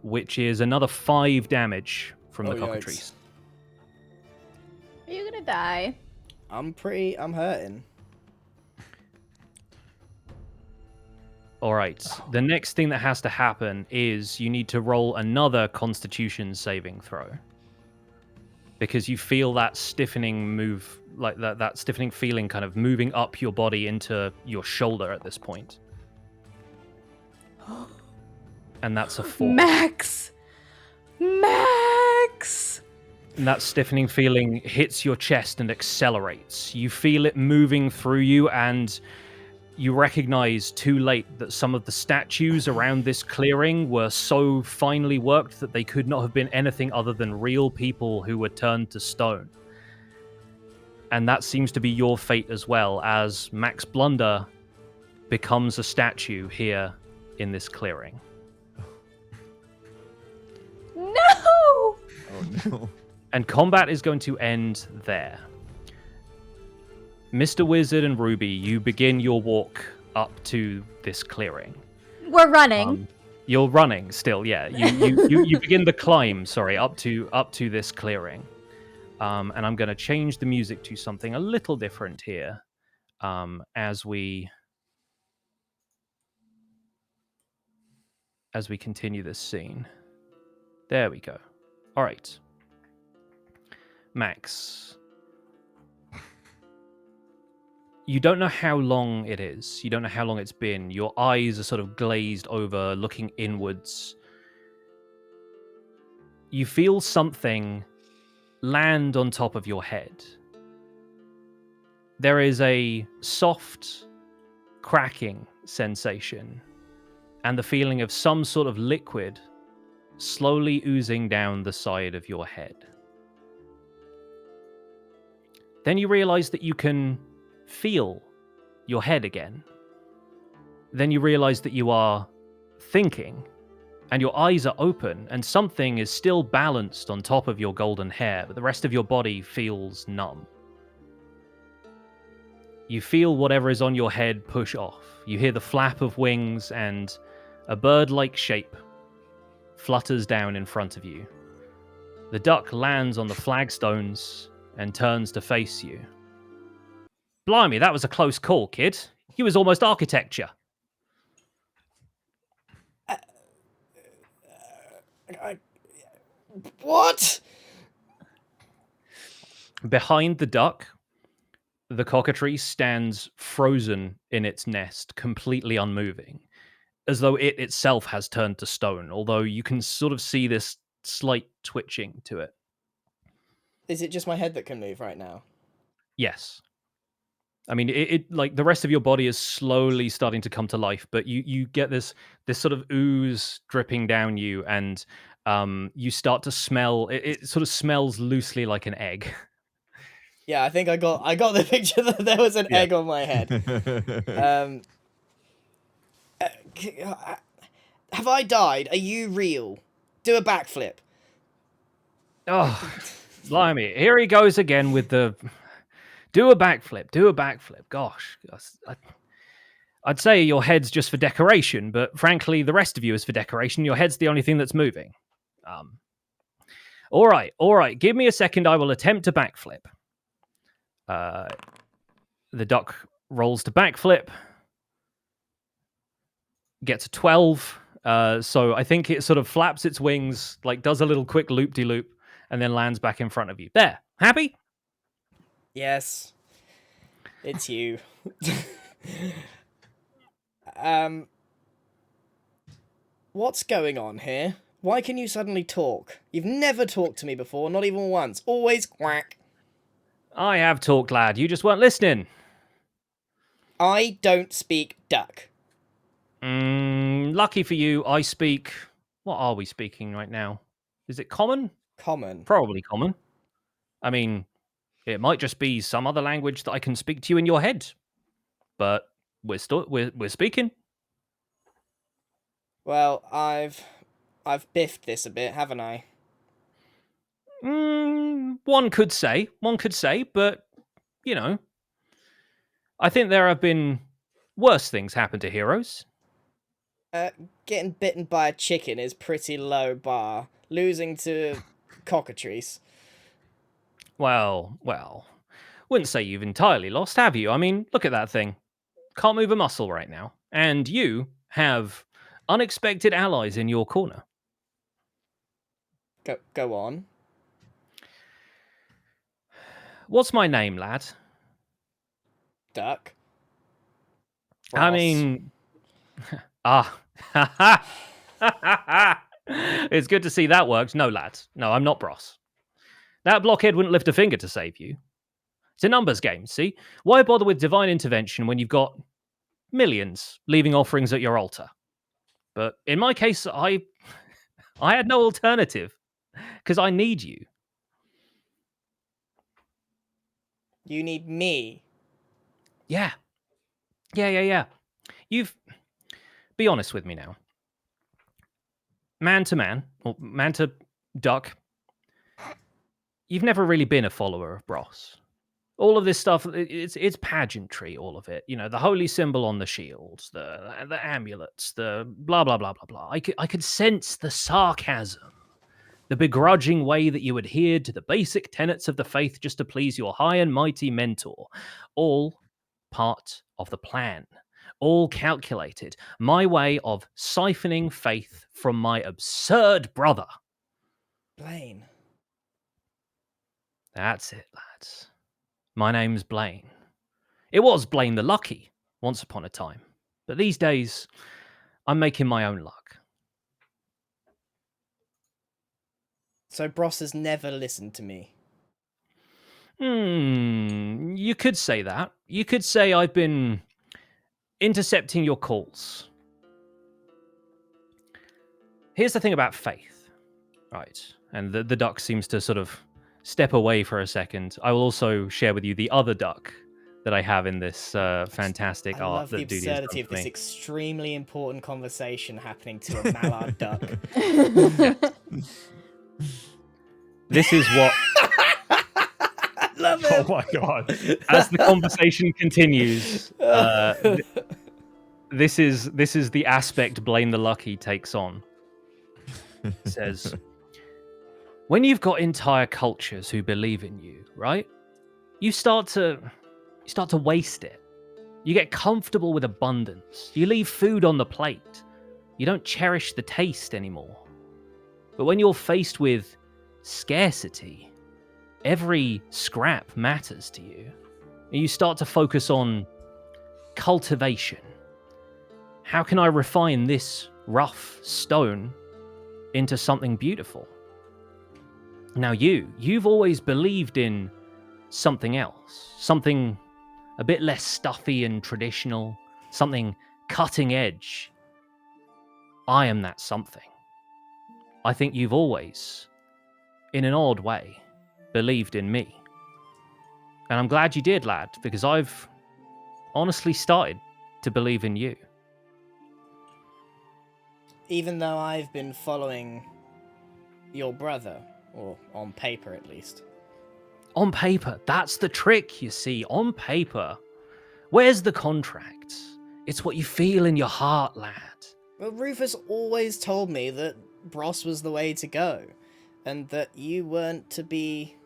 which is another 5 damage from the Oh, yikes. cockatrice. Are you gonna die? I'm hurting. All right. The next thing that has to happen is you need to roll another Constitution saving throw. Because you feel that stiffening move, like that stiffening feeling kind of moving up your body into your shoulder at this point. And that's a 4. Max! Max! And that stiffening feeling hits your chest and accelerates. You feel it moving through you, and you recognize too late that some of the statues around this clearing were so finely worked that they could not have been anything other than real people who were turned to stone. And that seems to be your fate as well, as Max Blunder becomes a statue here in this clearing. No! Oh no. And combat is going to end there. Mr. Wizard and Ruby, you begin your walk up to this clearing. We're running. You're running still, yeah. You begin the climb, sorry, up to this clearing. And I'm going to change the music to something a little different here, as we continue this scene. There we go. All right. Max. You don't know how long it is. You don't know how long it's been. Your eyes are sort of glazed over, looking inwards. You feel something land on top of your head. There is a soft cracking sensation and the feeling of some sort of liquid slowly oozing down the side of your head. Then you realize that you can feel your head again. Then you realize that you are thinking, and your eyes are open, and something is still balanced on top of your golden hair, but the rest of your body feels numb. You feel whatever is on your head push off. You hear the flap of wings, and a bird-like shape flutters down in front of you. The duck lands on the flagstones and turns to face you. Blimey, that was a close call, kid. You was almost architecture. What? Behind the duck, the cockatrice stands frozen in its nest, completely unmoving, as though it itself has turned to stone, although you can sort of see this slight twitching to it. Is it just my head that can move right now? Yes. I mean, it like the rest of your body is slowly starting to come to life, but you get this sort of ooze dripping down you, and you start to smell. It sort of smells loosely like an egg. Yeah, I think I got the picture that there was an egg on my head. Have I died? Are you real? Do a backflip. Oh, blimey! Here he goes again with the do a backflip. Do a backflip. Gosh, I'd say your head's just for decoration, but frankly, the rest of you is for decoration. Your head's the only thing that's moving. All right. Give me a second. I will attempt to backflip. The duck rolls to backflip. Gets a 12. So I think it sort of flaps its wings, like does a little quick loop-de-loop, and then lands back in front of you. There. Happy? Yes. It's you. What's going on here? Why can you suddenly talk? You've never talked to me before, not even once. Always quack. I have talked, lad. You just weren't listening. I don't speak duck. Lucky for you, I speak... What are we speaking right now? Is it common? Common. Probably common. I mean, it might just be some other language that I can speak to you in your head. But we're speaking. Well, I've biffed this a bit, haven't I? One could say, but, you know, I think there have been worse things happen to heroes. Getting bitten by a chicken is pretty low bar. Losing to cockatrice. Well, wouldn't say you've entirely lost, have you? I mean, look at that thing. Can't move a muscle right now. And you have unexpected allies in your corner. Go on. What's my name, lad? Duck. I Ross. mean... It's good to see that worked. No, lad. No, I'm not Bros. That blockhead wouldn't lift a finger to save you. It's a numbers game, see? Why bother with divine intervention when you've got millions leaving offerings at your altar? But in my case, I had no alternative, because I need you. You need me. Yeah. Be honest with me now. Man to man, or man to duck, you've never really been a follower of Bros. All of this stuff, it's pageantry, all of it. You know, the holy symbol on the shields, the amulets, the blah, blah, blah, blah, blah. I could sense the sarcasm, the begrudging way that you adhered to the basic tenets of the faith just to please your high and mighty mentor. All part of the plan. All calculated. My way of siphoning faith from my absurd brother. Blaine. That's it, lads. My name's Blaine. It was Blaine the Lucky, once upon a time. But these days, I'm making my own luck. So Bros has never listened to me. You could say that. You could say I've been intercepting your calls. Here's the thing about faith. Right. And the duck seems to sort of step away for a second. I will also share with you the other duck that I have in this fantastic I art love the that Duty has absurdity done of for this me. extremely important conversation happening to a mallard duck. This is what, I love Oh it. my god. as the conversation continues, this is the aspect Blame the Lucky takes on. It says, when you've got entire cultures who believe in you, right? You start to waste it. You get comfortable with abundance. You leave food on the plate. You don't cherish the taste anymore. But when you're faced with scarcity, every scrap matters to you. And you start to focus on cultivation. How can I refine this rough stone into something beautiful? Now you've always believed in something else, something a bit less stuffy and traditional, something cutting edge. I am that something. I think you've always, in an odd way, believed in me. And I'm glad you did, lad, because I've honestly started to believe in you. Even though I've been following your brother, or on paper at least. On paper, that's the trick, you see. On paper. Where's the contract? It's what you feel in your heart, lad. Well, Rufus always told me that Bros was the way to go, and that you weren't to be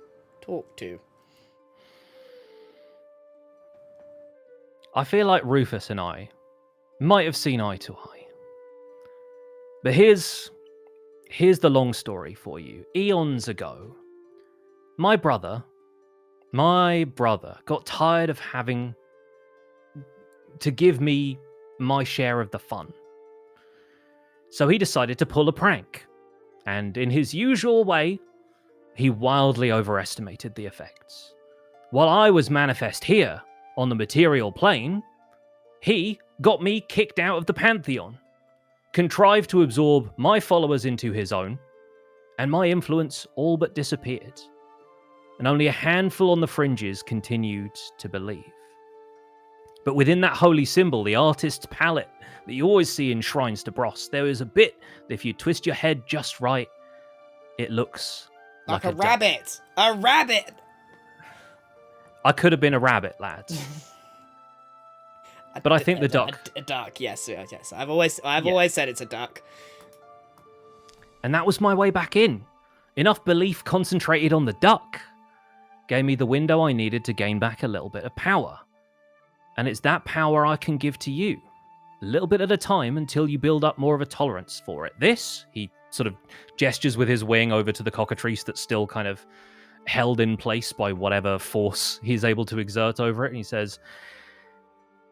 talked to. I feel like Rufus and I might have seen eye to eye. But here's the long story for you. Eons ago, my brother got tired of having to give me my share of the fun. So he decided to pull a prank. And in his usual way, he wildly overestimated the effects. While I was manifest here, on the material plane, he got me kicked out of the Pantheon, contrived to absorb my followers into his own, and my influence all but disappeared. And only a handful on the fringes continued to believe. But within that holy symbol, the artist's palette that you always see in shrines to Bros, there is a bit that if you twist your head just right, it looks Like like a duck. rabbit! A rabbit! I could have been a rabbit, lads. But I think the duck. A duck, yes. I've always said it's a duck. And that was my way back in. Enough belief concentrated on the duck gave me the window I needed to gain back a little bit of power. And it's that power I can give to you, a little bit at a time until you build up more of a tolerance for it. This, he sort of gestures with his wing over to the cockatrice that's still kind of held in place by whatever force he's able to exert over it. And he says,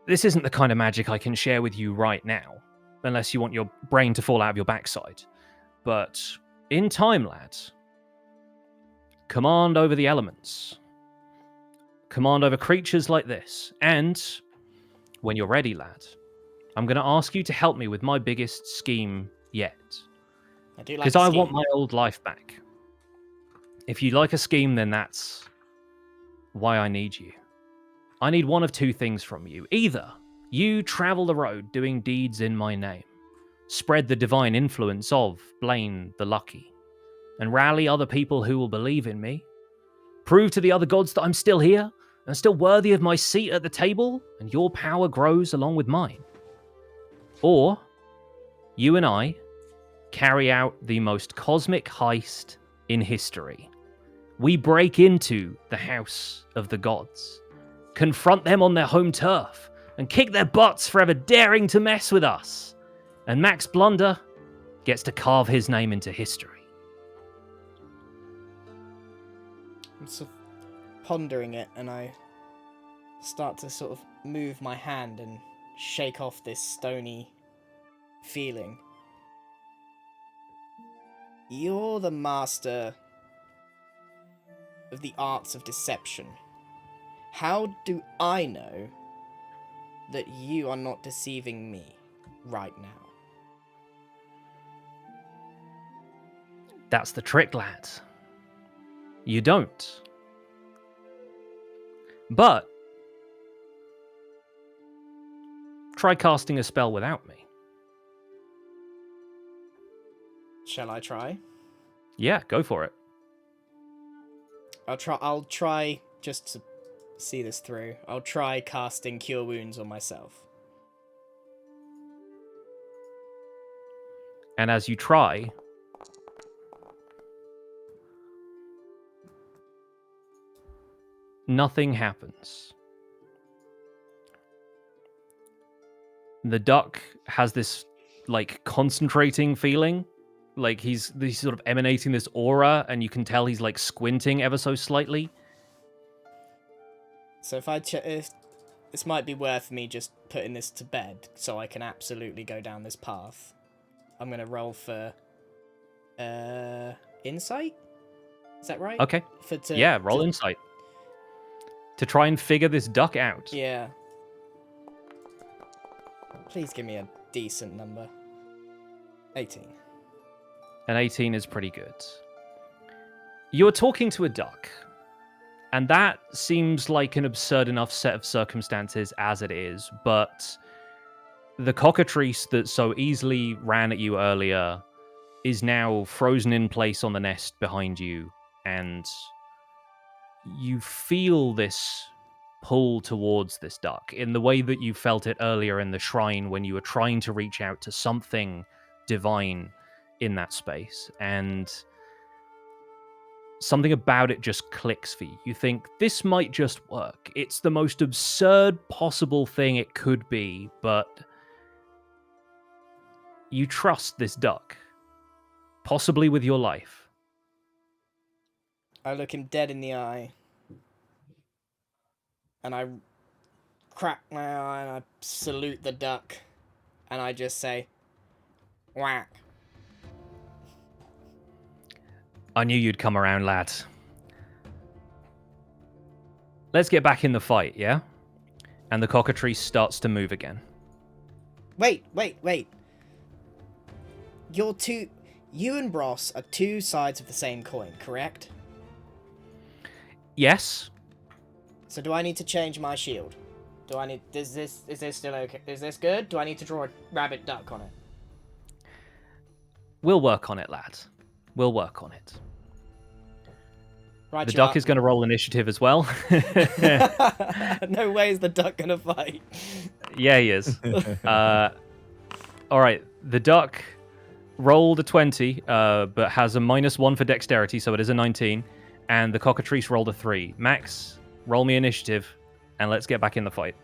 this isn't the kind of magic I can share with you right now, unless you want your brain to fall out of your backside. But in time, lad, command over the elements. Command over creatures like this. And when you're ready, lad, I'm going to ask you to help me with my biggest scheme yet. I do like Because a I scheme. want my old life back. If you like a scheme, then that's why I need you. I need one of two things from you. Either you travel the road doing deeds in my name, spread the divine influence of Blaine the Lucky, and rally other people who will believe in me, prove to the other gods that I'm still here and still worthy of my seat at the table, and your power grows along with mine. Or you and I carry out the most cosmic heist in history. We break into the House of the Gods, confront them on their home turf, and kick their butts for ever daring to mess with us. And Max Blunder gets to carve his name into history. I'm sort of pondering it, and I start to sort of move my hand and shake off this stony feeling. You're the master of the arts of deception. How do I know that you are not deceiving me right now? That's the trick, lad. You don't. But try casting a spell without me. Shall I try? Yeah, go for it. I'll try just to see this through. I'll try casting Cure Wounds on myself. And as you try, nothing happens. The duck has this, like, concentrating feeling. Like, he's sort of emanating this aura, and you can tell he's, like, squinting ever so slightly. So if this might be worth me just putting this to bed so I can absolutely go down this path. I'm going to roll for insight? Is that right? Okay. Yeah, roll insight. To try and figure this duck out. Yeah. Please give me a decent number. 18. An 18 is pretty good. You're talking to a duck, and that seems like an absurd enough set of circumstances as it is, but the cockatrice that so easily ran at you earlier is now frozen in place on the nest behind you, and you feel this pull towards this duck in the way that you felt it earlier in the shrine when you were trying to reach out to something divine in that space, and something about it just clicks for you. You think, this might just work. It's the most absurd possible thing it could be, but you trust this duck, possibly with your life. I look him dead in the eye. And I crack my eye and I salute the duck. And I just say, whack. I knew you'd come around, lad. Let's get back in the fight, yeah? And the cockatrice starts to move again. Wait. You and Ross are two sides of the same coin, correct? Yes. So do I need to change my shield? Is this still okay? Is this good? Do I need to draw a rabbit duck on it? We'll work on it, lad. We'll work on it. Right, the duck is going to roll initiative as well. No way is the duck going to fight. Yeah, he is. All right, the duck rolled a 20, but has a -1 for dexterity, so it is a 19. And the cockatrice rolled a 3. Max, roll me initiative, and let's get back in the fight.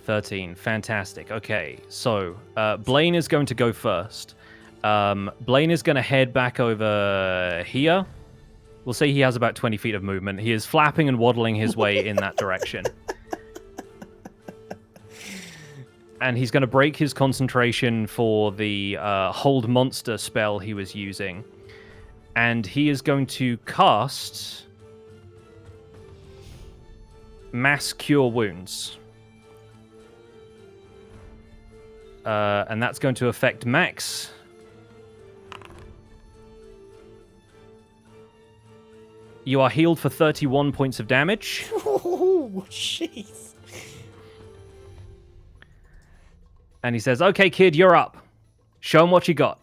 13. Fantastic. Okay, so Blaine is going to go first. Blaine is going to head back over here. We'll say he has about 20 feet of movement. He is flapping and waddling his way in that direction. And he's going to break his concentration for the Hold Monster spell he was using. And he is going to cast Mass Cure Wounds. And that's going to affect Max. You are healed for 31 points of damage. Oh, jeez. And he says, okay, kid, you're up. Show him what you got.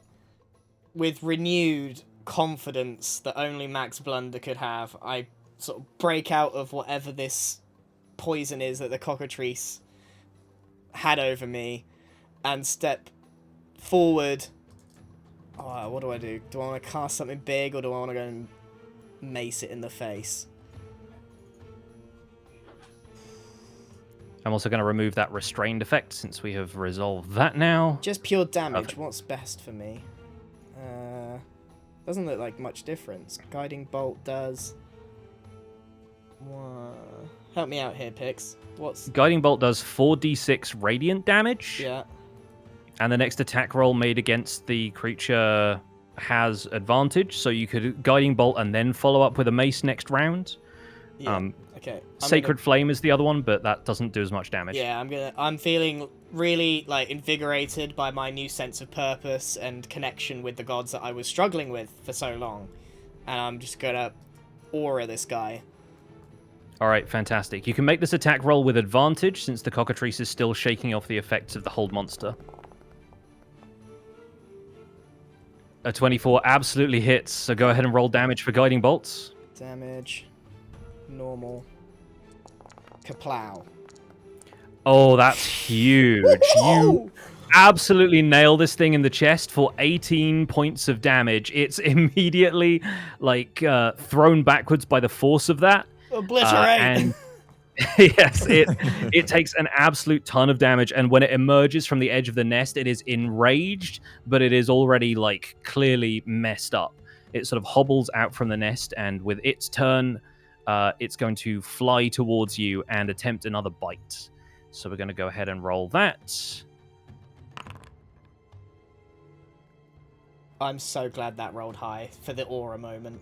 With renewed confidence that only Max Blunder could have, I sort of break out of whatever this poison is that the cockatrice had over me and step forward. Oh, what do I do? Do I want to cast something big or do I want to go and mace it in the face? I'm also going to remove that restrained effect since we have resolved that now. Just pure damage. Perfect. What's best for me? Doesn't look like much difference. Guiding Bolt does... Help me out here, Pix. What's... Guiding Bolt does 4d6 radiant damage. Yeah. And the next attack roll made against the creature has advantage, so you could Guiding Bolt and then follow up with a mace next round. Yeah. Okay. Sacred Flame is the other one, but that doesn't do as much damage. Yeah, I'm feeling really like invigorated by my new sense of purpose and connection with the gods that I was struggling with for so long. And I'm just gonna aura this guy. All right, fantastic. You can make this attack roll with advantage since the cockatrice is still shaking off the effects of the hold monster. A 24 absolutely hits, so go ahead and roll damage for guiding bolts. Damage. Normal. Kaplow. Oh, that's huge. You absolutely nail this thing in the chest for 18 points of damage. It's immediately like thrown backwards by the force of that. Obliterate! And yes, it takes an absolute ton of damage, and when it emerges from the edge of the nest, it is enraged, but it is already like clearly messed up. It sort of hobbles out from the nest, and with its turn, it's going to fly towards you and attempt another bite. So we're going to go ahead and roll that. I'm so glad that rolled high for the aura moment.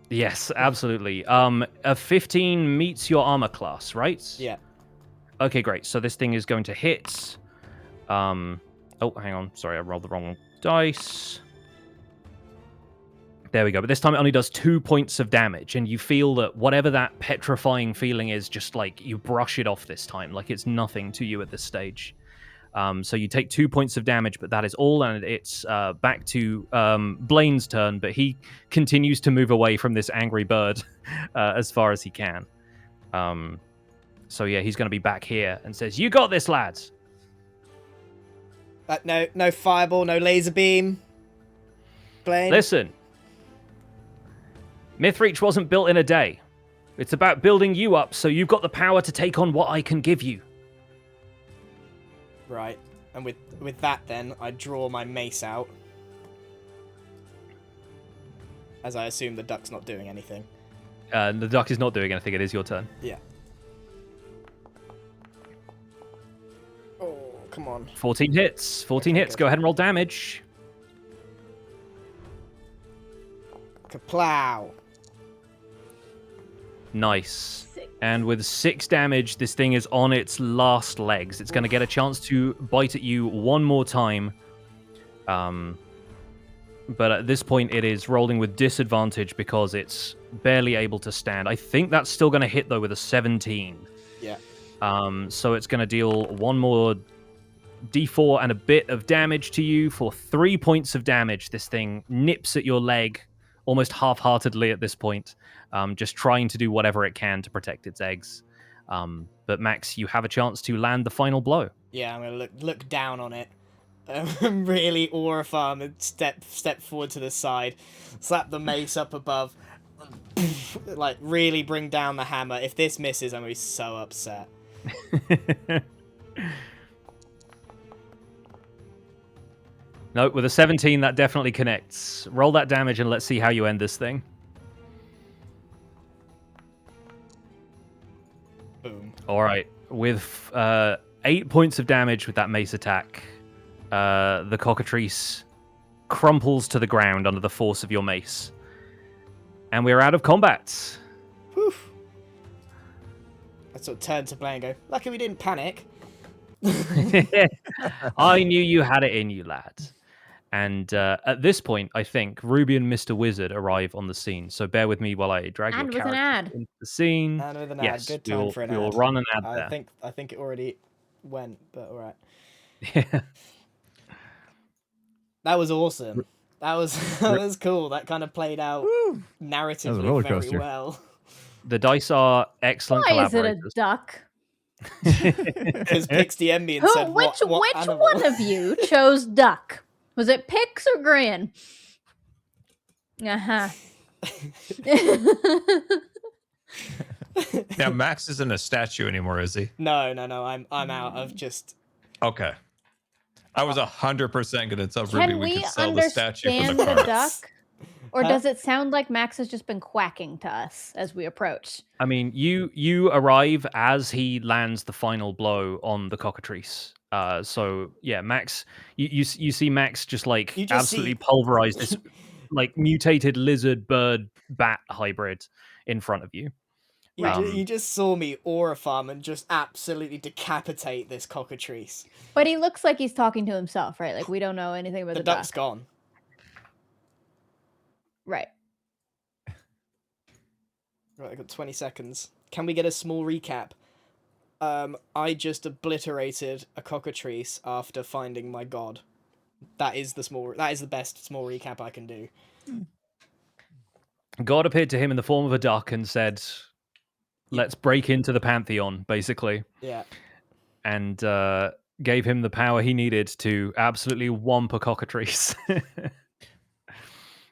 Yes, absolutely. A 15 meets your armor class, right? Yeah. Okay, great. So this thing is going to hit. Oh, hang on. Sorry, I rolled the wrong dice. There we go. But this time it only does 2 points of damage, and you feel that whatever that petrifying feeling is, just like you brush it off this time, like it's nothing to you at this stage. So you take 2 points of damage, but that is all, and it's back to Blaine's turn, but he continues to move away from this angry bird as far as he can. So yeah, he's going to be back here and says, "You got this, lads." No fireball, no laser beam. Blaine. Listen, Mythreach wasn't built in a day. It's about building you up so you've got the power to take on what I can give you. Right, and with that then, I draw my mace out. As I assume the duck's not doing anything. The duck is not doing anything, it is your turn. Yeah. Oh, come on. 14 hits. 14 hits. Go ahead and roll damage. Kaplow. Nice. And with 6 damage, this thing is on its last legs. It's going to get a chance to bite at you one more time. But at this point, it is rolling with disadvantage because it's barely able to stand. I think that's still going to hit, though, with a 17. Yeah. So it's going to deal one more d4 and a bit of damage to you for 3 points of damage. This thing nips at your leg almost half-heartedly at this point, just trying to do whatever it can to protect its eggs. But Max, you have a chance to land the final blow. Yeah, I'm gonna look down on it. Really aura farm and step forward to the side, slap the mace up above, like really bring down the hammer. If this misses, I'm gonna be so upset. No, with a 17, that definitely connects. Roll that damage and let's see how you end this thing. Boom. All right. With 8 points of damage with that mace attack, the cockatrice crumples to the ground under the force of your mace. And we're out of combat. Whew. I sort of turn to Blaine and go, lucky we didn't panic. I knew you had it in you, lad. And at this point, I think Ruby and Mr. Wizard arrive on the scene. So bear with me while I drag And your with an character ad. into the scene. And with an Yes, ad. Good time for an ad. we'll run an ad there. I think it already went, but all right. Yeah. That was awesome. That was cool. That kind of played out narratively roller very coaster. well. The dice are excellent Why is it a collaborators. duck? Because Pixie Embian Who, said, which what animal? one of you chose duck? Was it Pix or Grian? Uh-huh. Now Max isn't a statue anymore, is he? No. I'm out of just. Okay. I was 100% going to tell Ruby Can we we could sell the statue for understand the the cards. duck? Or Huh? does it sound like Max has just been quacking to us as we approach? I mean, you arrive as he lands the final blow on the cockatrice. So yeah, Max, you see Max just like You just absolutely see- pulverize this like mutated lizard bird bat hybrid in front of you. You just saw me aura farm and just absolutely decapitate this cockatrice. But he looks like he's talking to himself, right? Like we don't know anything about The the duck's duck. gone. Right. Right, I got 20 seconds. Can we get a small recap? I just obliterated a cockatrice after finding my god. That is the best small recap I can do. God appeared to him in the form of a duck and said, "Let's break into the Pantheon," basically. Yeah. And gave him the power he needed to absolutely whomp a cockatrice.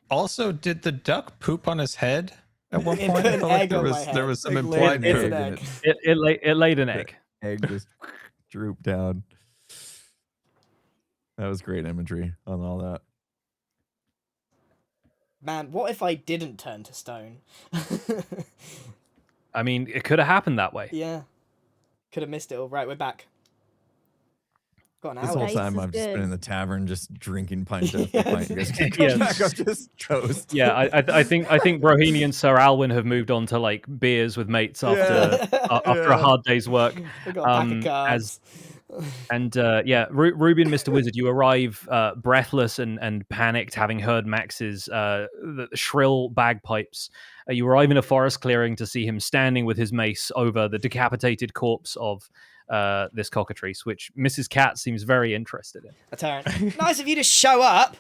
Also, did the duck poop on his head at one It point? put I an felt like egg there on was my head. there was some It laid implied an It's poop. an egg. egg. it laid an egg. Egg just drooped down. That was great imagery on all that. Man, what if I didn't turn to stone? I mean, it could have happened that way. Yeah. Could have missed it all. Right, we're back. Got an This hour. whole Dice time is I've just been good. in the tavern, just drinking pint after Yeah. pint. You guys can Yeah. come back. I'm just toast. Yeah, I think Brohini and Sir Alwyn have moved on to like beers with mates after after a Yeah. hard day's work. We got a pack of cards. Ruby and Mr. Wizard, you arrive breathless and panicked, having heard Max's the shrill bagpipes. You arrive in a forest clearing to see him standing with his mace over the decapitated corpse of this cockatrice, which Mrs. Cat seems very interested in. A tyrant. Nice of you to show up.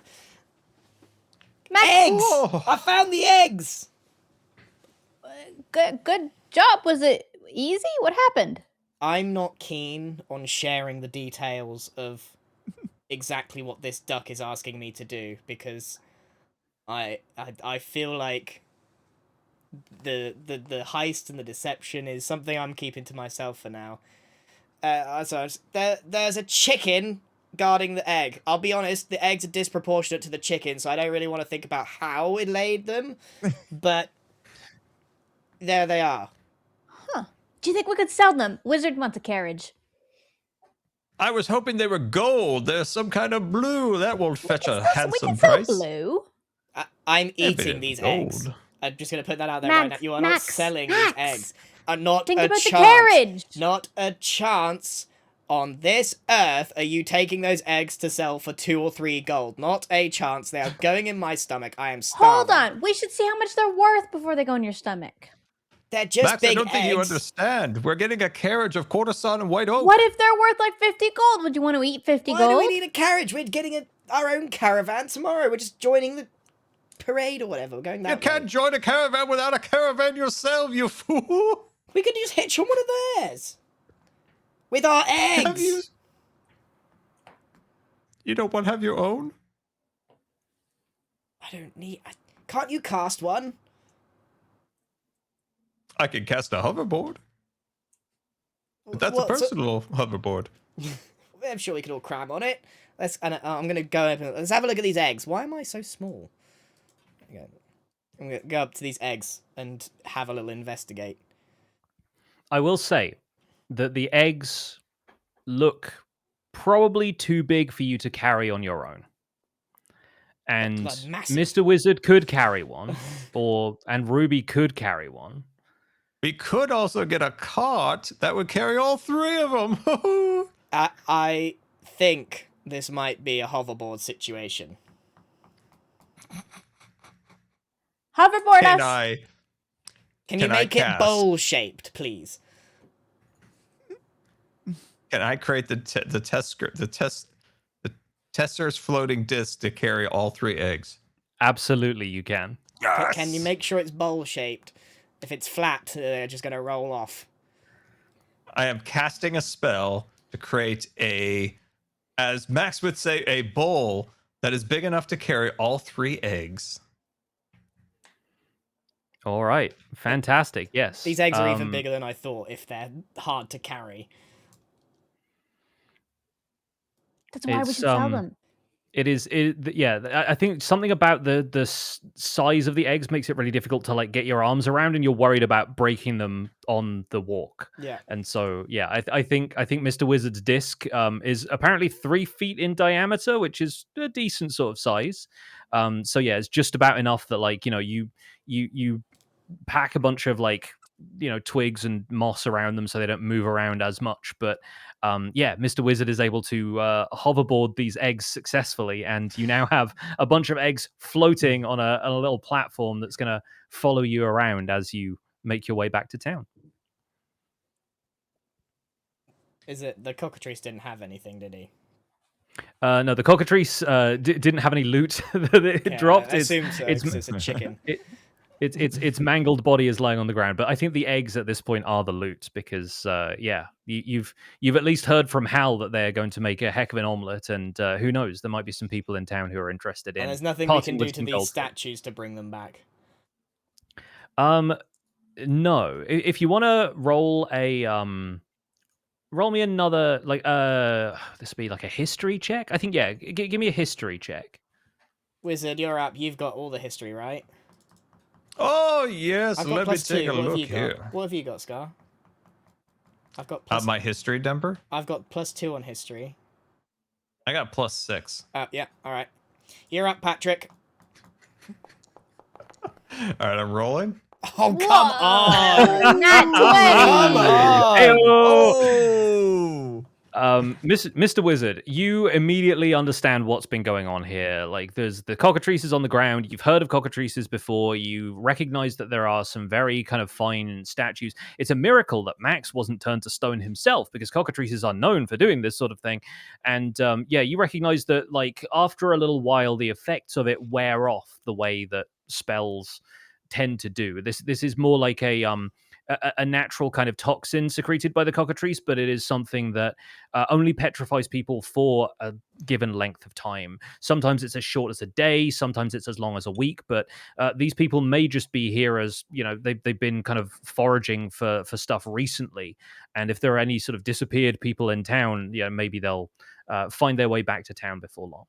Max, Eggs! Oh. I found the eggs! good job. Was it easy? What happened? I'm not keen on sharing the details of exactly what this duck is asking me to do because I feel like the heist and the deception is something I'm keeping to myself for now. There's a chicken guarding the egg. I'll be honest, the eggs are disproportionate to the chicken, so I don't really want to think about how it laid them, but there they are. Do you think we could sell them? Wizard wants a carriage. I was hoping they were gold. There's some kind of blue. That will fetch a We handsome can sell price. blue. I'm Yeah, but eating it's these gold. eggs. I'm just going to put that out there right now. Max, You are Max, not selling Max. these eggs. Not Think a about the chance. carriage. Not a chance on this earth are you taking those eggs to sell for 2 or 3 gold. Not a chance. They are going in my stomach. I am starving. Hold on. We should see how much they're worth before they go in your stomach. They're just Max, big I don't think you eggs. understand. We're getting a carriage of courtesan and white oak. What if they're worth like 50 gold? Would you want to eat 50 Why gold? do we need a carriage? We're getting our own caravan tomorrow. We're just joining the parade or whatever. We're going that You can't way. join a caravan without a caravan yourself, you fool. We could just hitch on one of theirs. With our Have eggs. you? You don't want to have your own? I don't need... Can't you cast one? I can cast a hoverboard. But that's What, a so- personal hoverboard. I'm sure we could all cram on it. I'm gonna go up and let's have a look at these eggs. Why am I so small? I'm gonna go up to these eggs and have a little investigate. I will say that the eggs look probably too big for you to carry on your own. And Like massive. Mr. Wizard could carry one, and Ruby could carry one. We could also get a cart that would carry all 3 of them. I think this might be a hoverboard situation. Hoverboard Can us. I? Can you Can I make it cast? bowl shaped, please? Can I create the tester's floating disc to carry all 3 eggs? Absolutely, you can. Can you make sure it's bowl shaped? If it's flat, they're just gonna roll off. I am casting a spell to create as Max would say, a bowl that is big enough to carry all 3 eggs. All right, fantastic. Yes, These eggs are even bigger than I thought if they're hard to carry. That's why we It's, should sell them. I think something about the size of the eggs makes it really difficult to like get your arms around, and you're worried about breaking them on the walk. Yeah. And so, yeah, I think Mr. Wizard's disc is apparently 3 feet in diameter, which is a decent sort of size. So yeah, it's just about enough that like you pack a bunch of like twigs and moss around them so they don't move around as much. But Mr. Wizard is able to hoverboard these eggs successfully, and you now have a bunch of eggs floating on a little platform that's going to follow you around as you make your way back to town. Is it the cockatrice didn't have anything, did he? No, the cockatrice didn't have any loot that it dropped. I assume so, 'cause it's a chicken. Its mangled body is lying on the ground, but I think the eggs at this point are the loot because you've at least heard from Hal that they're going to make a heck of an omelet, and who knows, there might be some people in town who are interested in. And there's nothing we parting can do with to some these gold. statues to bring them back. No. If you want to roll a roll me another this would be like a history check. I think give me a history check. Wizard, you're up. You've got all the history, right? Oh, yes. I've got Let me plus take two. a What have look you got? here. What have you got, Scar? I've got plus. My history, Denver? I've got +2 on history. I got +6. Yeah, all right. You're up, Patrick. All right, I'm rolling. Oh, come on! Nat 20. Come on! Oh! Mr. Wizard, you immediately understand what's been going on here. Like, there's the cockatrices on the ground. You've heard of cockatrices before. You recognize that there are some very kind of fine statues. It's a miracle that Max wasn't turned to stone himself, because cockatrices are known for doing this sort of thing. And you recognize that, like, after a little while, the effects of it wear off the way that spells tend to do. This is more like a natural kind of toxin secreted by the cockatrice, but it is something that only petrifies people for a given length of time. Sometimes it's as short as a day, sometimes it's as long as a week, but these people may just be here as, they've been kind of foraging for stuff recently. And if there are any sort of disappeared people in town, maybe they'll find their way back to town before long.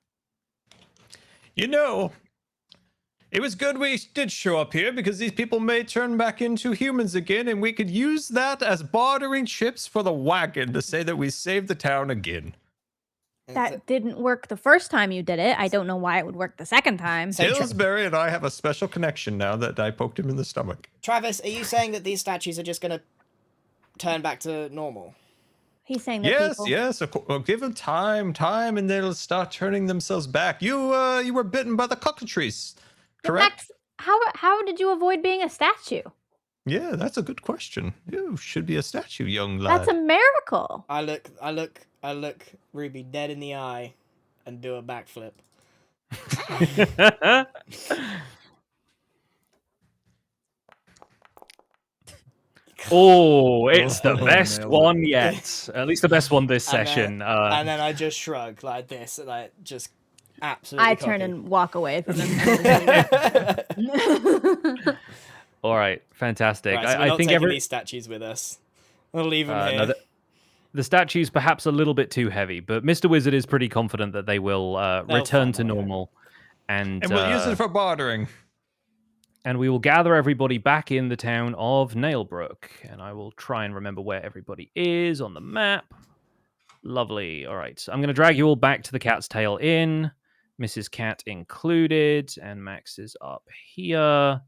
It was good we did show up here, because these people may turn back into humans again, and we could use that as bartering chips for the wagon to say that we saved the town again. That didn't work the first time you did it. I don't know why it would work the second time. So Pillsbury and I have a special connection now that I poked him in the stomach. Travis, are you saying that these statues are just going to turn back to normal? He's saying that people... Yes. Well, give them time, and they'll start turning themselves back. You were bitten by the cockatrice, correct? Max, how did you avoid being a statue? Yeah, that's a good question. You should be a statue, young lad. That's a miracle. I look Ruby dead in the eye and do a backflip. Oh, it's the Oh, best nailed one yet. At least the best one this And session. and then I just shrug like this, like just absolutely. I turn and walk away from him. All right, fantastic. Right, so we're I not think taking these statues with us. We'll leave them here. no, the statue's perhaps a little bit too heavy, but Mr. Wizard is pretty confident that they will return to normal. And we'll use it for bartering. And we will gather everybody back in the town of Nailbrook. And I will try and remember where everybody is on the map. Lovely. All right. So I'm going to drag you all back to the Cat's Tail Inn, Mrs. Cat included, and Max is up here.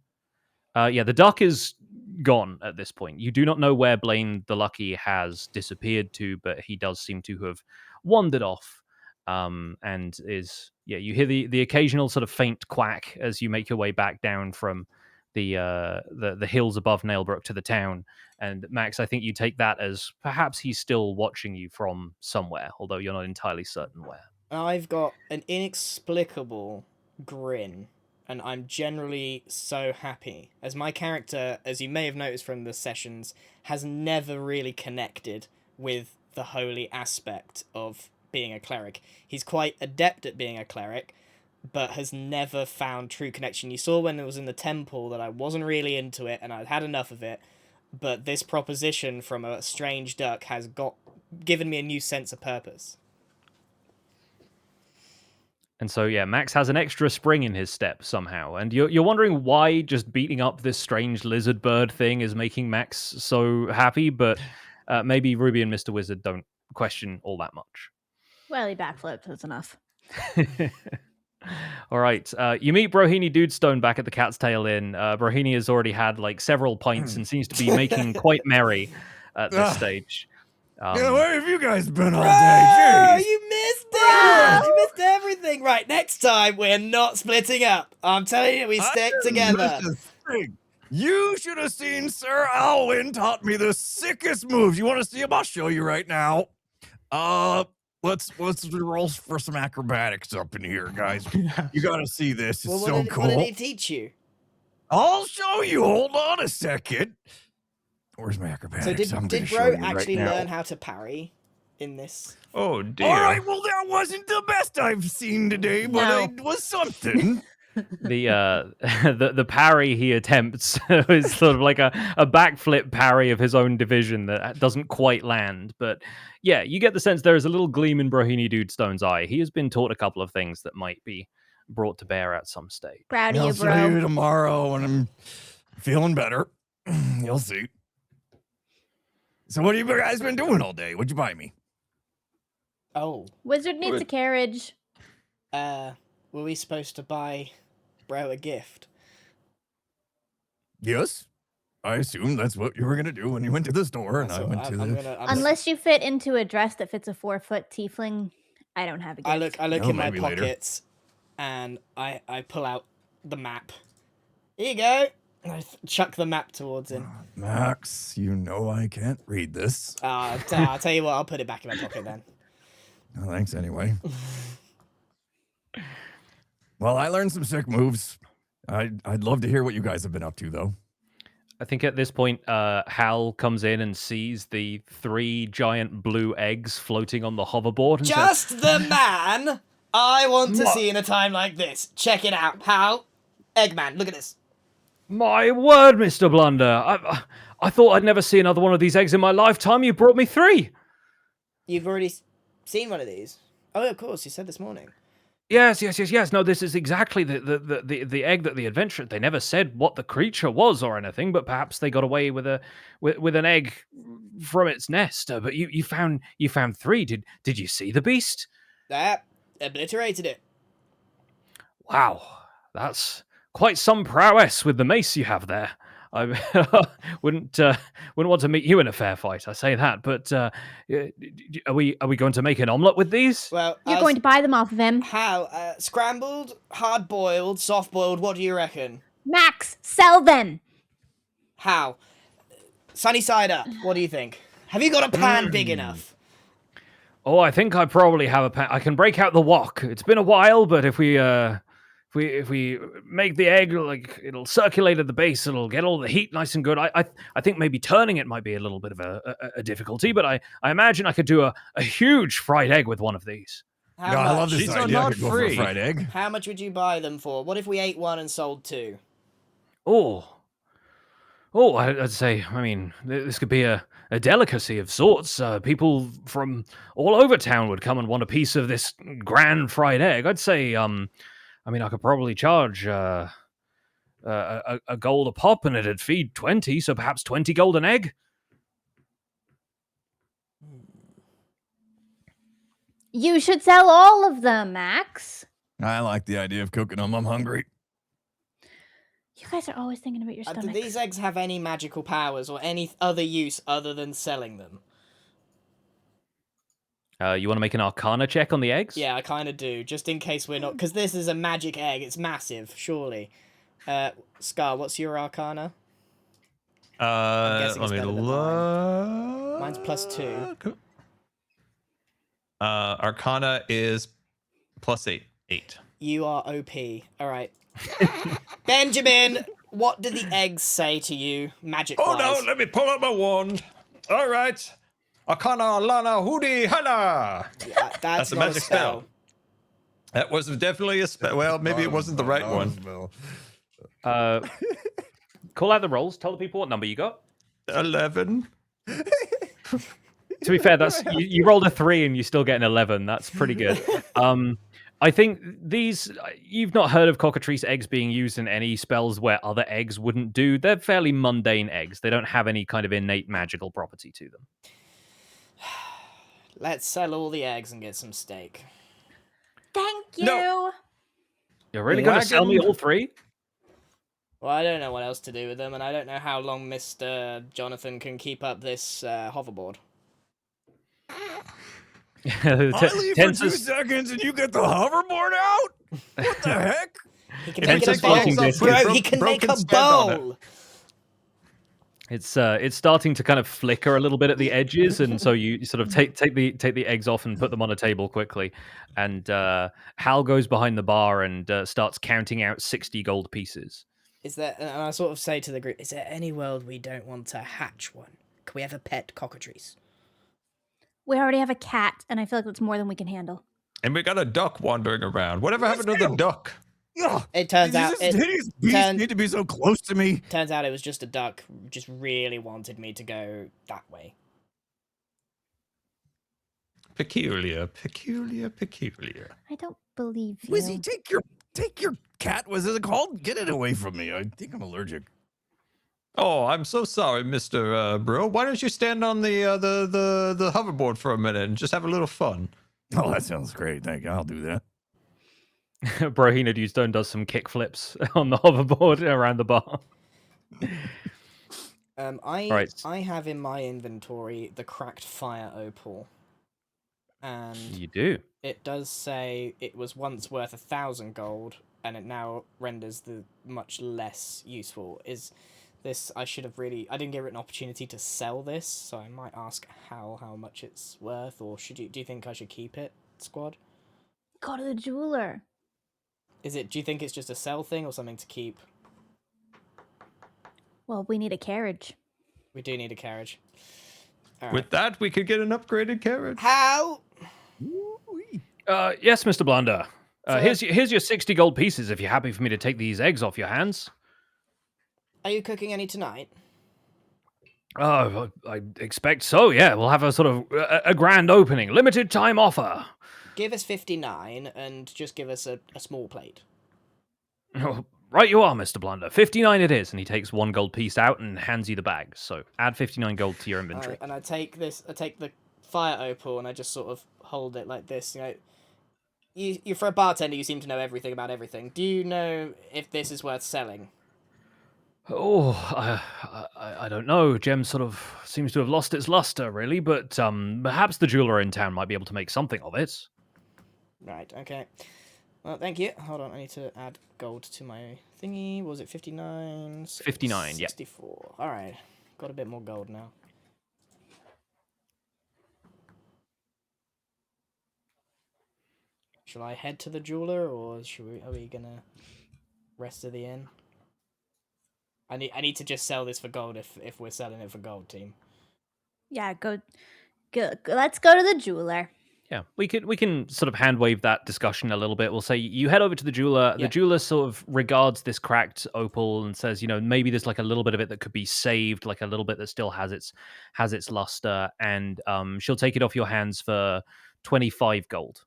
The duck is gone at this point. You do not know where Blaine the Lucky has disappeared to, but he does seem to have wandered off. And is you hear the occasional sort of faint quack as you make your way back down from the hills above Nailbrook to the town. And Max, I think you take that as perhaps he's still watching you from somewhere, although you're not entirely certain where. I've got an inexplicable grin, and I'm generally so happy, as my character, as you may have noticed from the sessions, has never really connected with the holy aspect of being a cleric. He's quite adept at being a cleric, but has never found true connection. You saw when it was in the temple that I wasn't really into it and I'd had enough of it, but this proposition from a strange duck has given me a new sense of purpose. And so, Max has an extra spring in his step somehow. And you're wondering why just beating up this strange lizard bird thing is making Max so happy, but maybe Ruby and Mr. Wizard don't question all that much. Well, he backflipped. That's enough. All right. You meet Brohini Dudestone back at the Cat's Tail Inn. Brohini has already had like several pints and seems to be making quite merry at this stage. Yeah, where have you guys been all Bro, day? Jeez. you missed it! You missed everything! Right, next time we're not splitting up. I'm telling you, we stick together. You should have seen Sir Alwyn taught me the sickest moves. You want to see them? I'll show you right now. Let's roll for some acrobatics up in here, guys. You gotta see this. It's Well, so cool. what did he teach you? I'll show you. Hold on a second. Where's my acrobatics? So I'm did gonna show Bro you right actually now. learn how to parry in this? Oh dear. All right, well that wasn't the best I've seen today, but No. it was something. The parry he attempts is sort of like a backflip parry of his own division that doesn't quite land. But yeah, you get the sense there is a little gleam in Brohini Dudestone's eye. He has been taught a couple of things that might be brought to bear at some stage. Proud of I'll you, show bro. you tomorrow when I'm feeling better. You'll see. So what have you guys been doing all day? What'd you buy me? Oh, Wizard needs a carriage. were we supposed to buy Bro a gift? Yes. I assume that's what you were gonna do when you went to the store, and I So went to I'm the. gonna, Unless you fit into a dress that fits a 4-foot tiefling, I don't have a gift. I look No, in my maybe later. pockets, and I pull out the map. Here you go. And I chuck the map towards him. Max, you know I can't read this. I'll tell you what. I'll put it back in my pocket then. No, thanks anyway. Well, I learned some sick moves. I'd love to hear what you guys have been up to, though. I think at this point, Hal comes in and sees the 3 giant blue eggs floating on the hoverboard. And says, Just the man I want to see in a time like this. Check it out, Hal. Eggman, look at this. "My word, Mr. Blunder! I thought I'd never see another one of these eggs in my lifetime. You brought me 3. You've already seen one of these? Oh, of course. You said this morning. Yes. No, this is exactly the egg that the adventure. They never said what the creature was or anything, but perhaps they got away with an egg from its nest. But you found 3. Did you see the beast? That obliterated it. Wow, that's quite some prowess with the mace you have there. I wouldn't want to meet you in a fair fight. I say that, but are we going to make an omelette with these? Well, You're going to buy them off of him. How? Scrambled, hard boiled, soft boiled. What do you reckon? Max, sell them. How? Sunny side up. What do you think? Have you got a pan big enough? Oh, I think I probably have a pan. I can break out the wok. It's been a while, but if we make the egg, like, it'll circulate at the base, it'll get all the heat nice and good. I think maybe turning it might be a little bit of a difficulty, but I imagine I could do a huge fried egg with one of these. How No, much? I love this These are idea. I not could go for a free. fried egg. How much would you buy them for? What if we ate one and sold 2? I'd say, I mean, this could be a delicacy of sorts. People from all over town would come and want a piece of this grand fried egg. I'd say, I mean, I could probably charge a gold a pop, and it'd feed 20, so perhaps 20 gold an egg. You should sell all of them, Max. I like the idea of cooking them. I'm hungry. You guys are always thinking about your Do stomach. these eggs have any magical powers or any other use other than selling them? You want to make an Arcana check on the eggs? Yeah, I kind of do, just in case we're not... Because this is a magic egg. It's massive, surely. Scar, what's your Arcana? guessing Let it's me better than look. Mine's +2. Arcana is +8. 8. You are OP. All right. Benjamin, what do the eggs say to you, magic-wise? Oh no, let me pull out my wand. All right. Arcana Lana Hoodie Hana. Yeah, that's a not magic a spell. spell. That was definitely a spell. Well, maybe it wasn't the right one. Call out the rolls. Tell the people what number you got. 11. To be fair, that's you rolled a 3 and you still get an 11. That's pretty good. I think you've not heard of cockatrice eggs being used in any spells where other eggs wouldn't do. They're fairly mundane eggs. They don't have any kind of innate magical property to them. Let's sell all the eggs and get some steak. Thank you. No. You're really going to sell me all 3? Well, I don't know what else to do with them, and I don't know how long Mr. Jonathan can keep up this hoverboard. I leave for 2 seconds and you get the hoverboard out? What the heck? He can Tense make it a is walking bowl. distance. Bro, he can make a Broken stand on it. bowl. It's starting to kind of flicker a little bit at the edges, and so you sort of take the eggs off and put them on a table quickly. And Hal goes behind the bar and starts counting out 60 gold pieces. Is there? And I sort of say to the group, is there any world we don't want to hatch one? Can we have a pet cockatrice? We already have a cat, and I feel like that's more than we can handle. And we got a duck wandering around. Whatever happened to the duck? Ugh, It turns out these hideous beasts need to be so close to me. turns out it was just a duck. Just really wanted me to go that way. Peculiar, peculiar, peculiar. I don't believe you. Wizzy, take your cat. Was it called? Get it away from me. I think I'm allergic. Oh, I'm so sorry, Mr. Bro. Why don't you stand on the hoverboard for a minute and just have a little fun? Oh, that sounds great. Thank you. I'll do that. Brohina Dewstone does some kick flips on the hoverboard around the bar. I have in my inventory the cracked fire opal, and You do. it does say it was once worth 1,000 gold, and it now renders the much less useful. Is this? I should have really. I didn't give it an opportunity to sell this, so I might ask how much it's worth, or should you? Do you think I should keep it, squad? Go to the jeweler. Is it? Do you think it's just a sell thing or something to keep? Well, we need a carriage. We do need a carriage. All right. With that, we could get an upgraded carriage. How? Yes, Mr. Blunder. So- Here's your 60 gold pieces if you're happy for me to take these eggs off your hands. Are you cooking any tonight? Oh, I expect so, yeah. We'll have a sort of a grand opening. Limited time offer. Give us 59 and just give us a small plate. Oh, right you are, Mr. Blunder. 59 it is. And he takes 1 gold piece out and hands you the bag. So add 59 gold to your inventory. And I take the fire opal and I just sort of hold it like this. You know, you for a bartender, you seem to know everything about everything. Do you know if this is worth selling? Oh, I don't know. Gem sort of seems to have lost its luster, really. But perhaps the jeweler in town might be able to make something of it. Right, okay. Well, thank you. Hold on, I need to add gold to my thingy. What was it 59? 59, yeah. 64. All right, got a bit more gold now. Shall I head to the jeweler, or are we gonna rest of the inn? I need to just sell this for gold if we're selling it for gold, team. Yeah, go. Let's go to the jeweler. Yeah, we can sort of hand wave that discussion a little bit. We'll say you head over to the jeweler. Yeah. The jeweler sort of regards this cracked opal and says, you know, maybe there's like a little bit of it that could be saved, like a little bit that still has its luster, and she'll take it off your hands for 25 gold.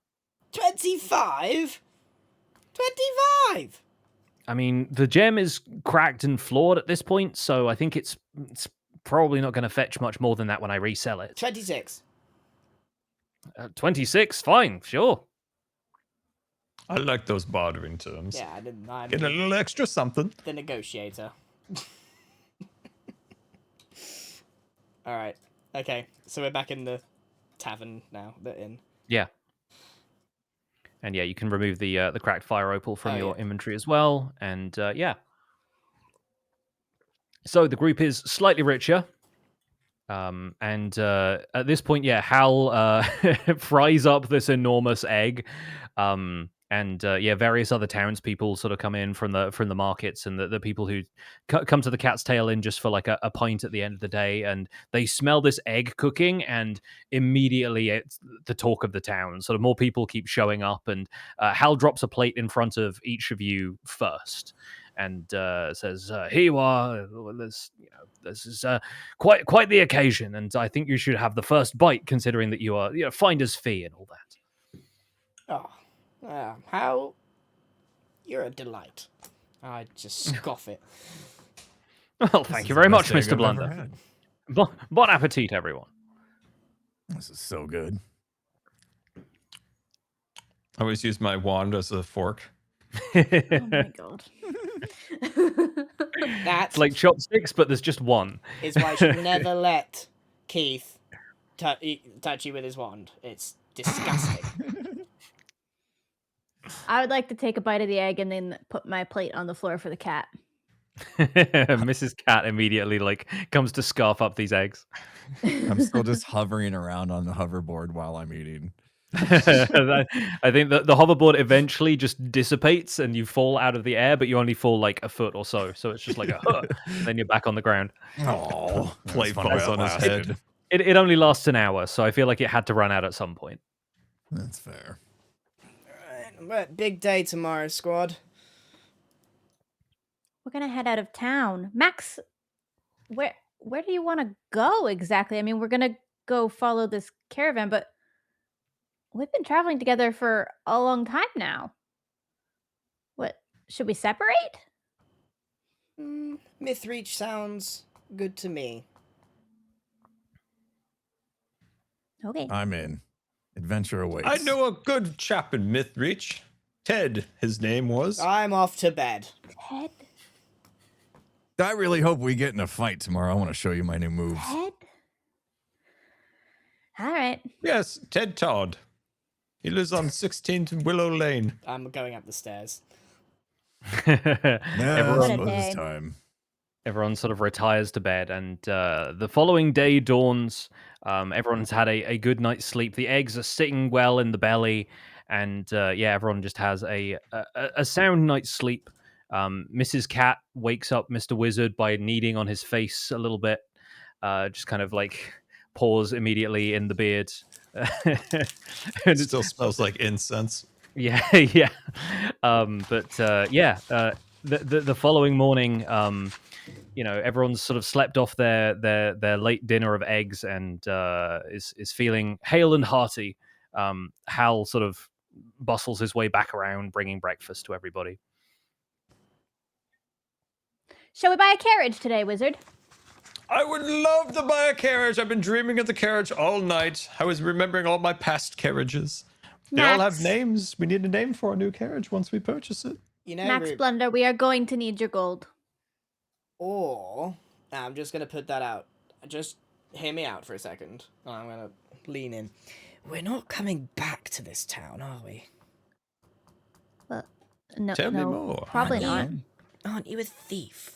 25? 25! I mean, the gem is cracked and flawed at this point, so I think it's probably not going to fetch much more than that when I resell it. 26. 26, fine, sure. I like those bartering terms. Yeah, I'm Get a little extra something. the negotiator. Alright, okay, so we're back in the tavern now, the inn. Yeah. And yeah, you can remove the cracked fire opal from Oh, your yeah. inventory as well. And yeah. So the group is slightly richer. And at this point, yeah, Hal fries up this enormous egg. And yeah, various other townspeople sort of come in from the markets, and the people who come to the Cat's Tail Inn just for like a pint at the end of the day, and they smell this egg cooking, and immediately it's the talk of the town. Sort of more people keep showing up, and Hal drops a plate in front of each of you first, and says, "Here you are. This is quite the occasion, and I think you should have the first bite, considering that you are finder's fee and all that." Oh, how? You're a delight. I just scoff it. Well, thank you very much, Best egg Mr. I've ever Blunder. had. Bon appetit, everyone. This is so good. I always use my wand as a fork. Oh my god. That It's like chopsticks, but there's just one. is why I should never let Keith touch you with his wand. It's disgusting. I would like to take a bite of the egg and then put my plate on the floor for the cat. Mrs. Cat immediately like comes to scarf up these eggs. I'm still just hovering around on the hoverboard while I'm eating. I think that the hoverboard eventually just dissipates and you fall out of the air, but you only fall like a foot or so. So it's just like a then you're back on the ground. Oh, Plate falls on his head. It only lasts an hour, so I feel like it had to run out at some point. That's fair. Right, big day tomorrow, squad. We're gonna head out of town. Max, where do you want to go exactly? I mean, we're gonna go follow this caravan, but we've been traveling together for a long time now. What, should we separate? Mythreach sounds good to me. Okay. I'm in. Adventure awaits. I know a good chap in Mythreach. Ted, his name was. I'm off to bed. Ted? I really hope we get in a fight tomorrow. I want to show you my new moves. Ted? All right. Yes, Ted Todd. He lives on 16th Willow Lane. I'm going up the stairs. Yeah, What a it's day. time. Everyone sort of retires to bed, and the following day dawns. Everyone's had a good night's sleep. The eggs are sitting well in the belly, and yeah, everyone just has a sound night's sleep. Mrs. Cat wakes up Mr. Wizard by kneading on his face a little bit, just kind of like paws immediately in the beard. It still smells like incense. Yeah, yeah. The following morning, you know, everyone's sort of slept off their late dinner of eggs and is feeling hale and hearty. Hal sort of bustles his way back around, bringing breakfast to everybody. Shall we buy a carriage today, Wizard? I would love to buy a carriage. I've been dreaming of the carriage all night. I was remembering all my past carriages. They all have Max. names. We need a name for a new carriage once we purchase it. You know, Max Rube, Blunder, we are going to need your gold. or I'm just gonna put that out. Just hear me out for a second. I'm gonna lean in. We're not coming back to this town, are we? Well, no, Tell me no, more. probably not. Aren't Aren't you a thief?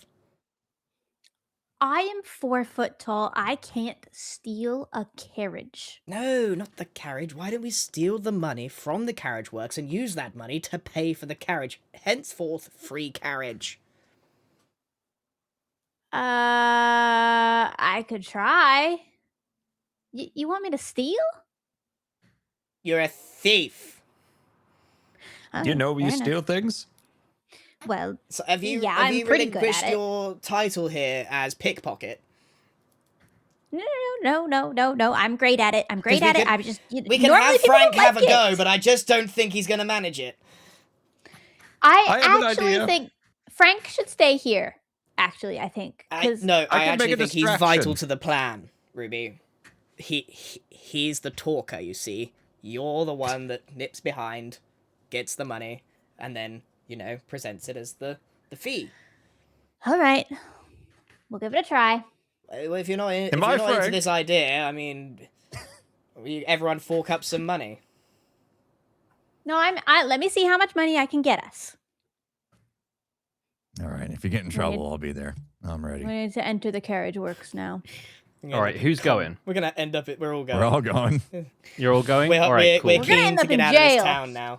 I am 4 foot tall. I can't steal a carriage. No, not the carriage. Why don't we steal the money from the carriage works and use that money to pay for the carriage? Henceforth, free carriage. I could try. You want me to steal? You're a thief. Do you know fair you enough. steal things? Well, So have you, Yeah, have I'm you pretty good relinquished at it. your title here as pickpocket? no. I'm great at it. I'm great we at it. could- I'm just. We can normally have people Frank don't have like a go, it. but I just don't think he's going to manage it. I have an actually idea. think Frank should stay here. Actually, I think. I 'cause- I can actually make a think he's vital distraction. to the plan, Ruby. He's the talker, you see. You're the one that nips behind, gets the money, and then, you know, presents it as the fee. All right. We'll give it a try. Well, if you're not, if Am you're I not into Frank? this idea, I mean, everyone fork up some money. No, let me see how much money I can get us. All right. If you get in trouble, I'll be there. I'm ready. We need to enter the carriage works now. We're All right, who's going? We're gonna end up. We're all going. We're all going. You're all going? We're, All right, we're cool. We're gonna keen end to up get in out of this jail. town now.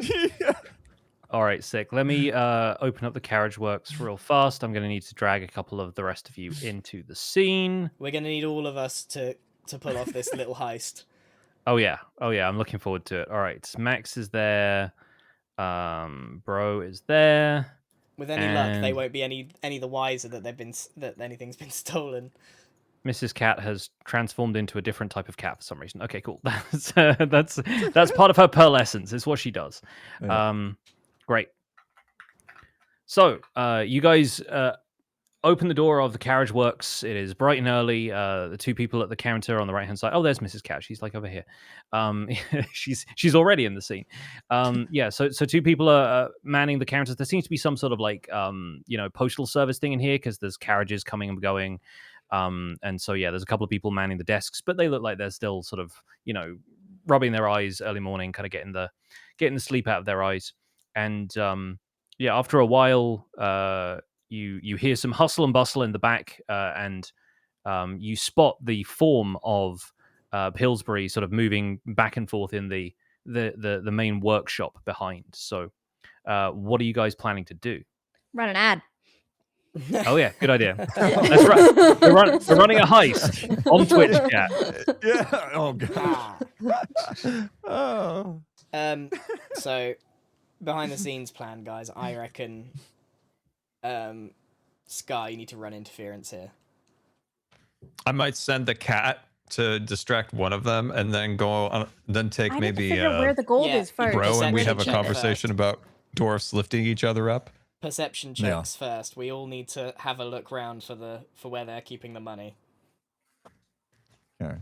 All right, sick. Let me open up the carriage works real fast. I'm going to need to drag a couple of the rest of you into the scene. We're gonna need all of us to pull off this little heist. Oh yeah, I'm looking forward to it. All right, Max is there. Bro is there. With any luck, they And- won't be any the wiser that that anything's been stolen. Mrs. Cat has transformed into a different type of cat for some reason. Okay, cool. That's part of her pearlescence. It's what she does. Yeah. Great. So, you guys open the door of the carriage works. It is bright and early. The two people at the counter on the right hand side. Oh, there's Mrs. Cat. She's like over here. She's already in the scene. Yeah. So two people are manning the counters. There seems to be some sort of like postal service thing in here because there's carriages coming and going. And so yeah, there's a couple of people manning the desks, but they look like they're still sort of rubbing their eyes early morning, kind of getting the sleep out of their eyes. And yeah, after a while, you hear some hustle and bustle in the back, and you spot the form of Pillsbury sort of moving back and forth in the main workshop behind. So, what are you guys planning to do? Run an ad. Oh yeah, good idea. Let's run. We're running a heist on Twitch chat. Yeah. Oh god. Oh. So behind the scenes plan, guys, I reckon Scar, you need to run interference here. I might send the cat to distract one of them, and then go on, then take I need to maybe figure where the gold yeah, is first. Bro, and we Perception have a check conversation about dwarfs lifting each other up. Perception checks first. We all need to have a look round for where they're keeping the money. Okay.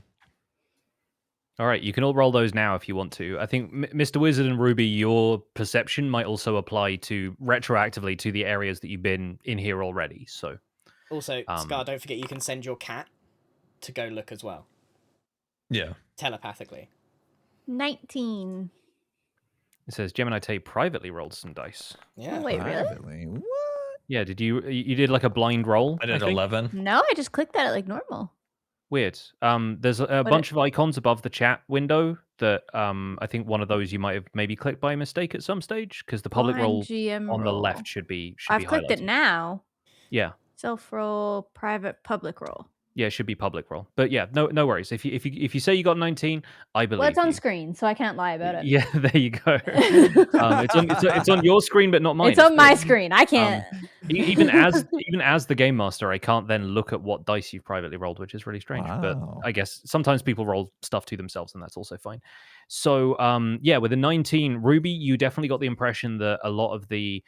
All right, you can all roll those now if you want to. I think Mr. Wizard and Ruby, your perception might also apply to retroactively to the areas that you've been in here already. So, Also, Scar, don't forget you can send your cat to go look as well, Yeah. telepathically. 19. it says Gemini Tate privately rolled some dice. Yeah. Oh, wait, really? Privately? What? Yeah, did you did like a blind roll? I did think? 11. No, I just clicked at it like normal. Weird. There's a bunch of icons above the chat window that I think one of those you might have maybe clicked by mistake at some stage because the public roll GM on the roll. left should be I've clicked it highlighted. now. Yeah. Self roll, private, public roll. Yeah, it should be public roll. But yeah, no worries. If you say you got 19, I believe Well, it's on you. screen, so I can't lie about it. Yeah, there you go. It's on your screen, but not mine. It's on my good. screen. I can't. Even as the game master, I can't then look at what dice you've privately rolled, which is really strange. But Wow. I guess sometimes people roll stuff to themselves, and that's also fine. So yeah, with a 19, Ruby, you definitely got the impression that a lot of the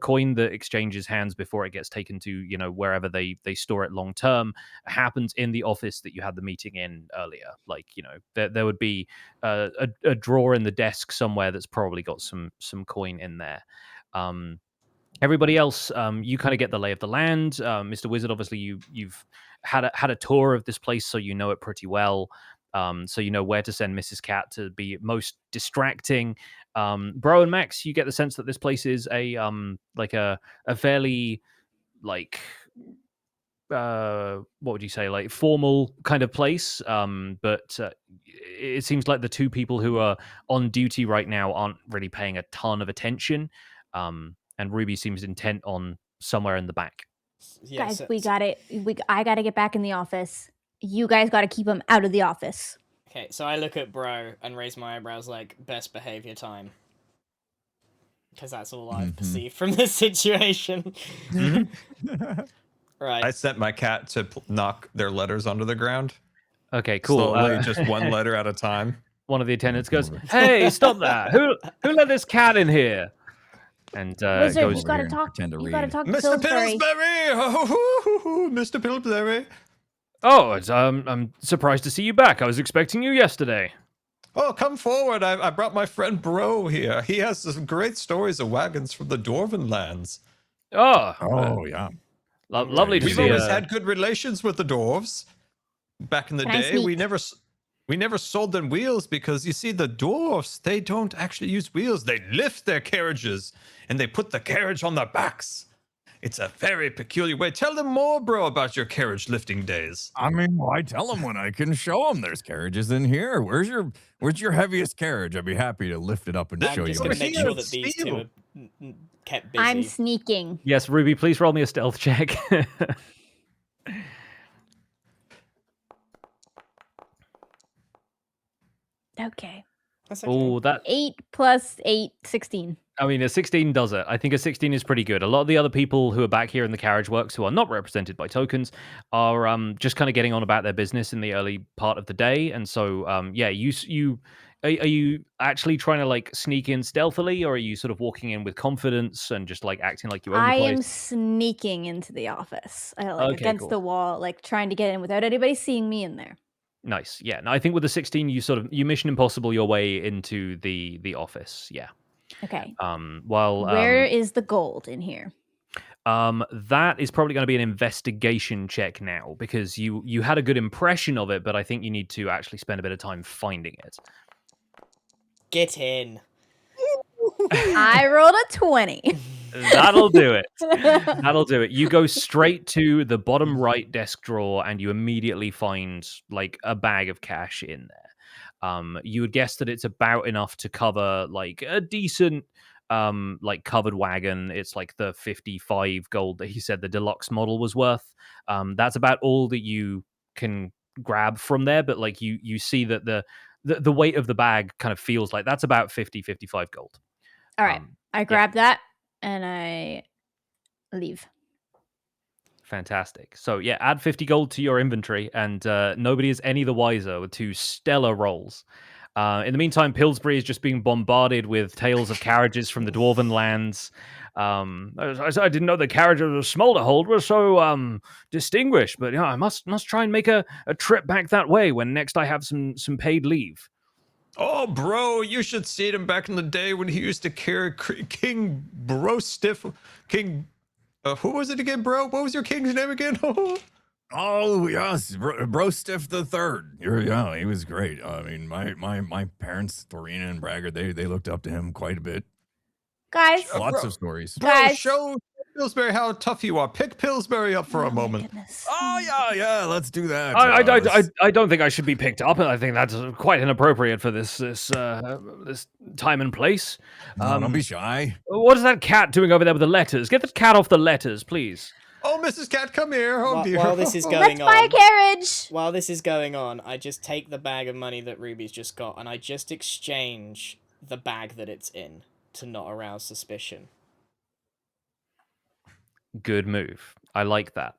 coin that exchanges hands before it gets taken to wherever they store it long term happens in the office that you had the meeting in earlier. Like there would be a drawer in the desk somewhere that's probably got some coin in there. Everybody else, you kind of get the lay of the land. Mr. Wizard, obviously you've had a tour of this place, so you know it pretty well. So you know where to send Mrs. Cat to be most distracting. Bro and Max, you get the sense that this place is a fairly like what would you say, like formal kind of place. But it seems like the two people who are on duty right now aren't really paying a ton of attention. And Ruby seems intent on somewhere in the back. Yeah, Guys, we got it. I got to get back in the office. You guys got to keep him out of the office. Okay, so I look at Bro and raise my eyebrows like best behavior time. Because that's all I've perceived from this situation. Right. I sent my cat to knock their letters onto the ground. Okay, cool. Slowly, just one letter at a time. One of the attendants goes, "Hey, stop that! Who let this cat in here?" And Wizard, goes, you got to talk. pretend to You got to read. talk to Mr. Pillsbury. Pillsbury! Mr. Pillsbury! "Oh, I'm surprised to see you back. I was expecting you yesterday." Oh, come forward. I brought my friend Bro here. He has some great stories of wagons from the Dwarven lands. Oh, yeah. Lovely to We've see always you. had good relations with the dwarves. Back in the Can I day, sneak? we never sold them wheels because you see the dwarves, they don't actually use wheels. They lift their carriages and they put the carriage on their backs. It's a very peculiar way. Tell them more, Bro, about your carriage lifting days. I mean, why tell them when I can show them there's carriages in here? Where's your heaviest carriage? I'd be happy to lift it up and I'm show just you. going to my make here, sure that these two steal. are kept busy. I'm sneaking. Yes, Ruby, please roll me a stealth check. Okay. That's okay. Oh, that 8 plus 8, 16. I mean, a 16 does it. I think a 16 is pretty good. A lot of the other people who are back here in the carriage works who are not represented by tokens are just kind of getting on about their business in the early part of the day, and so yeah, are you actually trying to like sneak in stealthily, or are you sort of walking in with confidence and just like acting like you own the I place? am sneaking into the office, Okay, against cool. the wall, like trying to get in without anybody seeing me in there. Nice. Yeah. No, I think with the 16, you Mission Impossible your way into the office. Yeah. Okay. While Where is the gold in here? that is probably going to be an investigation check now because you had a good impression of it, but I think you need to actually spend a bit of time finding it. Get in. I rolled a 20. That'll do it. That'll do it. You go straight to the bottom right desk drawer and you immediately find like a bag of cash in there. You would guess that it's about enough to cover like a decent like covered wagon. It's like the 55 gold that he said the deluxe model was worth. That's about all that you can grab from there, but like you see that the weight of the bag kind of feels like that's about 55 gold. All right. I grab that and I leave. Fantastic. So yeah, add 50 gold to your inventory, and nobody is any the wiser with 2 stellar rolls. In the meantime, Pillsbury is just being bombarded with tales of carriages from the dwarven lands. I didn't know the carriages of Smolderhold were so distinguished, but yeah, I must try and make a trip back that way when next I have some paid leave. Oh, bro, you should see him back in the day when he used to carry King Bro Stiff. King. Who was it again, bro? What was your king's name again? Oh yes, Bro Stiff the Third. Yeah, he was great. I mean, my parents, Thorina and Braggart, they looked up to him quite a bit. Guys, Lots of stories. Bro, Guys. show Pillsbury how tough you are. Pick Pillsbury up for a oh my moment. goodness. Oh yeah, let's do that. I don't think I should be picked up, and I think that's quite inappropriate for this time and place. No, don't be shy. What is that cat doing over there with the letters? Get the cat off the letters, please. Oh, Mrs. Cat, come here. Oh, dear. While this is Let's going buy a on, carriage. while this is going on, I just take the bag of money that Ruby's just got, and I just exchange the bag that it's in to not arouse suspicion. Good move. I like that.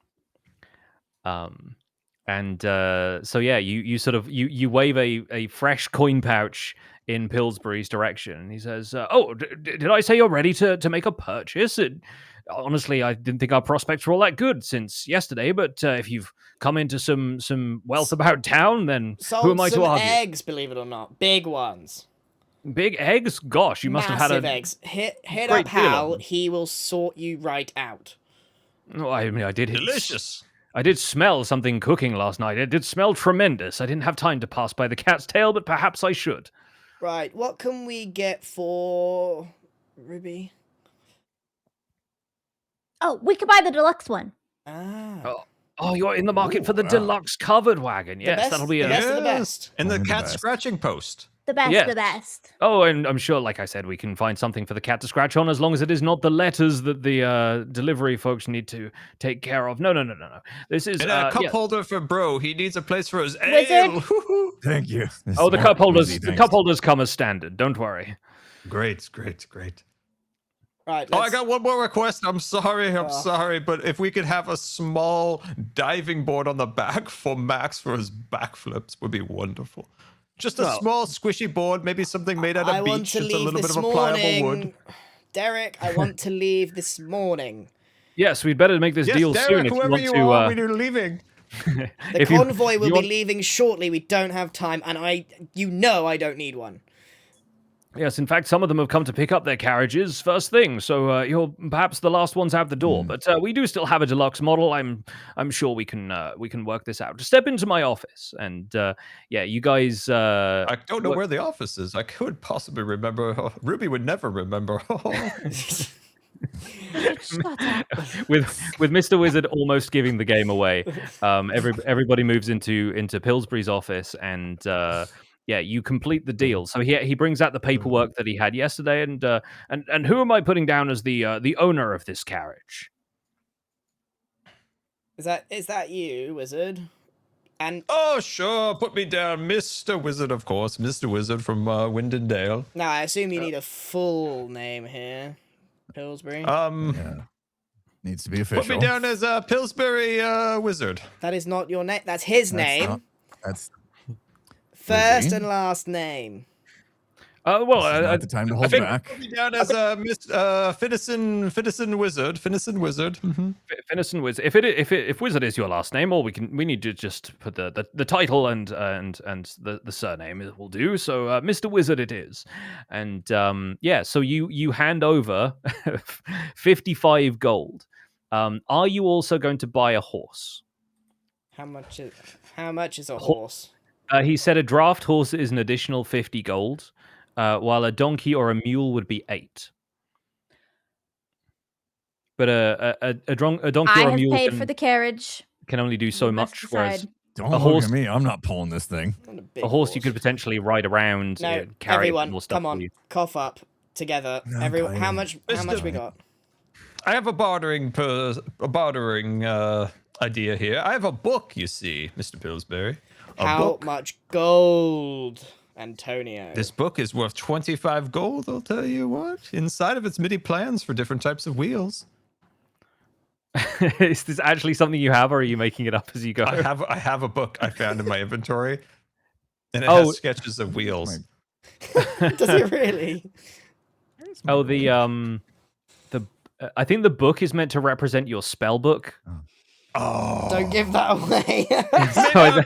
So yeah, you sort of you wave a fresh coin pouch in Pillsbury's direction. He says, did I say you're ready to make a purchase? Honestly, I didn't think our prospects were all that good since yesterday, but if you've come into some wealth about town, then Sold who am I some to argue? eggs, believe it or not. Big ones. Big eggs? Gosh, you must have had Massive a eggs. Hit great up deal of Hal, them. he will sort you right out. No, I mean, I did Delicious. I did smell something cooking last night. It did smell tremendous. I didn't have time to pass by the cat's tail, but perhaps I should. Right, what can we get for Ruby? Oh, we could buy the deluxe one. Ah. Oh, you're in the market for the wow. deluxe covered wagon. Yes, best- that'll be the a... best of the best. And the Only the cat best. scratching post. The best, Yes. the best. Oh, and I'm sure, like I said, we can find something for the cat to scratch on as long as it is not the letters that the delivery folks need to take care of. No. This is... And a cup yeah. holder for bro. He needs a place for his Wizard? ale. Woo-hoo. Thank you. Oh, the cup holders. Easy, The thanks. cup holders come as standard. Don't worry. Great. Right, Oh, I let's- got one more request. I'm sorry, Oh. sorry, but if we could have a small diving board on the back for Max for his backflips would be wonderful. Just a Well- small squishy board, maybe something made out I of want beech. to It's a leave little bit this of a pliable wood. morning. Derek, I want to leave this morning. Yes, we'd better make this Yes, deal Derek, soon if you whoever want you to... are, when you're leaving. The if you- convoy will you be want- leaving shortly. We don't have time, and I don't need one. Yes, in fact, some of them have come to pick up their carriages first thing, so you're perhaps the last ones out the door. But we do still have a deluxe model. I'm sure we can work this out. Just step into my office, and yeah, you guys. I don't know What- where the office is. I could possibly remember. Ruby would never remember. Shut up. with Mr. Wizard almost giving the game away, everybody moves into Pillsbury's office, and yeah, you complete the deal. So he brings out the paperwork that he had yesterday, and who am I putting down as the owner of this carriage? Is that you, Wizard? And Oh, sure. Put me down, Mr. Wizard, of course. Mr. Wizard from Windendale. now I assume you need a full name here, Pillsbury. Yeah. Needs to be official. Put me down as Pillsbury Wizard. That is not your name. That's his name. That's First Lizzie? and last name. Well, this is not the time to hold Put back. me down as Miss Finnison Wizard. Finnison Wizard. Finnison Wizard. If Wizard is your last name, or we need to just put the title and the surname will do. So Mr. Wizard it is, and yeah. So you hand over 55 gold. Are you also going to buy a horse? How much is a horse? He said a draft horse is an additional 50 gold, while a donkey or a mule would be 8. But a donkey I or a have mule paid for the carriage. can only do so You must much, whereas decide. Don't a look horse- at me. I'm not pulling this thing. Not a big a horse you could potentially ride around, No, carry everyone, more stuff come for on, you. cough up together. No, Everyone, how Grian. much? How Mr. much we got? I have a bartering idea here. I have a book, you see, Mr. Pillsbury. A How book. much gold, Antonio? This book is worth 25 gold, I'll tell you what. Inside of it's MIDI plans for different types of wheels. Is this actually something you have, or are you making it up as you go? I have a book I found in my inventory, and it Oh. has sketches of wheels. Does it really? Oh, I think the book is meant to represent your spell book. Oh, Don't give that away.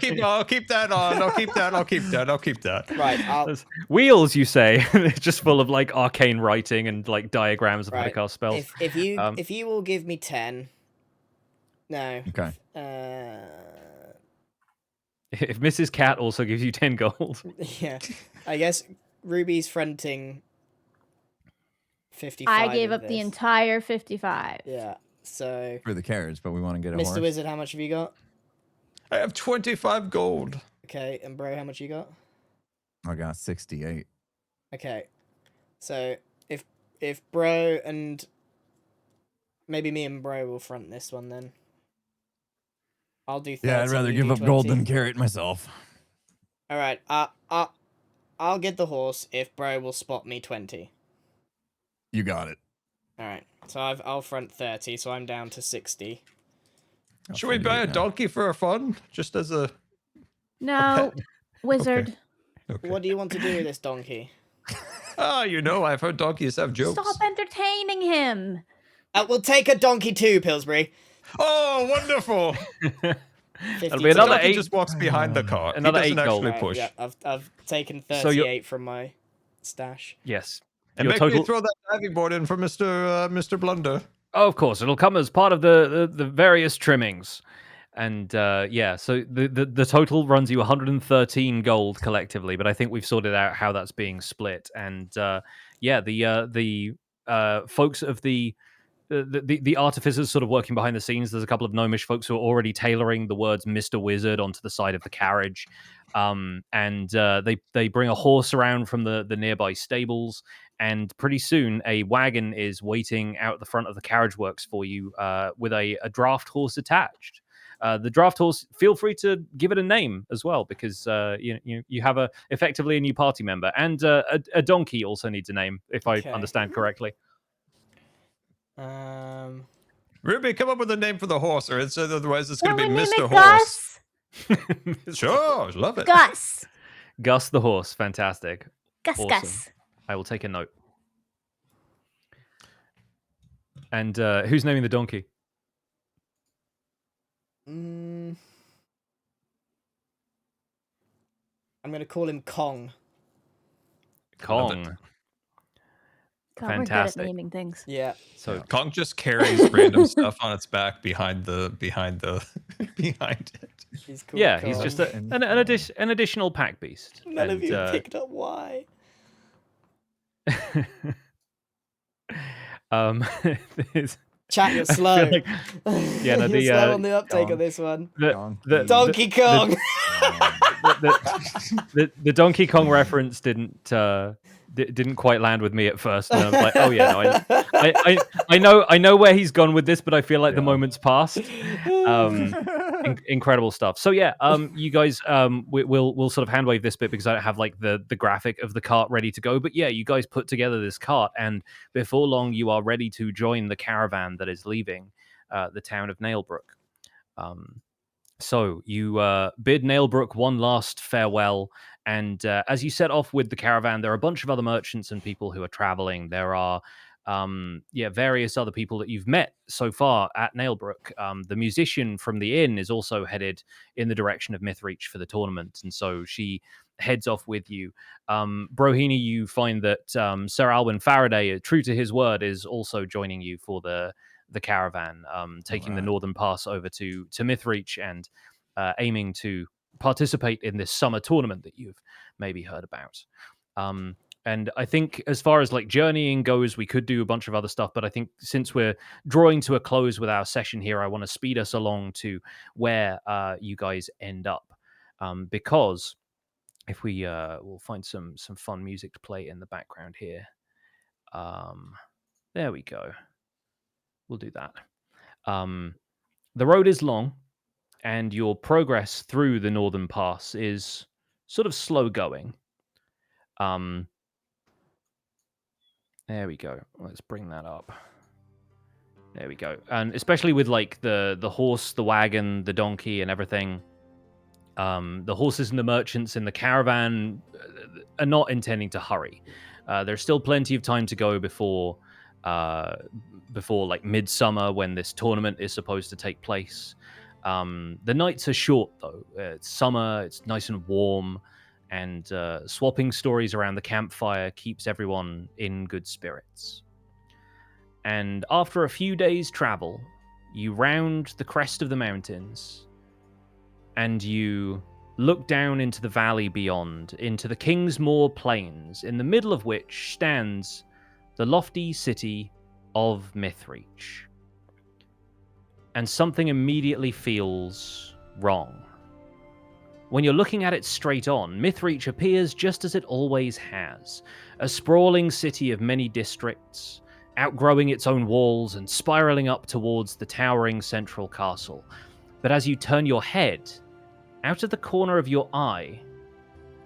Maybe I'll keep that on. I'll keep that. Right, Wheels, you say? It's just full of like arcane writing and like diagrams of how to right. cast spells. If you will give me 10. No. Okay. If Mrs. Cat also gives you 10 gold. Yeah. I guess Ruby's fronting 55. I gave of up the this. entire 55. Yeah. So, For the carriage, but we want to get a Mr. horse. Wizard, how much have you got? I have 25 gold. Okay, and Bro, how much you got? I got 68. Okay. So, if Bro and maybe me and Bro will front this one then. I'll do 30. Yeah, I'd rather you give do up gold 20. than carry it myself. All right. I'll get the horse if Bro will spot me 20. You got it. All right. So I'll front 30, so I'm down to 60. I'll Should we figure buy it a out. donkey for fun? Just as a... No, pet? wizard. Okay. What do you want to do with this donkey? Ah, you know, I've heard donkeys have jokes. Stop entertaining him. We'll take a donkey too, Pillsbury. Oh, wonderful! 'That'll be The another donkey 8. just walks behind the cart. Another He 8 doesn't gold. actually Right, push. yeah, I've taken So you're- 38 from my stash. Yes. And Your make total- me throw that diving board in for Mr. Blunder. Oh, of course, it'll come as part of the various trimmings, and yeah. So the total runs you 113 gold collectively, but I think we've sorted out how that's being split. And yeah, the folks of the artificers sort of working behind the scenes. There's a couple of gnomish folks who are already tailoring the words "Mr. Wizard" onto the side of the carriage, and they bring a horse around from the nearby stables. And pretty soon, a wagon is waiting out the front of the carriage works for you with a draft horse attached. The draft horse, feel free to give it a name as well, because you have effectively a new party member. And a donkey also needs a name, if I Okay. understand correctly. Ruby, come up with a name for the horse, or otherwise it's going Can to we be name Mr. it Horse. Gus? Sure, love it. Gus. Gus the horse, fantastic. Gus. Awesome. Gus. I will take a note. And who's naming the donkey? I'm gonna call him Kong. Love Kong. it. God, we're good at Fantastic. naming things. Yeah. So Kong just carries random stuff on its back behind behind it. He's called yeah, he's Kong. just an additional pack beast. None of And, you picked up why. there's- Chat, you're I feel slow. like- yeah, no, you're the, slow on the uptake Kong. of this one. the- Donkey Kong. the Donkey Kong reference didn't didn't quite land with me at first. And I was like, oh yeah, no, I know where he's gone with this, but I feel like the moment's passed. Incredible stuff. So yeah, you guys, we'll sort of hand wave this bit because I don't have like the graphic of the cart ready to go. But yeah, you guys put together this cart, and before long, you are ready to join the caravan that is leaving the town of Nailbrook. So you bid Nailbrook one last farewell, and as you set off with the caravan, there are a bunch of other merchants and people who are traveling. There are various other people that you've met so far at Nailbrook. The musician from the inn is also headed in the direction of Mythreach for the tournament, and so she heads off with you. Brohini, you find that Sir Alwyn Faraday, true to his word, is also joining you for the caravan, taking the northern pass over to Mythreach and aiming to participate in this summer tournament that you've maybe heard about. And I think as far as like journeying goes, we could do a bunch of other stuff, but I think since we're drawing to a close with our session here, I want to speed us along to where you guys end up. Because if we'll find some fun music to play in the background here. There we go. We'll do that. The road is long, and your progress through the northern pass is sort of slow going. There we go. Let's bring that up. There we go. And especially with like the horse, the wagon, the donkey, and everything. The horses and the merchants in the caravan are not intending to hurry. There's still plenty of time to go before like midsummer when this tournament is supposed to take place. The nights are short though. It's summer, it's nice and warm, and swapping stories around the campfire keeps everyone in good spirits. And after a few days' travel, you round the crest of the mountains, and you look down into the valley beyond, into the Kingsmoor Plains, in the middle of which stands the lofty city of Mythreach. And something immediately feels wrong. When you're looking at it straight on, Mythreach appears just as it always has, a sprawling city of many districts, outgrowing its own walls and spiraling up towards the towering central castle. But as you turn your head, out of the corner of your eye,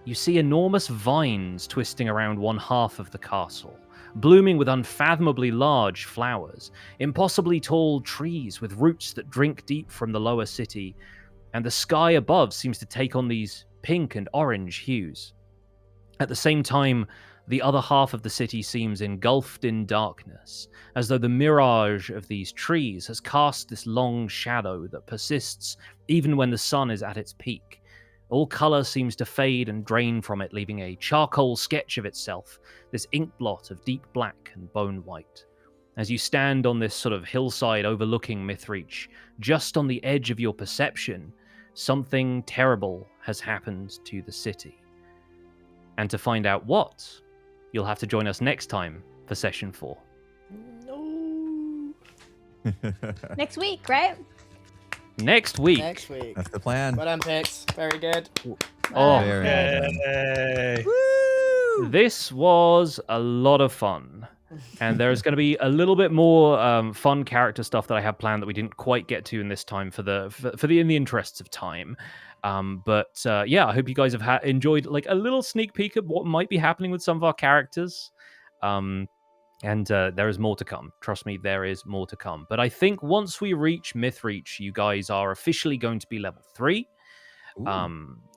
you see enormous vines twisting around one half of the castle, blooming with unfathomably large flowers, impossibly tall trees with roots that drink deep from the lower city, and the sky above seems to take on these pink and orange hues. At the same time, the other half of the city seems engulfed in darkness, as though the mirage of these trees has cast this long shadow that persists even when the sun is at its peak. All color seems to fade and drain from it, leaving a charcoal sketch of itself, this ink blot of deep black and bone white. As you stand on this sort of hillside overlooking Mythreach, just on the edge of your perception, something terrible has happened to the city. And to find out what, you'll have to join us next time for session 4. No. Next week, right? Next week. Next week. That's the plan. Well done, Pix. Very good. Oh, Very well done. Yay. Woo! This was a lot of fun. And there's going to be a little bit more fun character stuff that I have planned that we didn't quite get to in this time for the in the interests of time. But yeah, I hope you guys have enjoyed like a little sneak peek of what might be happening with some of our characters. And there is more to come. Trust me, there is more to come. But I think once we reach Mythreach, you guys are officially going to be level 3.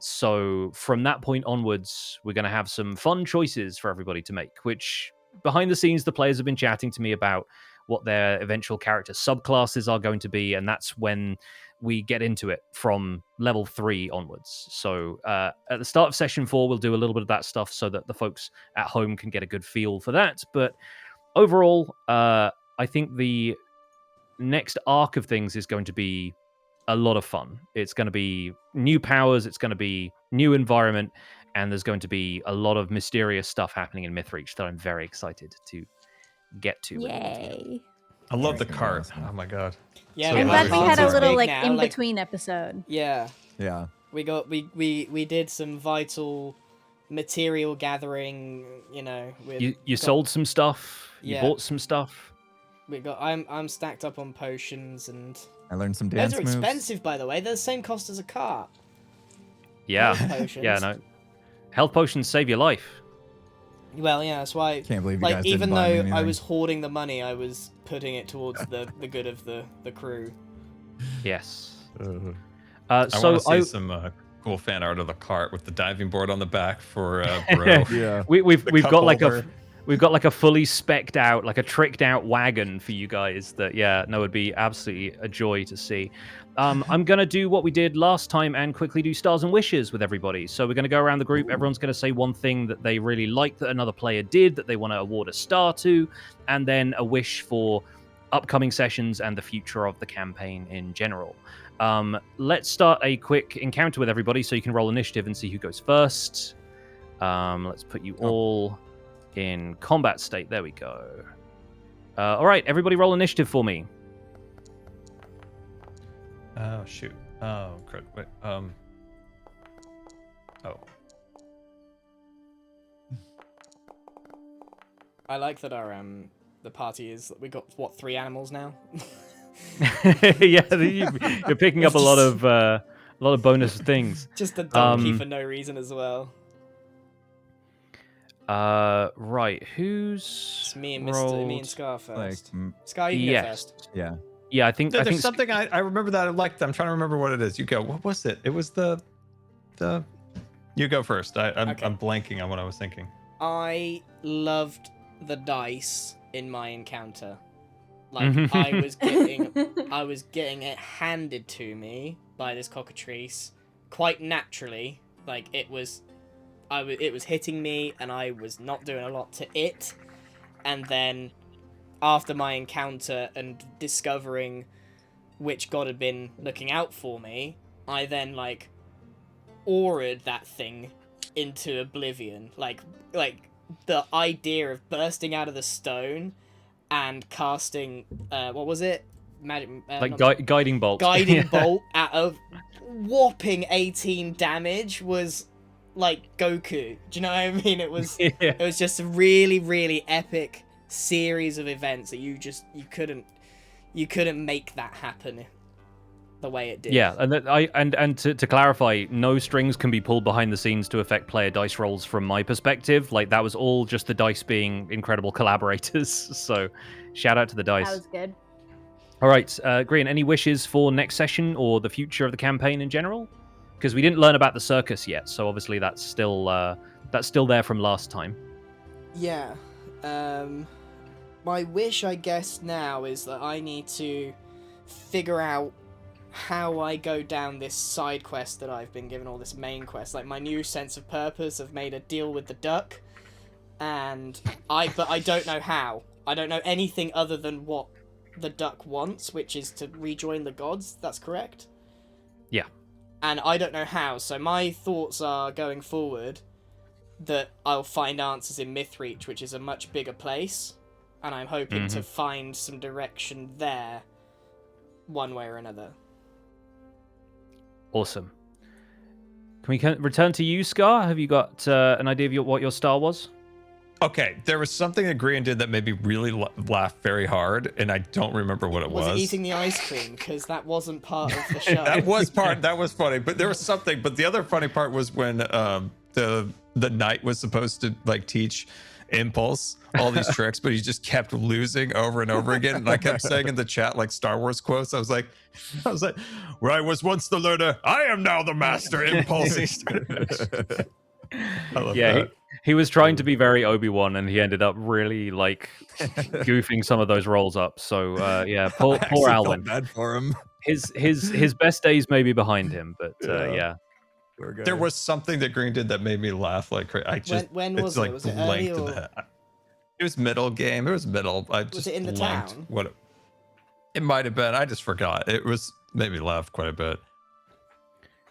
So from that point onwards, we're going to have some fun choices for everybody to make, which behind the scenes, the players have been chatting to me about what their eventual character subclasses are going to be. And that's when we get into it from level 3 onwards. So at the start of session 4, we'll do a little bit of that stuff so that the folks at home can get a good feel for that. But overall, I think the next arc of things is going to be a lot of fun. It's going to be new powers, it's going to be new environment, and there's going to be a lot of mysterious stuff happening in Mythreach that I'm very excited to get to. Yay. I love the Very cart. awesome. Oh my god. Yeah, So I'm glad glad we we had a Cards are little big like now, in-between episode. Yeah, Yeah. we did some vital material gathering. You know, You sold some stuff. You Yeah. bought some stuff. I'm stacked up on potions, and I learned some those dance are moves. expensive, by the way. They're the same cost as a cart. Yeah, Health potions. yeah, no. Health potions save your life. Well, yeah, that's why. Can't believe you Like, guys even didn't buy me though I anything. was hoarding the money, I was putting it towards the good of the crew. Yes. I So want to see some cool fan art of the cart with the diving board on the back for Bro. Yeah. we've The cup got like holder. we've got like a fully specced out, like a tricked out wagon for you guys. That would be absolutely a joy to see. I'm gonna do what we did last time and quickly do stars and wishes with everybody. So we're gonna go around the group. Everyone's gonna say one thing that they really like that another player did that they want to award a star to, and then a wish for upcoming sessions and the future of the campaign in general. Let's start a quick encounter with everybody so you can roll initiative and see who goes first. Let's put you all in combat state. There we go. All right, everybody roll initiative for me. Oh shoot. Oh crud. Wait. Oh. I like that our the party is. We got what, 3 animals now? Yeah, you're picking up a lot of bonus things. Just a donkey for no reason as well. Right, who's It's me and rolled... me and Scar first. Like, Scar, you can go Yes. first. yeah. Yeah, I think There's something I remember that I liked. I'm trying to remember what it is. You go. What was it? It was the. You go first. I'm Okay. I'm blanking on what I was thinking. I loved the dice in my encounter. Like, I was getting it handed to me by this cockatrice quite naturally. Like, it was hitting me, and I was not doing a lot to it. And then, after my encounter and discovering which god had been looking out for me, I then, like, auraed that thing into oblivion. Like the idea of bursting out of the stone and casting, what was it? Magic, guiding bolt. Guiding bolt at a whopping 18 damage was like Goku. Do you know what I mean? It was Yeah. it was just a really, really epic series of events that you couldn't make that happen the way it did. Yeah, and to clarify, no strings can be pulled behind the scenes to affect player dice rolls from my perspective. Like, that was all just the dice being incredible collaborators. So, shout out to the dice. That was good. All right, Grian, any wishes for next session or the future of the campaign in general? Because we didn't learn about the circus yet, so obviously that's still there from last time. Yeah. My wish, I guess, now is that I need to figure out how I go down this side quest that I've been given, or this main quest. Like, my new sense of purpose, I've made a deal with the duck, but I don't know how. I don't know anything other than what the duck wants, which is to rejoin the gods. That's correct? Yeah. And I don't know how, so my thoughts are, going forward, that I'll find answers in Mythreach, which is a much bigger place, and I'm hoping to find some direction there, one way or another. Awesome. Can we return to you, Scar? Have you got an idea of what your star was? Okay, there was something that Grian did that made me really laugh very hard, and I don't remember what it was. Was it eating the ice cream? Because that wasn't part of the show. That was funny, but there was something. But the other funny part was when the knight was supposed to like teach Impulse all these tricks, but he just kept losing over and over again. And I kept saying in the chat like Star Wars quotes. I was like, where I was once the learner, I am now the master. Impulse. I love that. He was trying to be very Obi-Wan, and he ended up really like goofing some of those rolls up. So poor Alwyn. Bad for him. His best days may be behind him, but yeah. There was something that Green did that made me laugh like crazy. I just when was it? Was it early or... It was middle game. It was middle. Was it in the town? What it might have been. I just forgot. It was made me laugh quite a bit.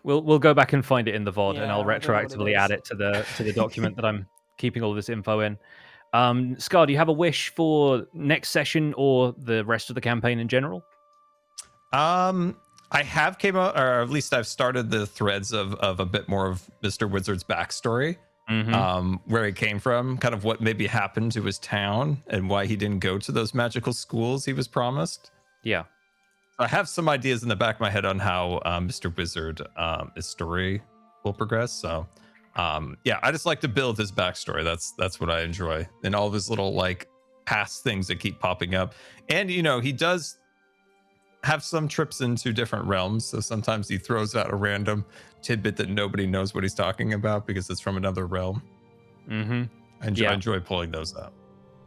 We'll go back and find it in the VOD, Yeah, and I'll I don't know what retroactively it add is. it to the document that I'm keeping all this info in. Scar, do you have a wish for next session or the rest of the campaign in general? I have came out, or at least I've started the threads of a bit more of Mr. Wizard's backstory. where he came from, kind of what maybe happened to his town, and why he didn't go to those magical schools he was promised. Yeah. I have some ideas in the back of my head on how Mr. Wizard his story will progress. So yeah, I just like to build his backstory. That's what I enjoy, and all of his little like past things that keep popping up. And you know, he does have some trips into different realms, so sometimes he throws out a random tidbit that nobody knows what he's talking about because it's from another realm. I enjoy pulling those out.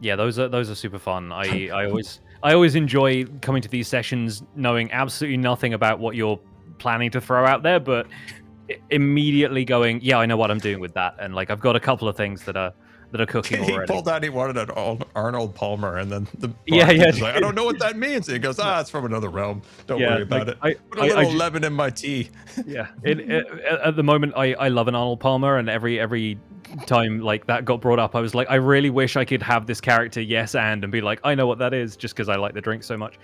Yeah, those are super fun. I always enjoy coming to these sessions knowing absolutely nothing about what you're planning to throw out there, but immediately going, yeah, I know what I'm doing with that, and like I've got a couple of things that are cooking He already. pulled out, he wanted an Arnold Palmer, and then the Yeah. was like, I don't know what that means. And he goes, it's from another realm. Don't worry about it. Put a little lemon in my tea. Yeah. At the moment, I love an Arnold Palmer, and every time like that got brought up, I was like, I really wish I could have this character and be like, I know what that is, just because I like the drink so much.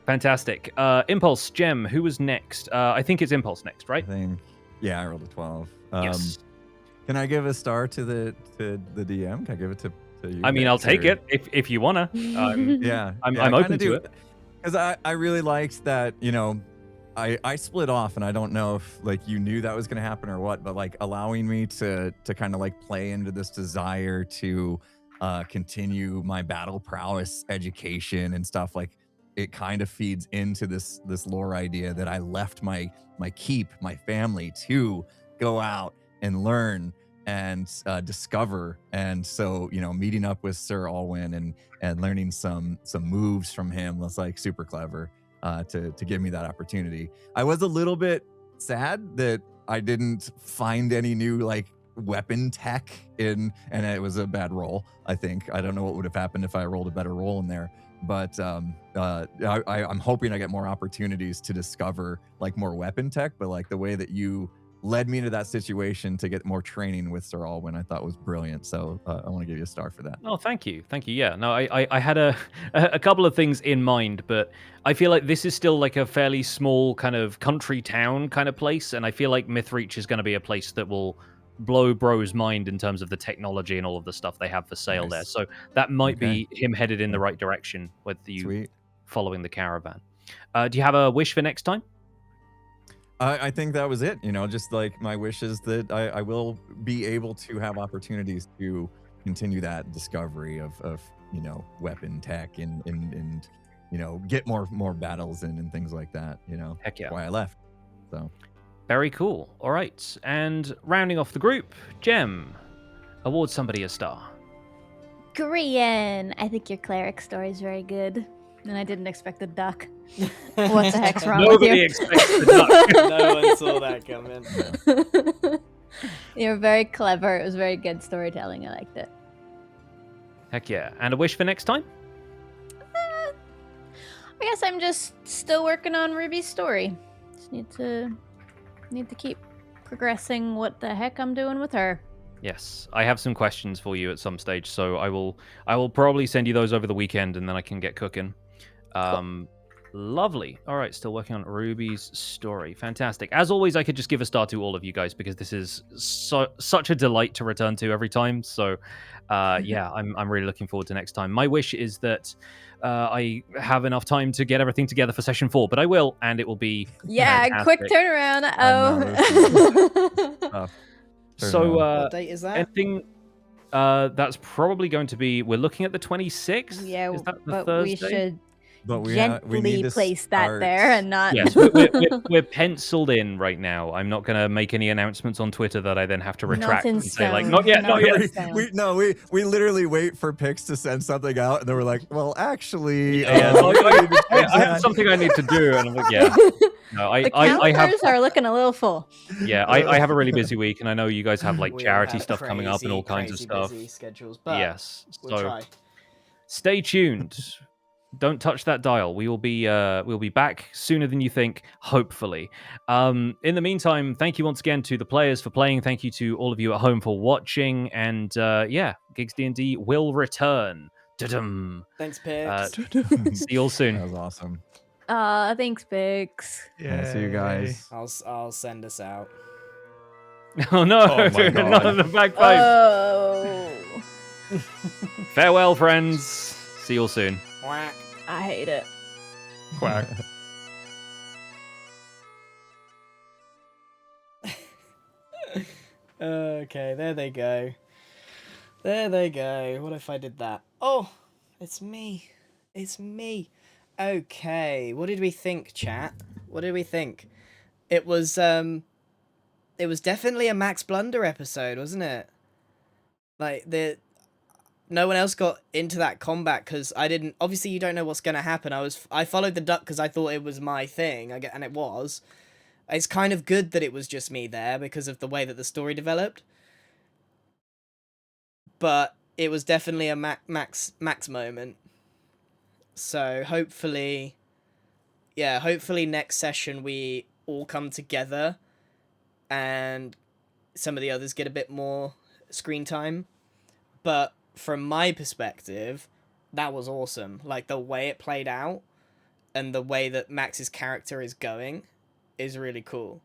Fantastic. Impulse, Gem, who was next? I think it's Impulse next, right? I rolled a 12. Yes. Can I give a star to the DM? Can I give it to you? I mean, I'll take it if you wanna. Yeah, I'm open to it. Because I really liked that, you know, I split off, and I don't know if like you knew that was going to happen or what, but like allowing me to kind of like play into this desire to continue my battle prowess education and stuff, like it kind of feeds into this lore idea that I left my keep, my family, to go out and learn and discover. And so, you know, meeting up with Sir Alwyn and learning some moves from him was like super clever to give me that opportunity. I was a little bit sad that I didn't find any new like weapon tech and it was a bad roll. I think I don't know what would have happened if I rolled a better roll in there, but I'm hoping I get more opportunities to discover like more weapon tech. But like the way that you led me into that situation to get more training with Sir Alwyn, I thought was brilliant. So I want to give you a star for that. Oh, thank you. Yeah, no, I had a couple of things in mind, but I feel like this is still like a fairly small kind of country town kind of place, and I feel like Mythreach is going to be a place that will blow Bro's mind in terms of the technology and all of the stuff they have for sale there. So that might be him headed in the right direction with you following the caravan. Do you have a wish for next time? I think that was it. You know, just like my wish is that I will be able to have opportunities to continue that discovery of you know, weapon tech and you know, get more battles in and things like that. You know, heck yeah, why I left. So very cool. All right, and rounding off the group, Gem, award somebody a star. Grian, I think your cleric story is very good, and I didn't expect a duck. What the heck's wrong with you? Nobody expects the duck. No one saw that coming. You're very clever. It was very good storytelling. I liked it. Heck yeah. And a wish for next time? I guess I'm just still working on Ruby's story. Just need to keep progressing what the heck I'm doing with her. Yes, I have some questions for you at some stage, so I will probably send you those over the weekend, and then I can get cooking. Cool. Lovely. All right, still working on Ruby's story. Fantastic. As always, I could just give a star to all of you guys because this is such a delight to return to every time. So, yeah, I'm really looking forward to next time. My wish is that I have enough time to get everything together for session 4, but I will, and it will be fantastic. Quick turnaround. So, what date is that? Anything? That's probably going to be. We're looking at the 26th. Yeah, is that the but Thursday? we should we gently need to place that there and not. Yes, we're penciled in right now. I'm not going to make any announcements on Twitter that I then have to retract and say like, not yet, not yet. We literally wait for Pix to send something out, and then we're like, well, actually, I have something I need to do, and I'm like, yeah. No, the calendars are looking a little full. Yeah, I have a really busy week, and I know you guys have like charity stuff coming up and all kinds of stuff. Busy schedules, but yes, we'll try. Stay tuned. Don't touch that dial. We'll be back sooner than you think, hopefully. In the meantime, thank you once again to the players for playing. Thank you to all of you at home for watching. And yeah, GIGGS D&D will return. Da-dum. Thanks, Pix. See you all soon. That was awesome. Thanks, Pix. Yeah. See you guys. I'll send us out. Oh no! Oh my God. Not the bagpipe. Oh, Farewell, friends. See you all soon. Quack. I hate it. Quack. Okay, there they go. There they go. What if I did that? Oh, it's me. It's me. Okay, what did we think, chat? What did we think? It was definitely a Max Blunder episode, wasn't it? Like no one else got into that combat because I didn't. Obviously, you don't know what's gonna happen. I followed the duck because I thought it was my thing. And it was. It's kind of good that it was just me there because of the way that the story developed. But it was definitely a Max moment. So hopefully next session we all come together and some of the others get a bit more screen time. But from my perspective, that was awesome. Like the way it played out and the way that Max's character is going is really cool.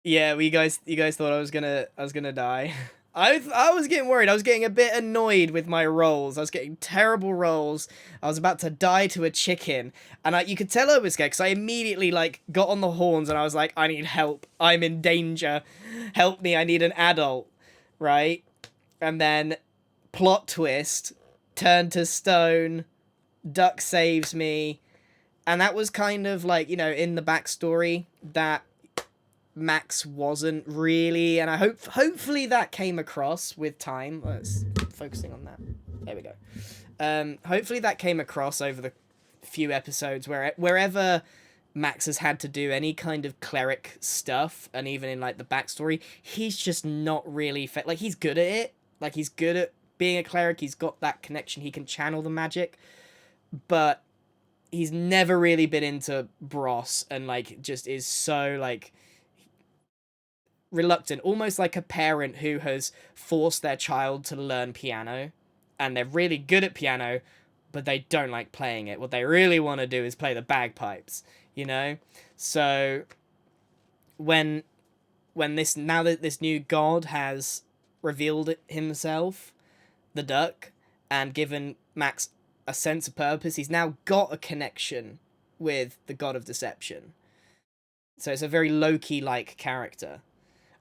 Yeah, you guys thought I was gonna die. I was getting worried. I was getting a bit annoyed with my rolls. I was getting terrible rolls. I was about to die to a chicken, and you could tell I was scared because I immediately like got on the horns and I was like, I need help. I'm in danger. Help me. I need an adult. Right? And then plot twist, turn to stone, duck saves me, and that was kind of like, you know, in the backstory that Max wasn't really, and I hopefully that came across with time. Let's focusing on that. There we go. Hopefully that came across over the few episodes wherever Max has had to do any kind of cleric stuff, and even in like the backstory, he's just not really like he's good at it. Like he's good at being a cleric. He's got that connection. He can channel the magic, but he's never really been into Bros, and like just is so like reluctant, almost like a parent who has forced their child to learn piano, and they're really good at piano, but they don't like playing it. What they really want to do is play the bagpipes, you know? So when now that this new god has revealed himself, the duck, and given Max a sense of purpose, he's now got a connection with the god of deception. So it's a very Loki like character.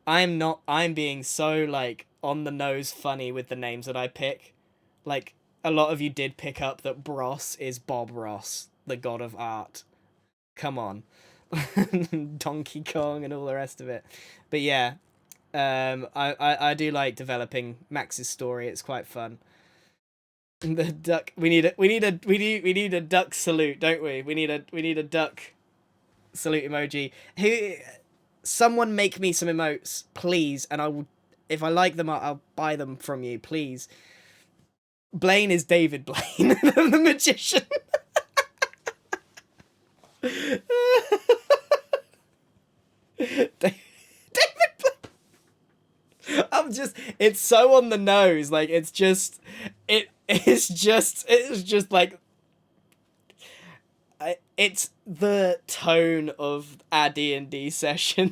I'm being so like on the nose funny with the names that I pick. Like a lot of you did pick up that Bros is Bob Ross, the god of art. Come on. Donkey Kong and all the rest of it. But yeah, I do like developing Max's story. It's quite fun. The duck. We need a duck salute, don't we? We need a duck salute emoji. Someone make me some emotes, please, and I will. If I like them, I'll buy them from you, please. Blaine is David Blaine, the magician. David Blaine. It's so on the nose. Like it's just like. It's the tone of our D&D sessions.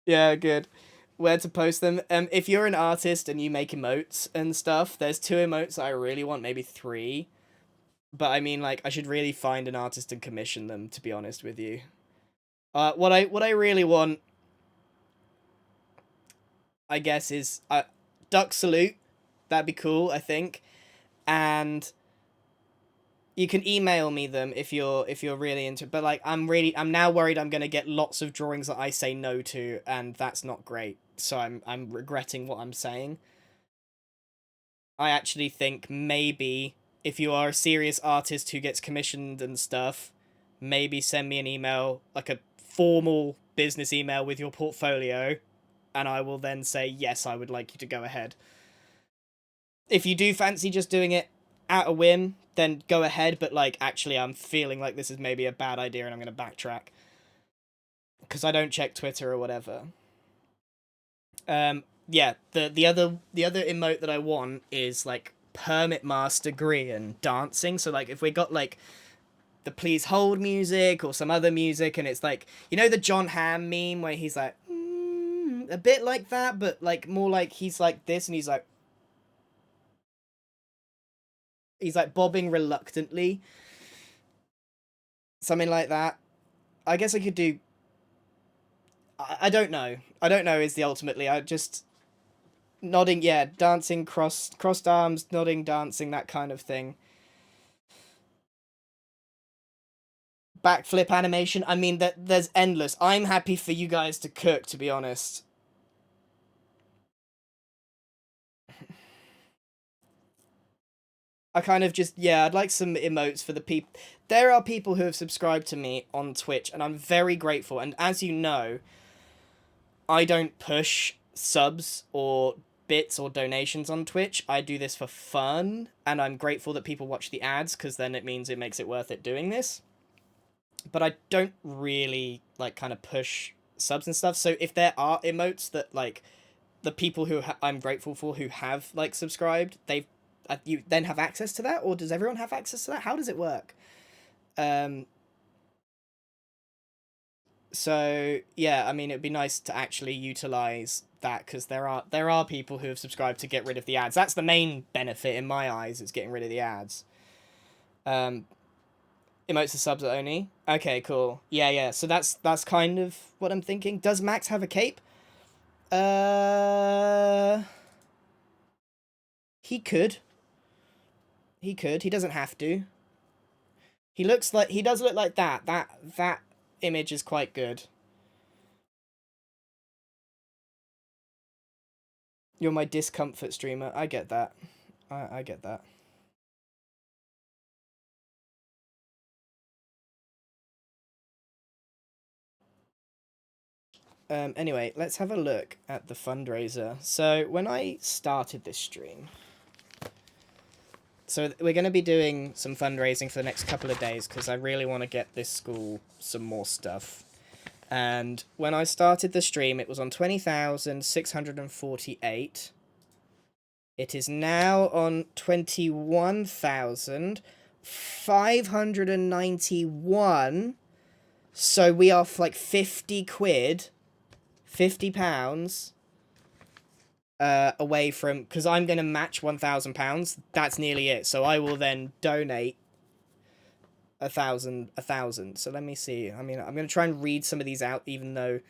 Yeah, good. Where to post them? If you're an artist and you make emotes and stuff, there's 2 emotes that I really want, maybe 3. But I mean, like, I should really find an artist and commission them, to be honest with you. What I really want, I guess, is duck salute. That'd be cool, I think. And you can email me them if you're really into it. But like I'm now worried I'm gonna get lots of drawings that I say no to, and that's not great. So I'm regretting what I'm saying. I actually think maybe if you are a serious artist who gets commissioned and stuff, maybe send me an email, like a formal business email with your portfolio, and I will then say, yes, I would like you to go ahead. If you do fancy just doing it at a whim, then go ahead, but like actually I'm feeling like this is maybe a bad idea and I'm going to backtrack. Because I don't check Twitter or whatever. Yeah, the other emote that I want is like Permit Master Grian dancing. So like if we got like the Please Hold music or some other music, and it's like, you know the John Hamm meme where he's like a bit like that, but like more like he's like this, and he's like bobbing reluctantly, something like that. I guess I could do. I don't know. I don't know is the ultimately. I just nodding, yeah, dancing, crossed arms, nodding, dancing, that kind of thing. Backflip animation. I mean, there's endless. I'm happy for you guys to cook, to be honest. I kind of just, yeah, I'd like some emotes for the people. There are people who have subscribed to me on Twitch, and I'm very grateful. And as you know, I don't push subs or bits or donations on Twitch. I do this for fun, and I'm grateful that people watch the ads, because then it means it makes it worth it doing this. But I don't really, like, kind of push subs and stuff. So if there are emotes that, like, the people who I'm grateful for who have, like, subscribed, you then have access to that? Or does everyone have access to that? How does it work? So yeah, I mean, it'd be nice to actually utilize that, because there are people who have subscribed to get rid of the ads. That's the main benefit in my eyes, is getting rid of the ads. Emotes and subs only. Okay, cool. Yeah. So that's kind of what I'm thinking. Does Max have a cape? He could. He doesn't have to. He does look like that. That image is quite good. You're my discomfort streamer. I get that. I get that. Anyway, let's have a look at the fundraiser. So when I started this stream, so we're going to be doing some fundraising for the next couple of days, because I really want to get this school some more stuff. And when I started the stream, it was on 20,648. It is now on 21,591. So we are like 50 quid, £50 away from, because I'm going to match £1,000. That's nearly it. So I will then donate a thousand. So let me see. I mean, I'm going to try and read some of these out, even though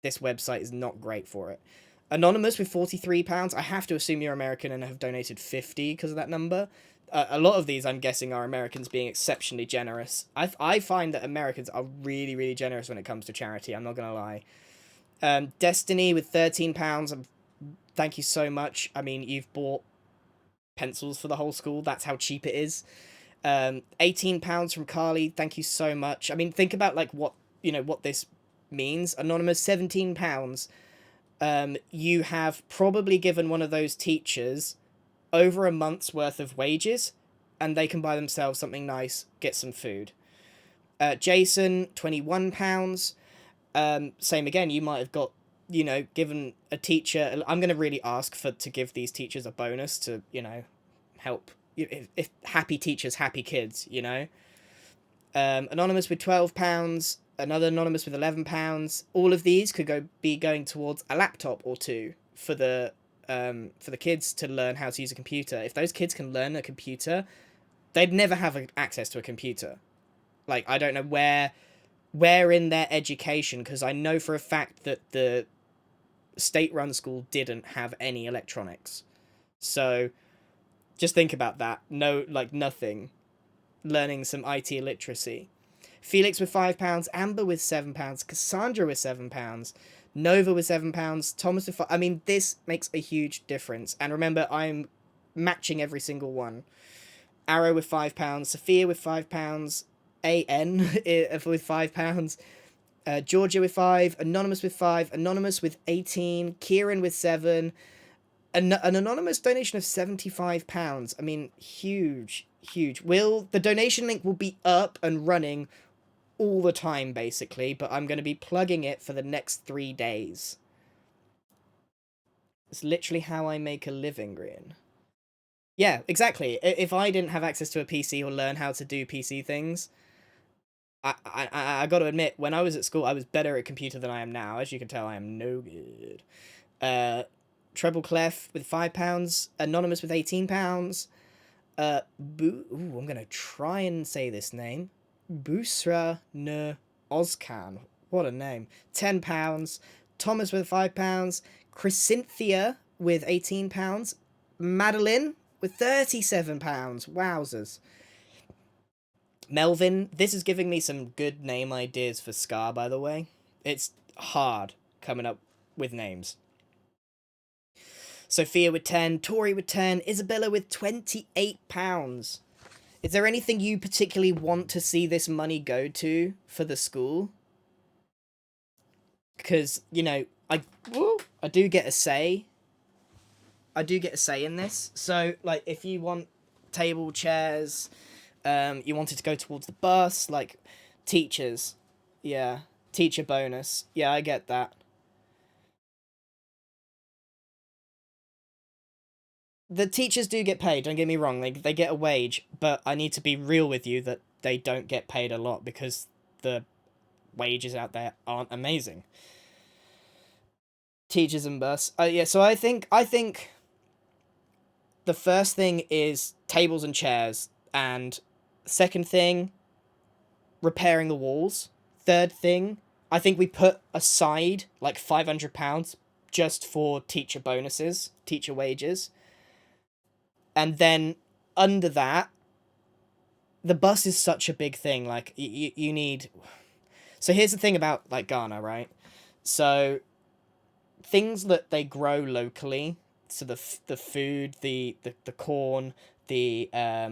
this website is not great for it. Anonymous with £43. I have to assume you're American and have donated 50 because of that number. A lot of these, I'm guessing, are Americans being exceptionally generous. I find that Americans are really, really generous when it comes to charity. I'm not going to lie. Destiny with £13. Thank you so much. I mean, you've bought pencils for the whole school. That's how cheap it is. £18 from Carly. Thank you so much. I mean, think about like what this means. Anonymous, £17. You have probably given one of those teachers over a month's worth of wages, and they can buy themselves something nice, get some food. Jason, £21. Same again, you might have got, given a teacher. I'm going to really ask to give these teachers a bonus to, help. If happy teachers, happy kids, Anonymous with £12. Another anonymous with £11. All of these could be going towards a laptop or two for the kids to learn how to use a computer. If those kids can learn a computer, they'd never have access to a computer. Like, I don't know where in their education, because I know for a fact that the state-run school didn't have any electronics. So just think about that. No, like, nothing. Learning some IT literacy. Felix with £5, Amber with £7, Cassandra with £7, Nova with £7, Thomas with £5. I mean, this makes a huge difference. And remember, I'm matching every single one. Arrow with £5, Sophia with £5, AN with £5, Georgia with 5, Anonymous with 5, Anonymous with 18, Kieran with 7, an anonymous donation of £75. I mean, huge. The donation link will be up and running all the time, basically, but I'm going to be plugging it for the next 3 days. It's literally how I make a living, Grian. Yeah, exactly. If I didn't have access to a PC or learn how to do PC things, I got to admit, when I was at school, I was better at computer than I am now. As you can tell, I am no good. Treble Clef with £5, Anonymous with £18. I'm gonna try and say this name. Busra ne Ozcan. What a name. £10. Thomas with £5. Chrysynthia with £18. Madeline with £37. Wowzers. Melvin, this is giving me some good name ideas for Scar, by the way. It's hard coming up with names. Sophia with 10, Tori with 10, Isabella with £28. Is there anything you particularly want to see this money go to for the school? Because, you know, I do get a say. I do get a say in this. So, like, if you want table, chairs, you want it to go towards the bus, like, teachers. Yeah, teacher bonus. Yeah, I get that. The teachers do get paid, don't get me wrong, they get a wage, but I need to be real with you that they don't get paid a lot because the wages out there aren't amazing. Teachers and bus. Yeah, so I think the first thing is tables and chairs, and second thing, repairing the walls. Third thing, I think we put aside like £500 just for teacher bonuses, teacher wages. And then under that, the bus is such a big thing. Like, you need... So here's the thing about, like, Ghana, right? So things that they grow locally, so the food, the corn, the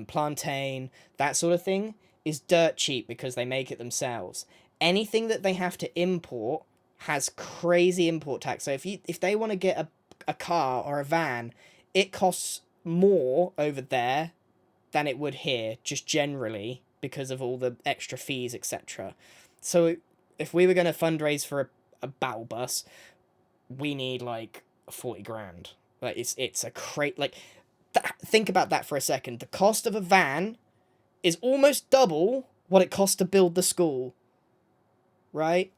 plantain, that sort of thing, is dirt cheap because they make it themselves. Anything that they have to import has crazy import tax. So if they want to get a car or a van, it costs more over there than it would here, just generally, because of all the extra fees, etc. So if we were going to fundraise for a battle bus, we need like 40 grand. Like, it's a crate. Like, think about that for a second. The cost of a van is almost double what it costs to build the school, right?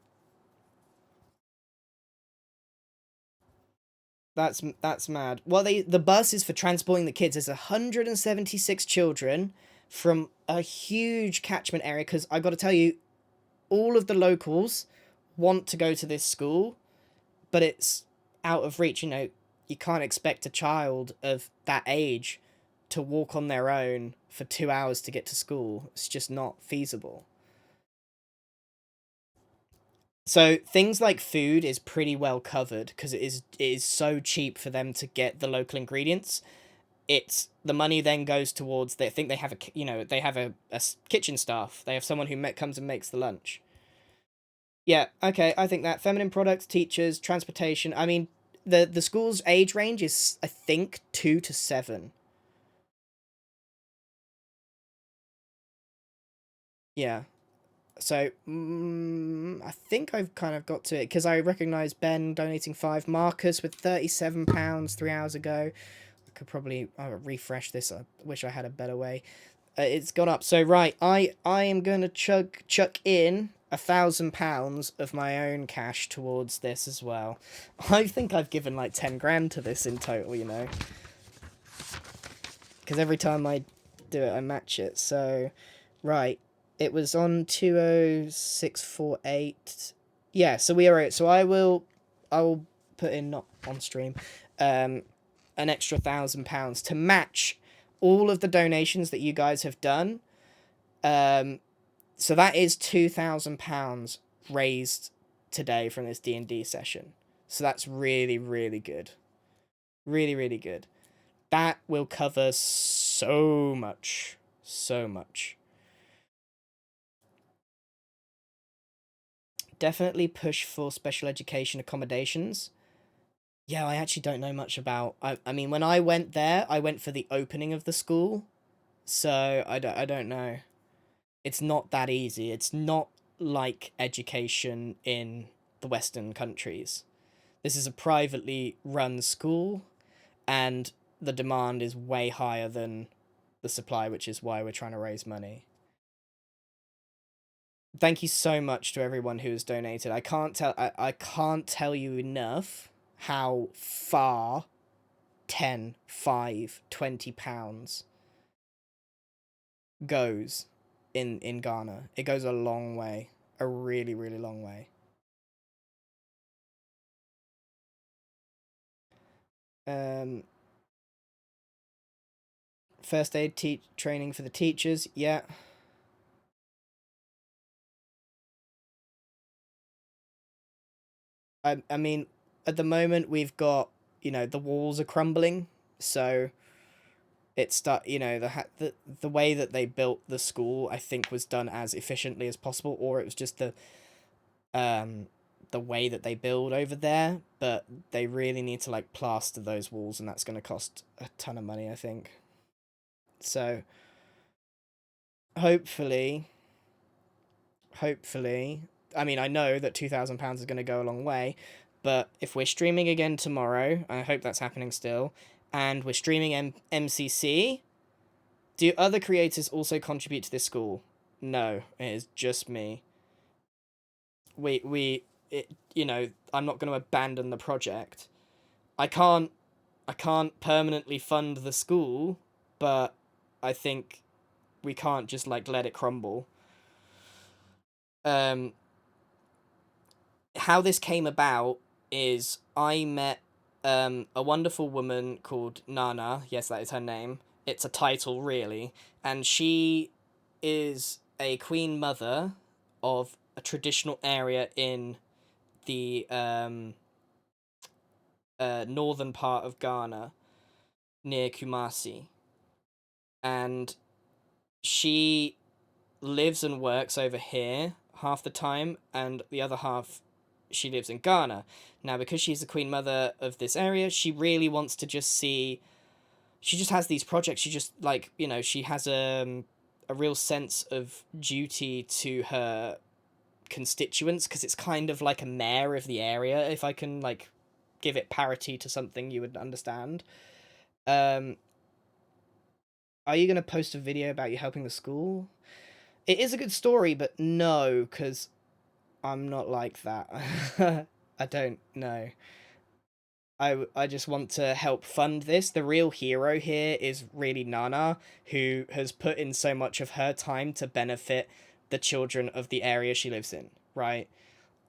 That's mad. Well, the bus is for transporting the kids. There's 176 children from a huge catchment area, because I got to tell you, all of the locals want to go to this school, but it's out of reach. You know, you can't expect a child of that age to walk on their own for 2 hours to get to school. It's just not feasible. So things like food is pretty well covered because it is so cheap for them to get the local ingredients. It's the money then goes towards, they think they have they have a kitchen staff. They have someone who comes and makes the lunch. Yeah, okay, I think that feminine products, teachers, transportation. I mean, the school's age range is, I think, 2 to 7. Yeah. So, I think I've kind of got to it, because I recognise Ben donating 5, Marcus with £37 3 hours ago. I could probably refresh this. I wish I had a better way. It's gone up. So, right, I am going to chuck in £1,000 of my own cash towards this as well. I think I've given like 10 grand to this in total, you know. Because every time I do it, I match it. So, right. It was on 20648. Yeah, so we are. So I will put in, not on stream, an extra £1,000 to match all of the donations that you guys have done. So that is £2,000 raised today from this D&D session. So that's really, really good. Really, really good. That will cover so much. So much. Definitely push for special education accommodations. Yeah, I actually don't know much about... I mean, when I went there, I went for the opening of the school. So, I don't know. It's not that easy. It's not like education in the Western countries. This is a privately run school, and the demand is way higher than the supply, which is why we're trying to raise money. Thank you so much to everyone who has donated. I can't tell you enough how far 10, 5, 20 pounds goes in Ghana. It goes a long way. A really, really long way. First aid training for the teachers, yeah. I mean, at the moment we've got, you know, the walls are crumbling, so you know, the way that they built the school, I think, was done as efficiently as possible, or it was just the way that they build over there, but they really need to like plaster those walls, and that's going to cost a ton of money, I think. So hopefully, I mean, I know that £2,000 is going to go a long way, but if we're streaming again tomorrow, I hope that's happening still, and we're streaming MCC, do other creators also contribute to this school? No, it is just me. You know, I'm not going to abandon the project. I can't permanently fund the school, but I think we can't just like let it crumble. How this came about is I met a wonderful woman called Nana. Yes, that is her name. It's a title, really. And she is a queen mother of a traditional area in the northern part of Ghana, near Kumasi. And she lives and works over here half the time, and the other half she lives in Ghana. Now, because she's the queen mother of this area, she really wants to just see... She just has these projects. She just, like, you know, she has a real sense of duty to her constituents, because it's kind of like a mayor of the area, if I can, like, give it parity to something you would understand. Are you going to post a video about you helping the school? It is a good story, but no, because I'm not like that. I don't know. I just want to help fund this. The real hero here is really Nana, who has put in so much of her time to benefit the children of the area she lives in, right?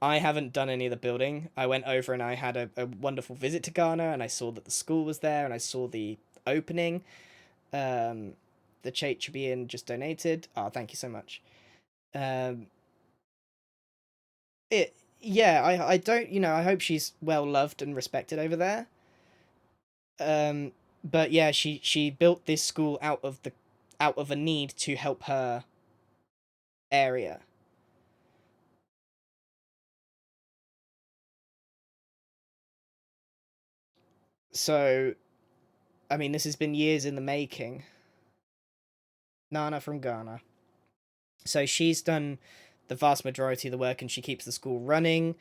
I haven't done any of the building. I went over and I had a wonderful visit to Ghana, and I saw that the school was there, and I saw the opening. The Chachabian just donated. Oh, thank you so much. Yeah, I don't, you know, I hope she's well loved and respected over there. But yeah, she built this school out of a need to help her area. So, I mean, this has been years in the making. Nana from Ghana. So she's done the vast majority of the work, and she keeps the school running.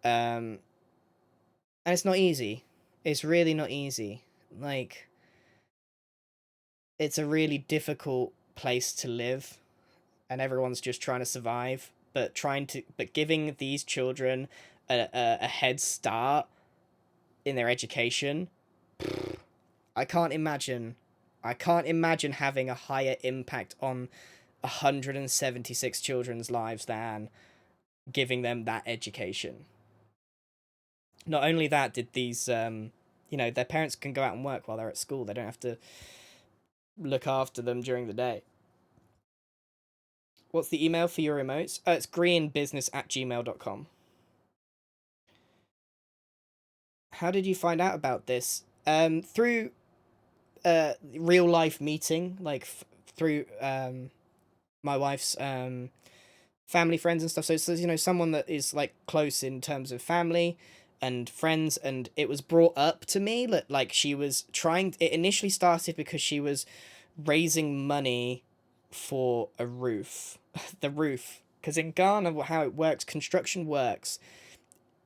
And it's not easy. It's really not easy. Like, it's a really difficult place to live, and everyone's just trying to survive, but giving these children a head start in their education. I can't imagine having a higher impact on 176 children's lives than giving them that education. Not only that, did these, you know, their parents can go out and work while they're at school. They don't have to look after them during the day. What's the email for your emotes? It's grianbusiness@gmail.com. How did you find out about this? Through real life meeting, like through my wife's family friends and stuff. So it's, you know, someone that is like close in terms of family and friends, and it was brought up to me that like she was trying. It initially started because she was raising money for a roof. The roof, because in Ghana, how it works, construction works,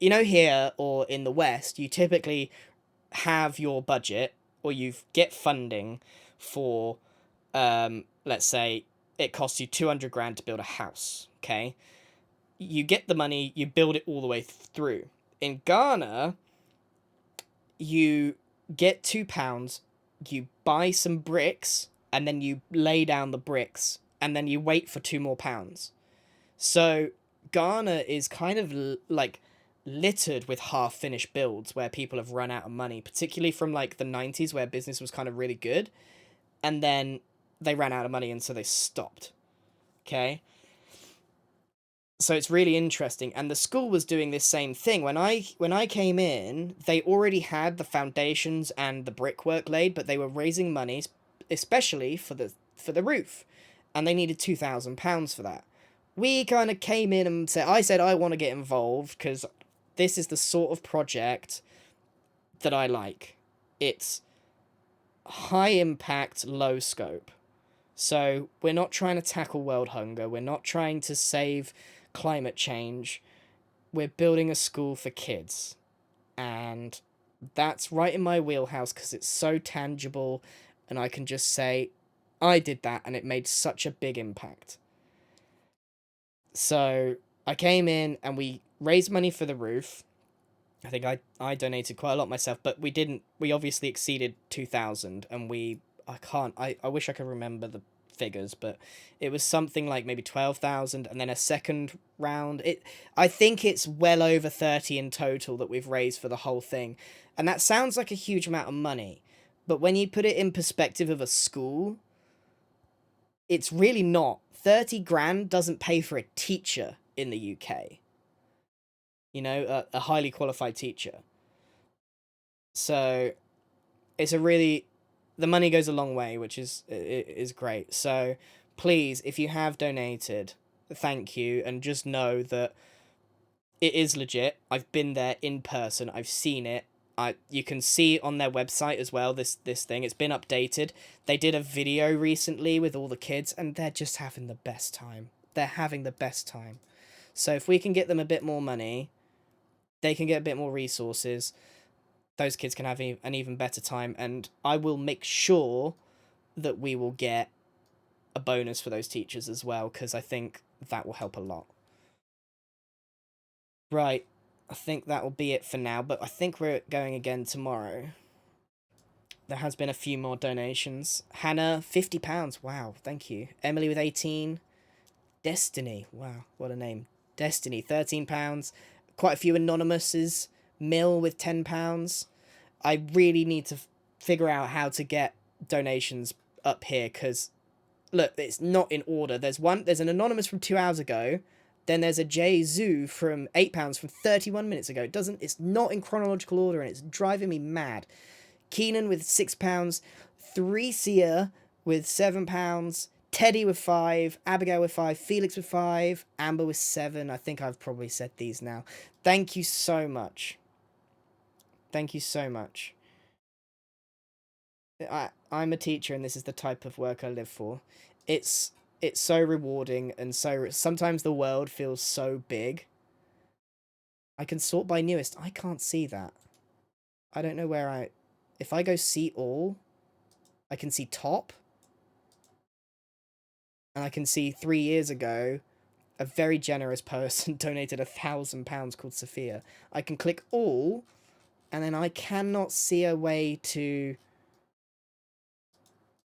you know, here or in the West, you typically have your budget, or you get funding for, let's say it costs you 200 grand to build a house, okay? You get the money, you build it all the way through. In Ghana, you get £2, you buy some bricks, and then you lay down the bricks, and then you wait for £2 more. So Ghana is kind of like littered with half-finished builds where people have run out of money, particularly from like the 90s where business was kind of really good, and then they ran out of money and so they stopped. Okay? So it's really interesting, and the school was doing this same thing. When I came in, they already had the foundations and the brickwork laid, but they were raising money, especially for the roof, and they needed £2,000 for that. We kind of came in and I said I want to get involved because this is the sort of project that I like. It's high impact, low scope. So we're not trying to tackle world hunger. We're not trying to save climate change. We're building a school for kids. And that's right in my wheelhouse because it's so tangible and I can just say, I did that and it made such a big impact. So I came in and we raised money for the roof. I think I donated quite a lot myself, but we obviously exceeded 2,000 and I wish I could remember the figures, but it was something like maybe 12,000 and then a second round. I think it's well over 30 in total that we've raised for the whole thing. And that sounds like a huge amount of money, but when you put it in perspective of a school, it's really not. 30 grand doesn't pay for a teacher in the UK. You know, a highly qualified teacher. So it's the money goes a long way, which is great. So please, if you have donated, thank you, and just know that it is legit. I've been there in person. I've seen it. You can see on their website as well, this thing. It's been updated. They did a video recently with all the kids, and they're just having the best time. They're having the best time. So if we can get them a bit more money, they can get a bit more resources, those kids can have an even better time, and I will make sure that we will get a bonus for those teachers as well, because I think that will help a lot. Right. I think that will be it for now, but I think we're going again tomorrow. There has been a few more donations. Hannah, £50. Wow, thank you. Emily with 18. Destiny. Wow, what a name. Destiny, £13. Quite a few anonymouses. Mill with £10. I really need to figure out how to get donations up here, because, look, it's not in order. There's an anonymous from 2 hours ago. Then there's a J Zoo from £8 from 31 minutes ago. It's not in chronological order, and it's driving me mad. Keenan with £6, 3Sia with £7, Teddy with 5, Abigail with 5, Felix with 5, Amber with 7. I think I've probably said these now. Thank you so much. Thank you so much. I'm a teacher, and this is the type of work I live for. It's so rewarding, and sometimes the world feels so big. I can sort by newest. I can't see that. I don't know where if I go see all, I can see top. And I can see 3 years ago, a very generous person donated £1,000 called Sophia. I can click all, and then I cannot see a way to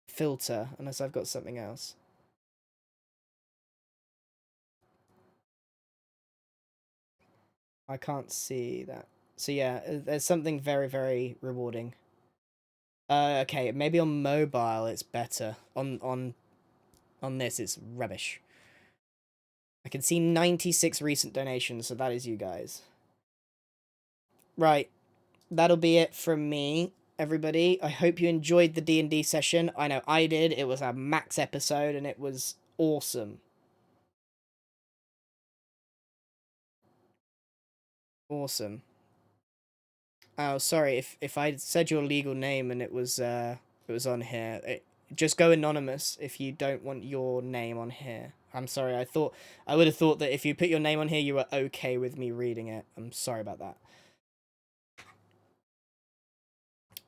filter unless I've got something else. I can't see that. So yeah, there's something very, very rewarding. Okay, maybe on mobile it's better. On this it's rubbish. I can see 96 recent donations, so that is you guys. Right, that'll be it from me, everybody. I hope you enjoyed the D&D session. I know I did. It was a max episode, and it was awesome. Awesome. Oh, sorry, if I said your legal name and it was on here, just go anonymous if you don't want your name on here. I'm sorry, I would have thought that if you put your name on here, you were okay with me reading it. I'm sorry about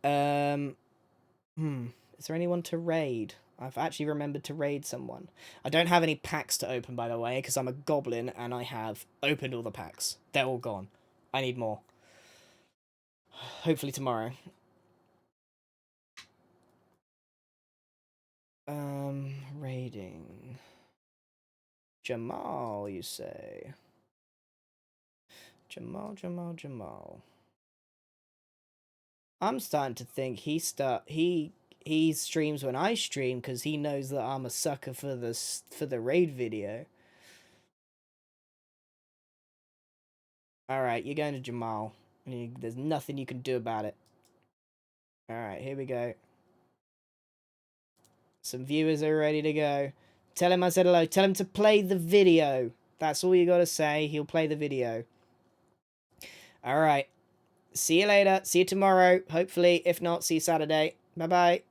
that. Is there anyone to raid? I've actually remembered to raid someone. I don't have any packs to open, by the way, because I'm a goblin and I have opened all the packs. They're all gone. I need more. Hopefully tomorrow. Raiding. Jamal, you say? Jamal. I'm starting to think he streams when I stream because he knows that I'm a sucker for the raid video. All right, you're going to Jamal. There's nothing you can do about it. All right, here we go. Some viewers are ready to go. Tell him I said hello. Tell him to play the video. That's all you got to say. He'll play the video. All right. See you later. See you tomorrow. Hopefully. If not, see you Saturday. Bye-bye.